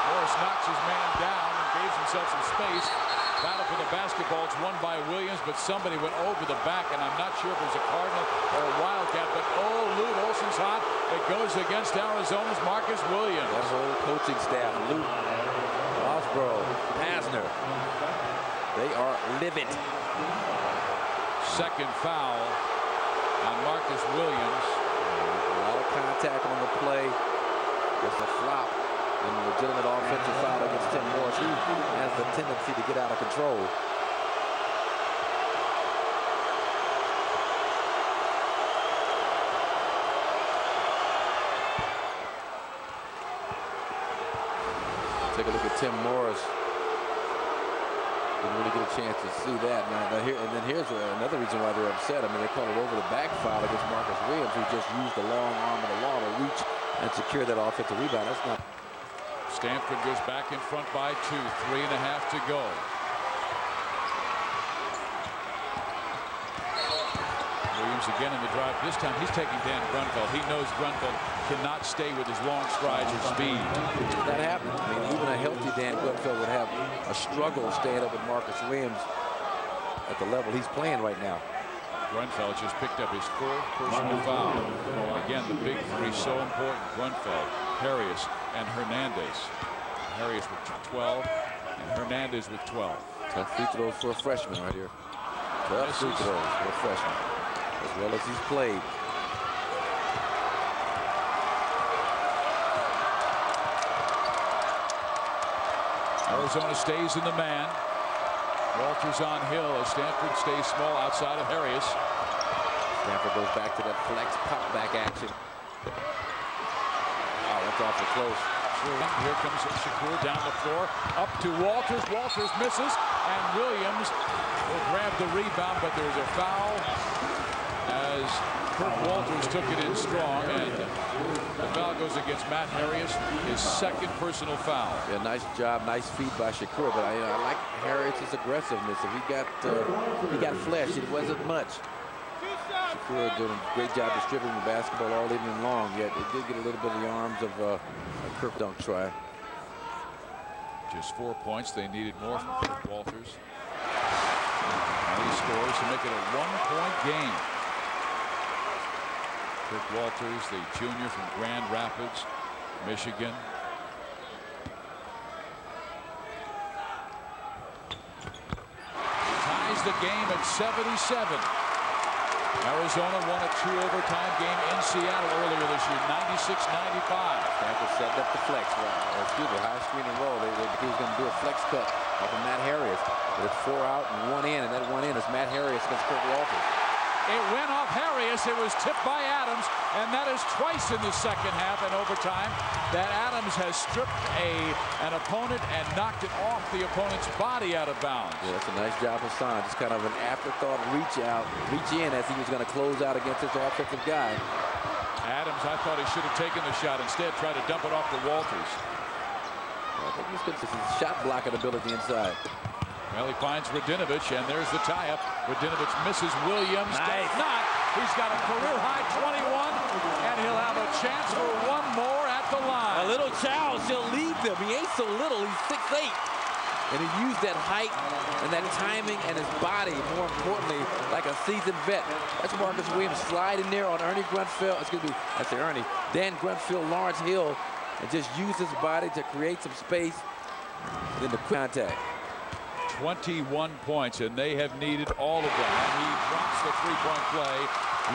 Speaker 1: Morris knocks his man down and gives himself some space. Battle for the basketball. It's won by Williams, but somebody went over the back, and I'm not sure if it was a Cardinal or a Wildcat, but Lute Olson's hot. It goes against Arizona's Marcus Williams.
Speaker 3: That whole coaching staff, Lute, Osbro, Pasner, they are livid.
Speaker 1: Second foul on Marcus Williams.
Speaker 3: A lot of contact on the play. Just a flop. And a legitimate offensive foul against Tim Morris, who has the tendency to get out of control. Take a look at Tim Morris. Didn't really get a chance to see that. And then here's another reason why they're upset. I mean, they called it over the back foul against Marcus Williams, who just used the long arm of the law to reach and secure that offensive rebound. That's not.
Speaker 1: Stanford goes back in front by 2, 3.5 to go. Williams again in the drive. This time he's taking Dan Grunfeld. He knows Grunfeld cannot stay with his long strides or speed.
Speaker 3: That happened. I mean, even a healthy Dan Grunfeld would have a struggle staying up with Marcus Williams at the level he's playing right now.
Speaker 1: Grunfeld just picked up his 4th personal foul. Again, the big 3 so important. Grunfeld, Harris, and Hernandez. Harris with 12, and Hernandez with 12.
Speaker 3: Tough free throws for a freshman right here. Tough free throws for a freshman, as well as he's played.
Speaker 1: Arizona stays in the man. Walters on Hill as Stanford stays small outside of Harris.
Speaker 3: Stanford goes back to that flex pop back action. Oh, that's awful close.
Speaker 1: Here comes Shakur down the floor, up to Walters. Walters misses, and Williams will grab the rebound, but there's a foul as Kirk Walters took it in strong, and the foul goes against Matt Harris, his 2nd personal foul.
Speaker 3: Yeah, nice job, nice feed by Shakur, but I like Harris's aggressiveness. If he got flesh, it wasn't much. Shakur doing a great job distributing the basketball all evening long, yet it did get a little bit of the arms of a Kirk dunk try.
Speaker 1: Just 4 points. They needed more from Kirk Walters. Now he scores to make it a 1-point game. Kirk Walters, the junior from Grand Rapids, Michigan. He ties the game at 77. Arizona won a 2 overtime game in Seattle earlier this year, 96-95.
Speaker 3: Stanford set up the flex, high screen and roll. He was going to do a flex cut off of Matt Harris. But it's 4 out and 1 in, and that 1 in is Matt Harris against Kurt Walters.
Speaker 1: It went off Harris. It was tipped by Adams, and that is twice in the second half in overtime that Adams has stripped an opponent and knocked it off the opponent's body out of bounds.
Speaker 3: Yeah, that's a nice job of Son. Just kind of an afterthought reach in as he was going to close out against his offensive guy.
Speaker 1: Adams, I thought he should have taken the shot. Instead, tried to dump it off to Walters.
Speaker 3: I think he's got some shot blocking ability inside.
Speaker 1: Well, he finds Radinovich, and there's the tie-up. Radinovich misses Williams.
Speaker 3: Nice.
Speaker 1: Does not. He's got a career-high 21, and he'll have a chance for one more at the line.
Speaker 3: A little Charles, he'll lead them. He ain't so little. He's 6'8". And he used that height and that timing and his body, more importantly, like a seasoned vet. That's Marcus Williams sliding there on Ernie Grunfeld. Dan Grunfeld, Lawrence Hill, and just use his body to create some space. Then the contact.
Speaker 1: 21 points, and they have needed all of them. And he drops the three-point play.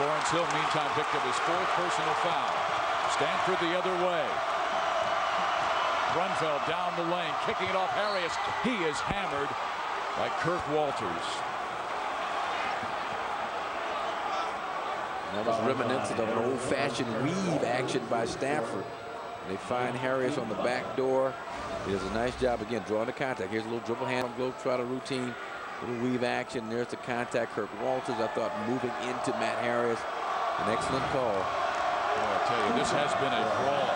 Speaker 1: Lawrence Hill, meantime, picked up his 4th personal foul. Stanford the other way. Grunfeld down the lane, kicking it off Harris. He is hammered by Kirk Walters.
Speaker 3: That was reminiscent of an old-fashioned weave action by Stanford. They find Harris on the back door. He does a nice job again drawing the contact. Here's a little dribble hand on Globetrotter routine. Little weave action. There's the contact. Kirk Walters, I thought, moving into Matt Harris. An excellent call.
Speaker 1: Oh, I tell you, this has been a brawl.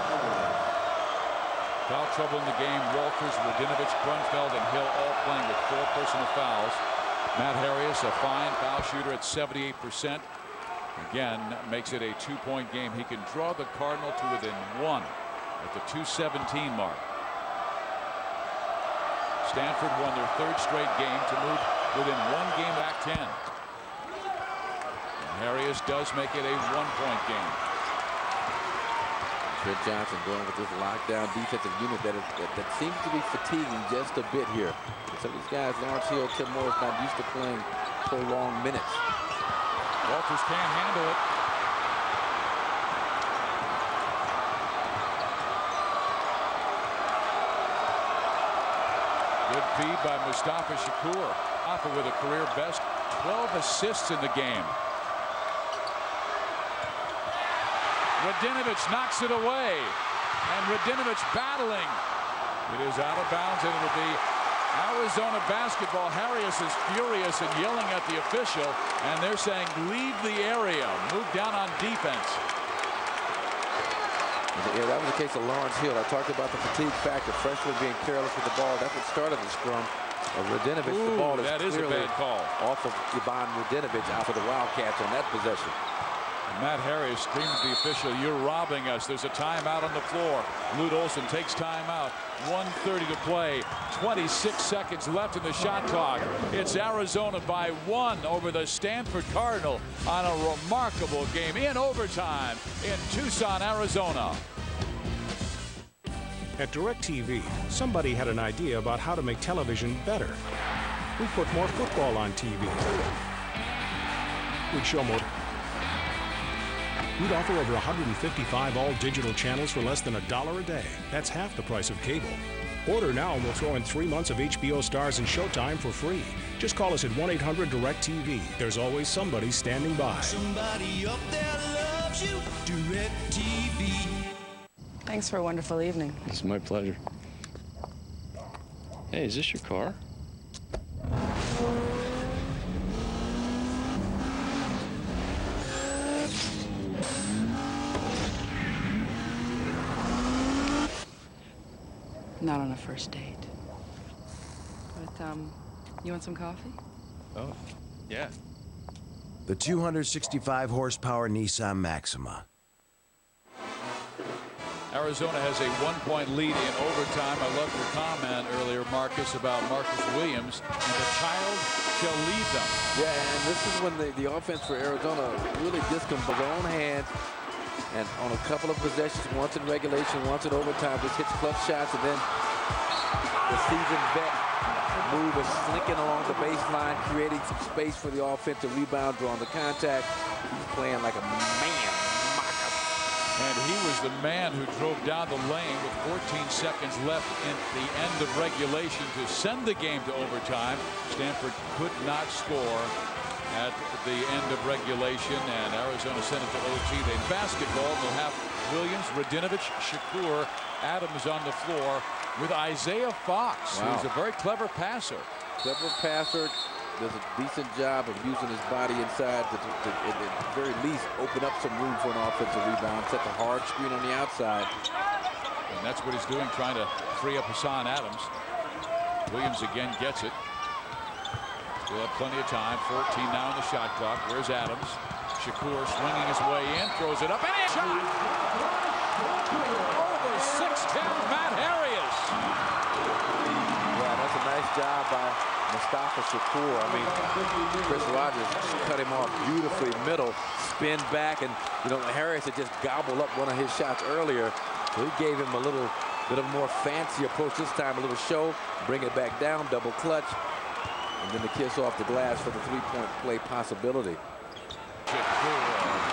Speaker 1: Foul trouble in the game. Walters, Radinovich, Grunfeld, and Hill all playing with 4 personal fouls. Matt Harris, a fine foul shooter at 78%. Again, makes it a 2-point game. He can draw the Cardinal to within 1 at the 2:17 mark. Stanford won their 3rd straight game to move within 1 game back 10. And Harris does make it a 1-point game.
Speaker 3: Trent Johnson going with this lockdown defensive unit that seems to be fatiguing just a bit here. Some of these guys, Lawrence Hill, Tim Morris, not used to playing prolonged minutes.
Speaker 1: Walters can't handle it. Good feed by Mustafa Shakur. Mustafa with a career best 12 assists in the game. Radinovich knocks it away. And Radinovich battling. It is out of bounds, and it'll be Arizona basketball. Harris is furious and yelling at the official, and they're saying leave the area, move down on defense.
Speaker 3: Yeah, that was the case of Lawrence Hill. I talked about the fatigue factor, freshman being careless with the ball. That's what started the scrum. Radinovich, the ball is
Speaker 1: a bad call.
Speaker 3: Off of Ivan Radinovich out for the Wildcats on that possession.
Speaker 1: And Matt Harris screamed at the official, "You're robbing us." There's a timeout on the floor. Lute Olson takes timeout. 1:30 to play. 26 seconds left in the shot clock. It's Arizona by 1 over the Stanford Cardinal on a remarkable game in overtime in Tucson, Arizona.
Speaker 11: At DirecTV, somebody had an idea about how to make television better. We put more football on TV. We'd show more. We'd offer over 155 all-digital channels for less than $1 a day. That's half the price of cable. Order now and we'll throw in 3 months of HBO Stars and Showtime for free. Just call us at 1-800-DIRECTV. There's always somebody standing by.
Speaker 19: Somebody up there loves you. DirecTV.
Speaker 12: Thanks for a wonderful evening.
Speaker 13: It's my pleasure. Hey, is this your car?
Speaker 12: Not on a first date. But, you want some coffee?
Speaker 13: Oh, yeah.
Speaker 4: The 265 horsepower Nissan Maxima.
Speaker 1: Arizona has a 1-point lead in overtime. I love your comment earlier, Marcus, about Marcus Williams. And the child shall lead them.
Speaker 3: Yeah, and this is when the offense for Arizona really discombobulates their own hands. And on a couple of possessions, once in regulation, once in overtime, just hits clutch shots, and then the seasoned vet move is slinking along the baseline, creating some space for the offensive rebound, drawing the contact. He's playing like a man.
Speaker 1: And he was the man who drove down the lane with 14 seconds left in the end of regulation to send the game to overtime. Stanford could not score at the end of regulation, and Arizona sent it to OT. They basketball. They'll have Williams, Radinovich, Shakur, Adams on the floor with Isaiah Fox, who's a very clever passer.
Speaker 3: Clever passer. Does a decent job of using his body inside to at the very least open up some room for an offensive rebound, set the hard screen on the outside.
Speaker 1: And that's what he's doing, trying to free up Hassan Adams. Williams again gets it. Still have plenty of time. 14 now on the shot clock. Where's Adams? Shakur swinging his way in, throws it up, and a shot! Over 6'10", Matt Harrius.
Speaker 3: Yeah, that's a nice job by Mustafa Shakur. I mean, Chris Rogers cut him off beautifully middle, spin back, and Harris had just gobbled up one of his shots earlier. So he gave him a little bit of a more fancy approach this time, a little show, bring it back down, double clutch, and then the kiss off the glass for the three-point play possibility.
Speaker 1: Shakur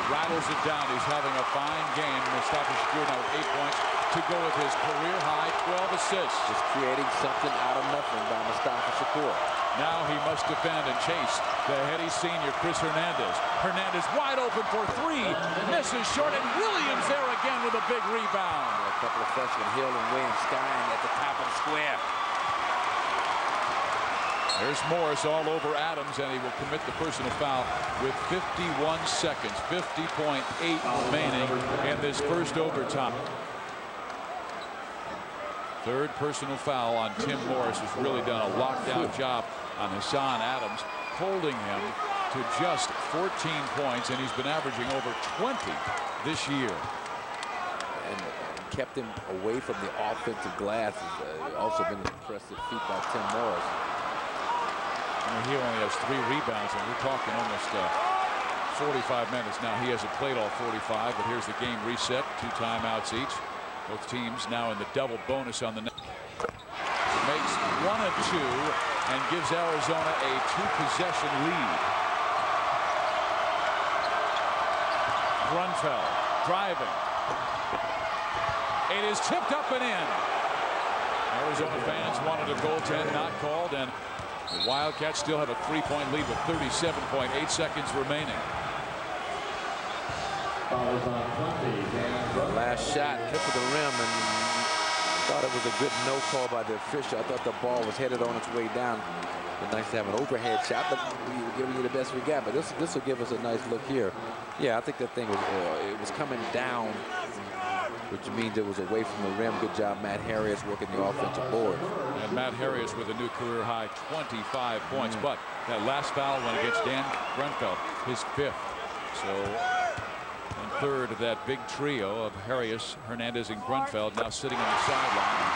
Speaker 1: rattles it down. He's having a fine game. Mustafa Shakur now with 8 points to go with his career high 12 assists.
Speaker 3: Just creating something out of nothing by Mustafa Shakur.
Speaker 1: Now he must defend and chase the heady senior Chris Hernandez. Hernandez wide open for three, misses short, and Williams there again with a big rebound.
Speaker 3: A couple of freshmen, Hill and Williams, skying at the top of the square.
Speaker 1: There's Morris all over Adams, and he will commit the personal foul with 51 seconds, 50.8 remaining in this first overtime. Third personal foul on Tim Morris, who's really done a lockdown job on Hassan Adams, holding him to just 14 points, and he's been averaging over 20 this year.
Speaker 3: And kept him away from the offensive glass. Also been an impressive feat by Tim Morris.
Speaker 1: I mean, he only has 3 rebounds, and we're talking almost 45 minutes now. He hasn't played all 45, but here's the game reset. 2 timeouts each. Both teams now in the double bonus on the net. Makes 1 of 2 and gives Arizona a 2-possession lead. Grunfeld driving. It is tipped up and in. Arizona fans wanted a goaltend, not called, and the Wildcats still have a 3-point lead with 37.8 seconds remaining.
Speaker 3: The last shot hit for the rim, and thought it was a good no call by the official. I thought the ball was headed on its way down. It's nice to have an overhead shot, but we were giving you the best we got. But this will give us a nice look here. Yeah, I think that thing was it was coming down, which means it was away from the rim. Good job, Matt Harrius, working the offensive board.
Speaker 1: And Matt Harrius with a new career high 25 points. But that last foul went against Dan Grunfeld, his 5th. So and 3rd of that big trio of Harrius, Hernandez, and Grunfeld now sitting on the sideline.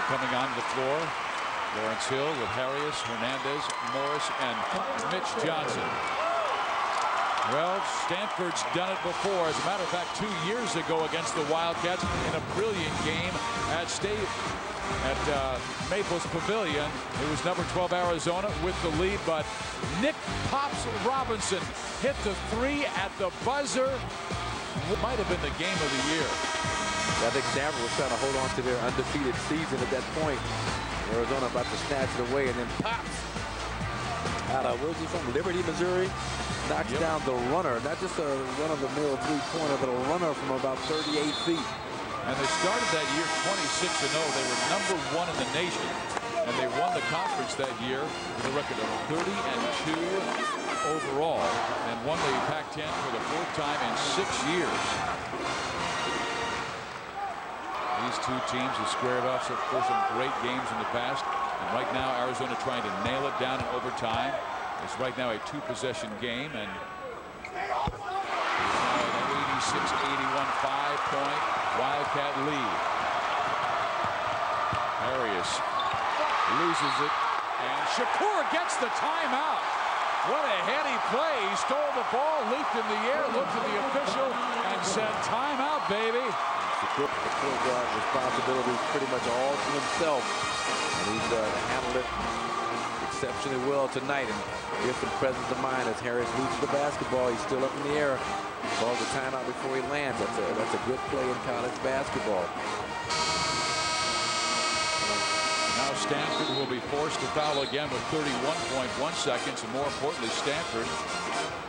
Speaker 1: Coming onto the floor, Lawrence Hill with Harrius, Hernandez, Morris, and Mitch Johnson. Well, Stanford's done it before. As a matter of fact, 2 years ago against the Wildcats in a brilliant game at Maples Pavilion. It was number 12 Arizona with the lead, but Nick Pops Robinson hit the 3 at the buzzer. Might have been the game of the year.
Speaker 3: I think Stanford was trying to hold on to their undefeated season at that point. Arizona about to snatch it away, and then Pops out of, where's he from? Liberty, Missouri. Knocks down the runner, not just a run-of-the-mill three-pointer, but a runner from about 38 feet.
Speaker 1: And they started that year 26-0. They were number 1 in the nation, and they won the conference that year with a record of 30-2 overall, and won the Pac-10 for the 4th time in 6 years. These 2 teams have squared off for some great games in the past, and right now Arizona trying to nail it down in overtime. It's right now a 2-possession game, and now an 86-81 5-point Wildcat lead. Harrius loses it, and Shakur gets the timeout. What a heady play. He stole the ball, leaped in the air, looked at the official, and said, "Timeout, baby."
Speaker 3: took the point guard responsibility pretty much all to himself, and he's handled it exceptionally well tonight. And here's some presence of mind as Harris loses the basketball. He's still up in the air. Calls a timeout before he lands. That's a good play in college basketball.
Speaker 1: Now Stanford will be forced to foul again with 31.1 seconds, and more importantly, Stanford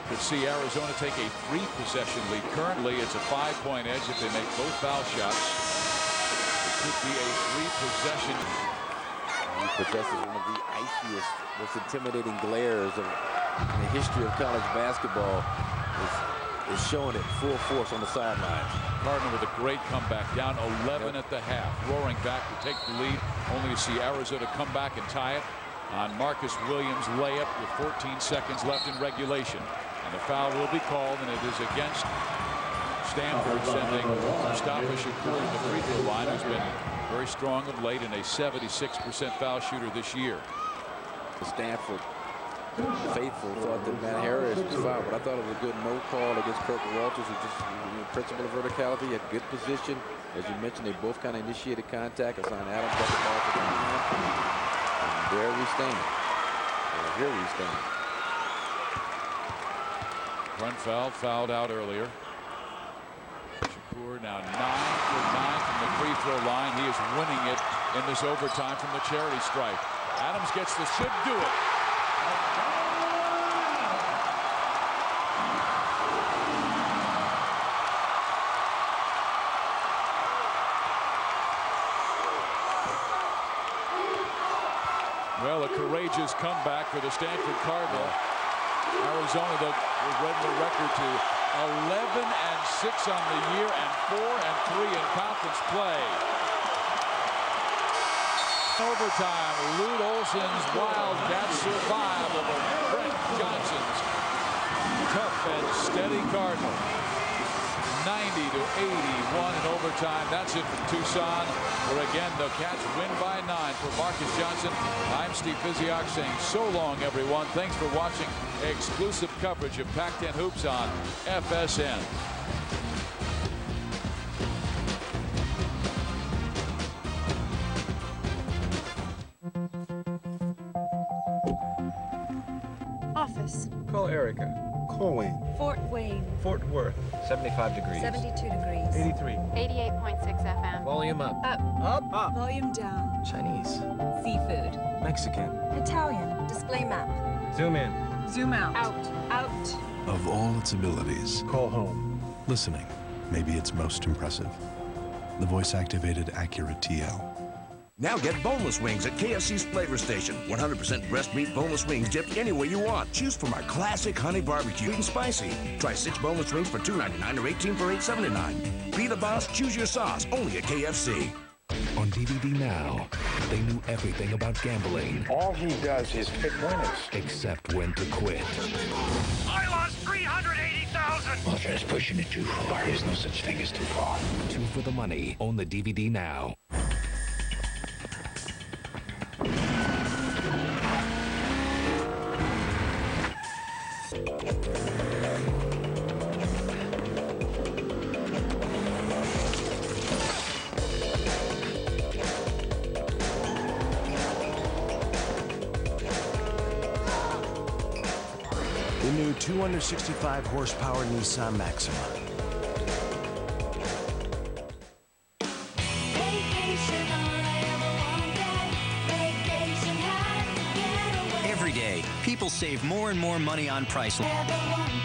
Speaker 1: could see Arizona take a 3-possession lead. Currently, it's a 5-point edge if they make both foul shots. It could be a 3-possession.
Speaker 3: He possesses one of the iciest, most intimidating glares in the history of college basketball. Is showing it full force on the sidelines.
Speaker 1: Cardinal with a great comeback, down 11 at the half, roaring back to take the lead, only to see Arizona come back and tie it on Marcus Williams' layup with 14 seconds left in regulation. And the foul will be called, and it is against Stanford, sending Mustafa Shakur to the free throw line, who's been very strong of late and a 76% foul shooter this year.
Speaker 3: The Stanford faithful thought that Matt Harris was fouled, but I thought it was a good no call against Kirk Walters, who just principle of verticality, had good position. As you mentioned, they both kind of initiated contact. Assigned Adams got the ball to the line. And there we stand. And here we stand.
Speaker 1: Grunfeld fouled out earlier. Shakur now 9 for 9 from the free throw line. He is winning it in this overtime from the charity stripe. Adams gets the should do it. Well, a courageous comeback for the Stanford Cardinal. Arizona, though, will run the record to 11-6 on the year and 4-3 in conference play. Overtime, Lute Olson's Wildcats survive over Brent Johnson's tough and steady Cardinal. 90-81 in overtime. That's it from Tucson, where again the Cats win by 9. For Marcus Johnson, I'm Steve Physiak saying so long, everyone. Thanks for watching exclusive coverage of Pac-10 Hoops on FSN.
Speaker 2: Office.
Speaker 9: Call Erica. Call Wayne.
Speaker 2: Fort Wayne.
Speaker 9: Fort Worth. 75 degrees.
Speaker 2: 72 degrees.
Speaker 9: 83.
Speaker 10: 88.6 FM.
Speaker 9: Volume up.
Speaker 2: Up.
Speaker 9: Up. Up.
Speaker 2: Volume down.
Speaker 9: Chinese.
Speaker 2: Seafood.
Speaker 9: Mexican.
Speaker 2: Italian. Display map.
Speaker 9: Zoom in.
Speaker 2: Zoom out. Out. Out.
Speaker 15: Of all its abilities,
Speaker 9: Call home.
Speaker 15: listening may be its most impressive. The voice-activated Accurate TL.
Speaker 4: Now get boneless wings at KFC's Flavor Station. 100% breast meat boneless wings dipped any way you want. Choose from our classic honey barbecue, sweet and spicy. Try 6 boneless wings for $2.99 or 18 for $8.79. Be the boss, choose your sauce, only at KFC.
Speaker 15: On DVD now, they knew everything about gambling.
Speaker 24: All he does is pick winners.
Speaker 15: Except when to quit.
Speaker 19: I lost 380,000.
Speaker 25: Well, that's pushing it too far. There's no such thing as too far.
Speaker 15: 2 for the money. Own the DVD now.
Speaker 16: The new 265 horsepower Nissan Maxima.
Speaker 17: Every day, people save more and more money on Priceline.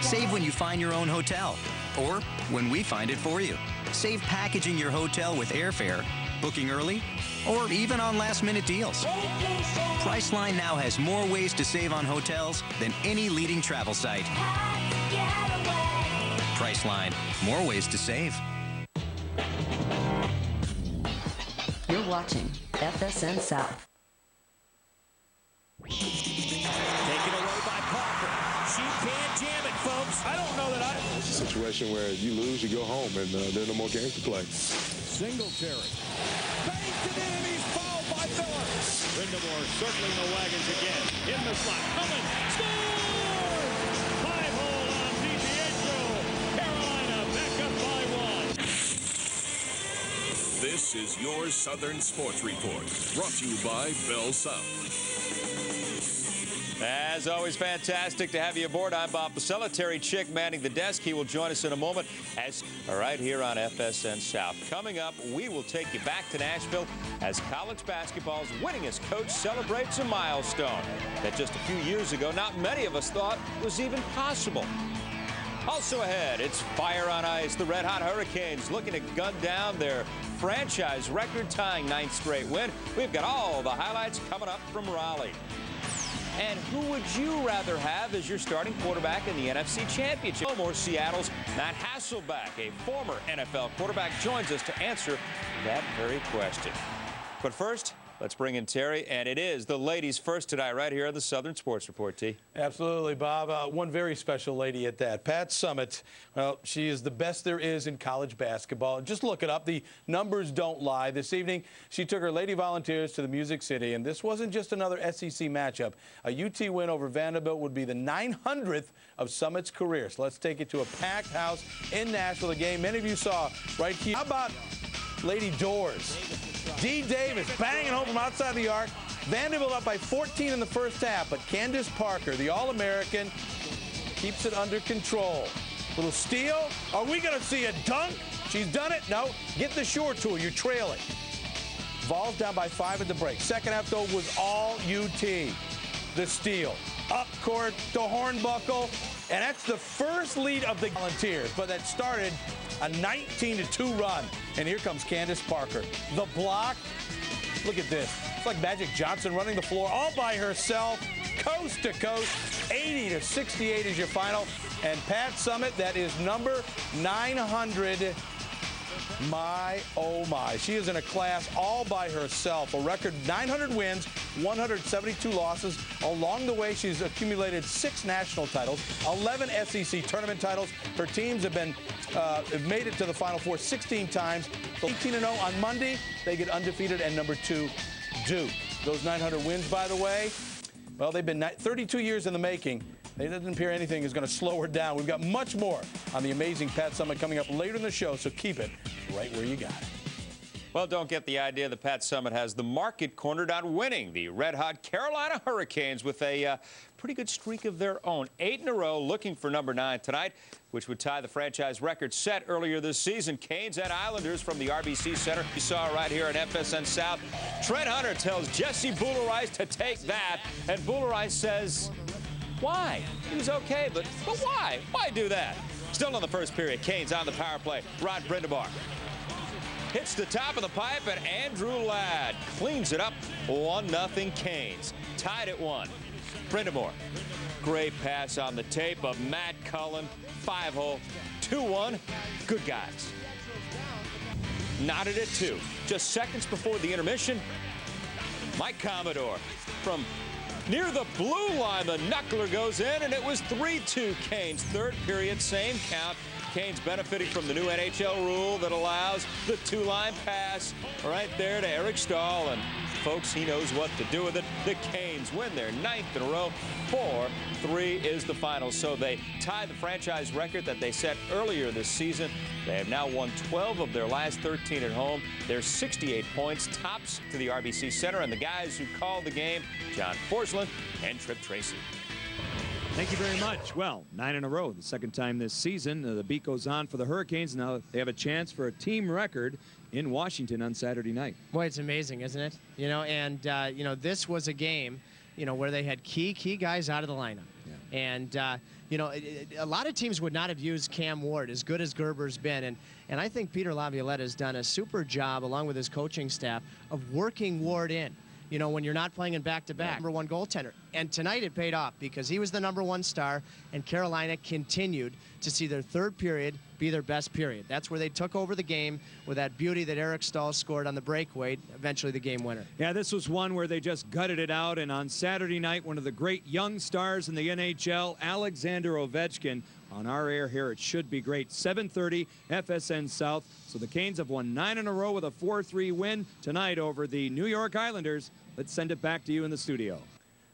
Speaker 17: Save when you find your own hotel, or when we find it for you. Save packaging your hotel with airfare, booking early, or even on last-minute deals. Priceline now has more ways to save on hotels than any leading travel site. Priceline, more ways to save.
Speaker 21: You're watching FSN South.
Speaker 19: Taken away by Parker. She can't jam it, folks. I don't know that
Speaker 26: It's a situation where you lose, you go home, and there are no more games to play.
Speaker 19: Singletary. Bangs it in, he's fouled by Phillips. Brindamore circling the wagons again. In the slot, coming, scores! 5-hole on DiPietro. Carolina back up by 1.
Speaker 4: is your Southern Sports Report, brought to you by Bell South.
Speaker 6: As always, fantastic to have you aboard. I'm Bob Pasella. Terry Chick manning the desk. He will join us in a moment. Right here on FSN South. Coming up, we will take you back to Nashville as college basketball's winningest coach celebrates a milestone that just a few years ago not many of us thought was even possible. Also ahead, it's fire on ice. The red-hot Hurricanes looking to gun down their franchise record-tying 9th straight win. We've got all the highlights coming up from Raleigh. And who would you rather have as your starting quarterback in the NFC Championship? More Seattle's Matt Hasselbeck, a former NFL quarterback, joins us to answer that very question. But first, let's bring in Terry, and it is the ladies first tonight right here on the Southern Sports Report, T.
Speaker 7: Absolutely, Bob. One very special lady at that. Pat Summitt, well, she is the best there is in college basketball. Just look it up. The numbers don't lie. This evening, she took her Lady Volunteers to the Music City, and this wasn't just another SEC matchup. A UT win over Vanderbilt would be the 900th of Summitt's career. So let's take it to a packed house in Nashville, a game many of you saw right here. How about Lady Doors? D. Davis banging home from outside the arc. Vanderbilt up by 14 in the first half, but Candace Parker, the All-American, keeps it under control. Little steal. Are we going to see a dunk? She's done it. No. Get the short tool. You're trailing. Vols down by 5 at the break. Second half, though, was all UT. The steal. Up court to Hornbuckle. And that's the first lead of the Volunteers, but that started a 19-2 run. And here comes Candace Parker. The block. Look at this. It's like Magic Johnson running the floor all by herself, coast to coast. 80-68 is your final. And Pat Summitt, that is number 900. My, oh my. She is in a class all by herself. A record 900 wins, 172 losses. Along the way, she's accumulated 6 national titles, 11 SEC tournament titles. Her teams have made it to the Final Four 16 times. 18-0 on Monday. They get undefeated, and number 2, Duke. Those 900 wins, by the way, well, they've been 32 years in the making. It doesn't appear anything is going to slow her down. We've got much more on the amazing Pat Summitt coming up later in the show, so keep it right where you got it.
Speaker 6: Well, don't get the idea that Pat Summitt has the market cornered on winning the red-hot Carolina Hurricanes with a pretty good streak of their own. 8 in a row, looking for number 9 tonight, which would tie the franchise record set earlier this season. Canes at Islanders from the RBC Center. You saw right here at FSN South. Trent Hunter tells Jesse Boulerice to take that, and Boulerice says, why? He was okay, but why? Why do that? Still in the first period, Canes on the power play. Rod Brindamore hits the top of the pipe, and Andrew Ladd cleans it up. 1-0 Canes. Tied at 1. Brindamore. Great pass on the tape of Matt Cullen. 5-hole. 2-1. Good guys. Knotted at 2. Just seconds before the intermission, Mike Commodore from near the blue line, the knuckler goes in, and it was 3-2 Canes. Third period, same count. Canes benefiting from the new NHL rule that allows the 2-line pass right there to Eric Stahl. And folks, he knows what to do with it. The Canes win their 9th in a row. 4-3 is the final. So they tie the franchise record that they set earlier this season. They have now won 12 of their last 13 at home. They're 68 points, tops to the RBC Center. And the guys who called the game, John Forsland and Trip Tracy.
Speaker 18: Thank you very much. Well, 9 in a row, the second time this season. The beat goes on for the Hurricanes. Now they have a chance for a team record in Washington on Saturday night.
Speaker 5: Boy, it's amazing, isn't it? You know, and, you know, this was a game, you know, where they had key guys out of the lineup. Yeah. And, you know, a lot of teams would not have used Cam Ward, as good as Gerber's been. And I think Peter Laviolette has done a super job, along with his coaching staff, of working Ward in. You know, when you're not playing in back-to-back, number 1 goaltender. And tonight it paid off because he was the number 1 star, and Carolina continued to see their third period be their best period. That's where they took over the game with that beauty that Eric Stahl scored on the breakaway, eventually the game winner.
Speaker 18: Yeah, this was one where they just gutted it out, and on Saturday night, one of the great young stars in the NHL, Alexander Ovechkin, on our air here. It should be great. 7:30 FSN South. So the Canes have won 9 in a row with a 4-3 win tonight over the New York Islanders. Let's send it back to you in the studio.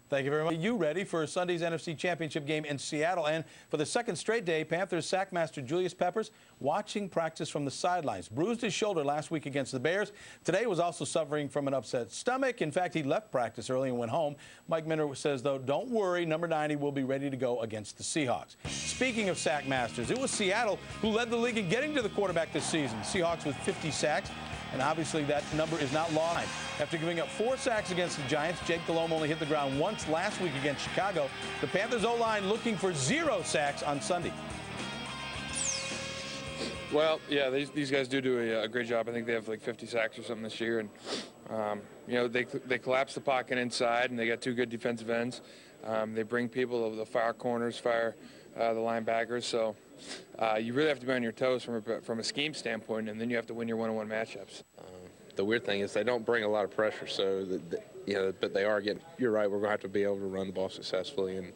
Speaker 7: Thank you very much. Are you ready for Sunday's NFC Championship game in Seattle? And for the second straight day, Panthers sackmaster Julius Peppers watching practice from the sidelines. Bruised his shoulder last week against the Bears. Today was also suffering from an upset stomach. In fact, he left practice early and went home. Mike Minter says, though, don't worry, number 90 will be ready to go against the Seahawks. Speaking of sackmasters, it was Seattle who led the league in getting to the quarterback this season. Seahawks with 50 sacks. And obviously that number is not lost. After giving up 4 sacks against the Giants, Jake Delhomme only hit the ground once last week against Chicago. The Panthers O-line looking for 0 sacks on Sunday.
Speaker 13: Well, yeah, these guys do a great job. I think they have like 50 sacks or something this year. And, you know, they collapse the pocket inside, and they got 2 good defensive ends. They bring people, they'll fire corners, fire the linebackers. So you really have to be on your toes from a scheme standpoint, and then you have to win your one-on-one matchups.
Speaker 8: The weird thing is they don't bring a lot of pressure, so you know, but they are getting. You're right. We're going to have to be able to run the ball successfully, and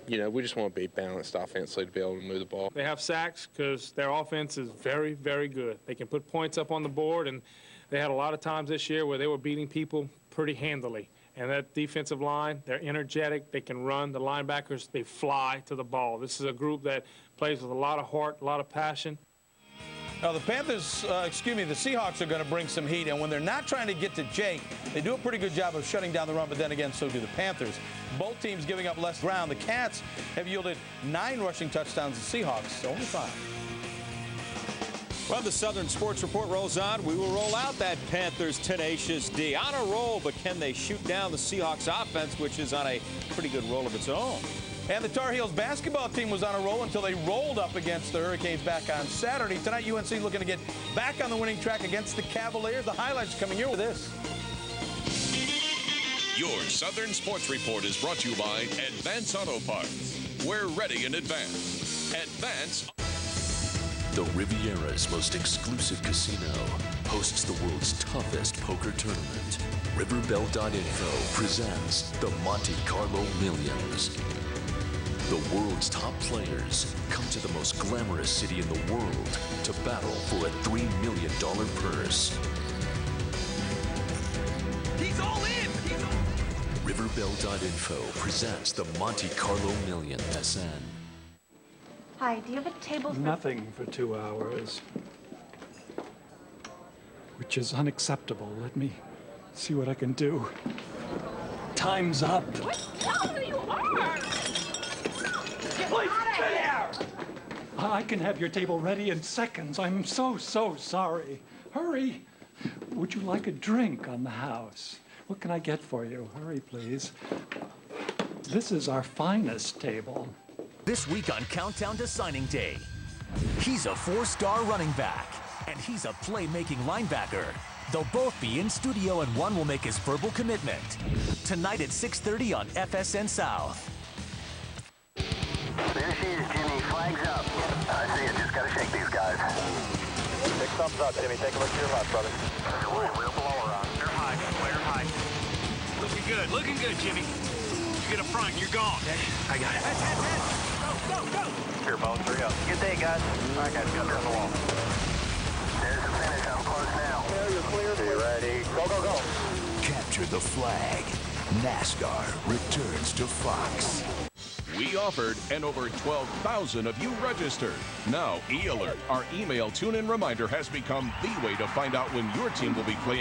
Speaker 8: you know, we just want to be balanced offensively to be able to move the ball.
Speaker 11: They have sacks because their offense is very, very good. They can put points up on the board, and they had a lot of times this year where they were beating people pretty handily. And that defensive line, they're energetic. They can run. The linebackers, they fly to the ball. This is a group that plays with a lot of heart, a lot of passion.
Speaker 7: Now, the Panthers, the Seahawks are going to bring some heat, and when they're not trying to get to Jake, they do a pretty good job of shutting down the run, but then again, so do the Panthers. Both teams giving up less ground. The Cats have yielded 9 rushing touchdowns. The Seahawks, only 5.
Speaker 6: Well, the Southern Sports Report rolls on. We will roll out that Panthers tenacious D. On a roll, but can they shoot down the Seahawks offense, which is on a pretty good roll of its own?
Speaker 7: And the Tar Heels basketball team was on a roll until they rolled up against the Hurricanes back on Saturday. Tonight, UNC looking to get back on the winning track against the Cavaliers. The highlights coming here with this.
Speaker 14: Your Southern Sports Report is brought to you by Advance Auto Parts. We're ready in advance. Advance.
Speaker 20: The Riviera's most exclusive casino hosts the world's toughest poker tournament. Riverbell.info presents the Monte Carlo Millions. The world's top players come to the most glamorous city in the world to battle for a $3 million purse.
Speaker 19: He's all in!
Speaker 20: Riverbell.info presents the Monte Carlo Million SN.
Speaker 22: Hi, do you have a table for...
Speaker 23: Nothing for 2 hours. Which is unacceptable. Let me see what I can do. Time's up.
Speaker 19: No, you are! Get out of here!
Speaker 23: I can have your table ready in seconds. I'm so sorry. Hurry. Would you like a drink on the house? What can I get for you? Hurry, please. This is our finest table.
Speaker 27: This week on Countdown to Signing Day, he's a 4-star running back, and he's a playmaking linebacker. They'll both be in studio, and one will make his verbal commitment. Tonight at 6:30 on FSN South.
Speaker 24: There she is, Jimmy. Flags up. I see it. Just got to shake these guys. Big thumbs up, Jimmy. Take a look to your left, brother. We'll blow her on.
Speaker 19: Clear high, clear high. Looking good, Jimmy. You get up front, you're gone.
Speaker 24: I got it. Head. Go. Here, Bone, 3 up. Good day, guys. All right, guys, go turn the wall. There's the finish. I'm close now. There, you're clear. Be ready. Go.
Speaker 20: Capture the flag. NASCAR returns to Fox.
Speaker 14: We offered, and over 12,000 of you registered. Now, e-alert, our email tune-in reminder, has become the way to find out when your team will be playing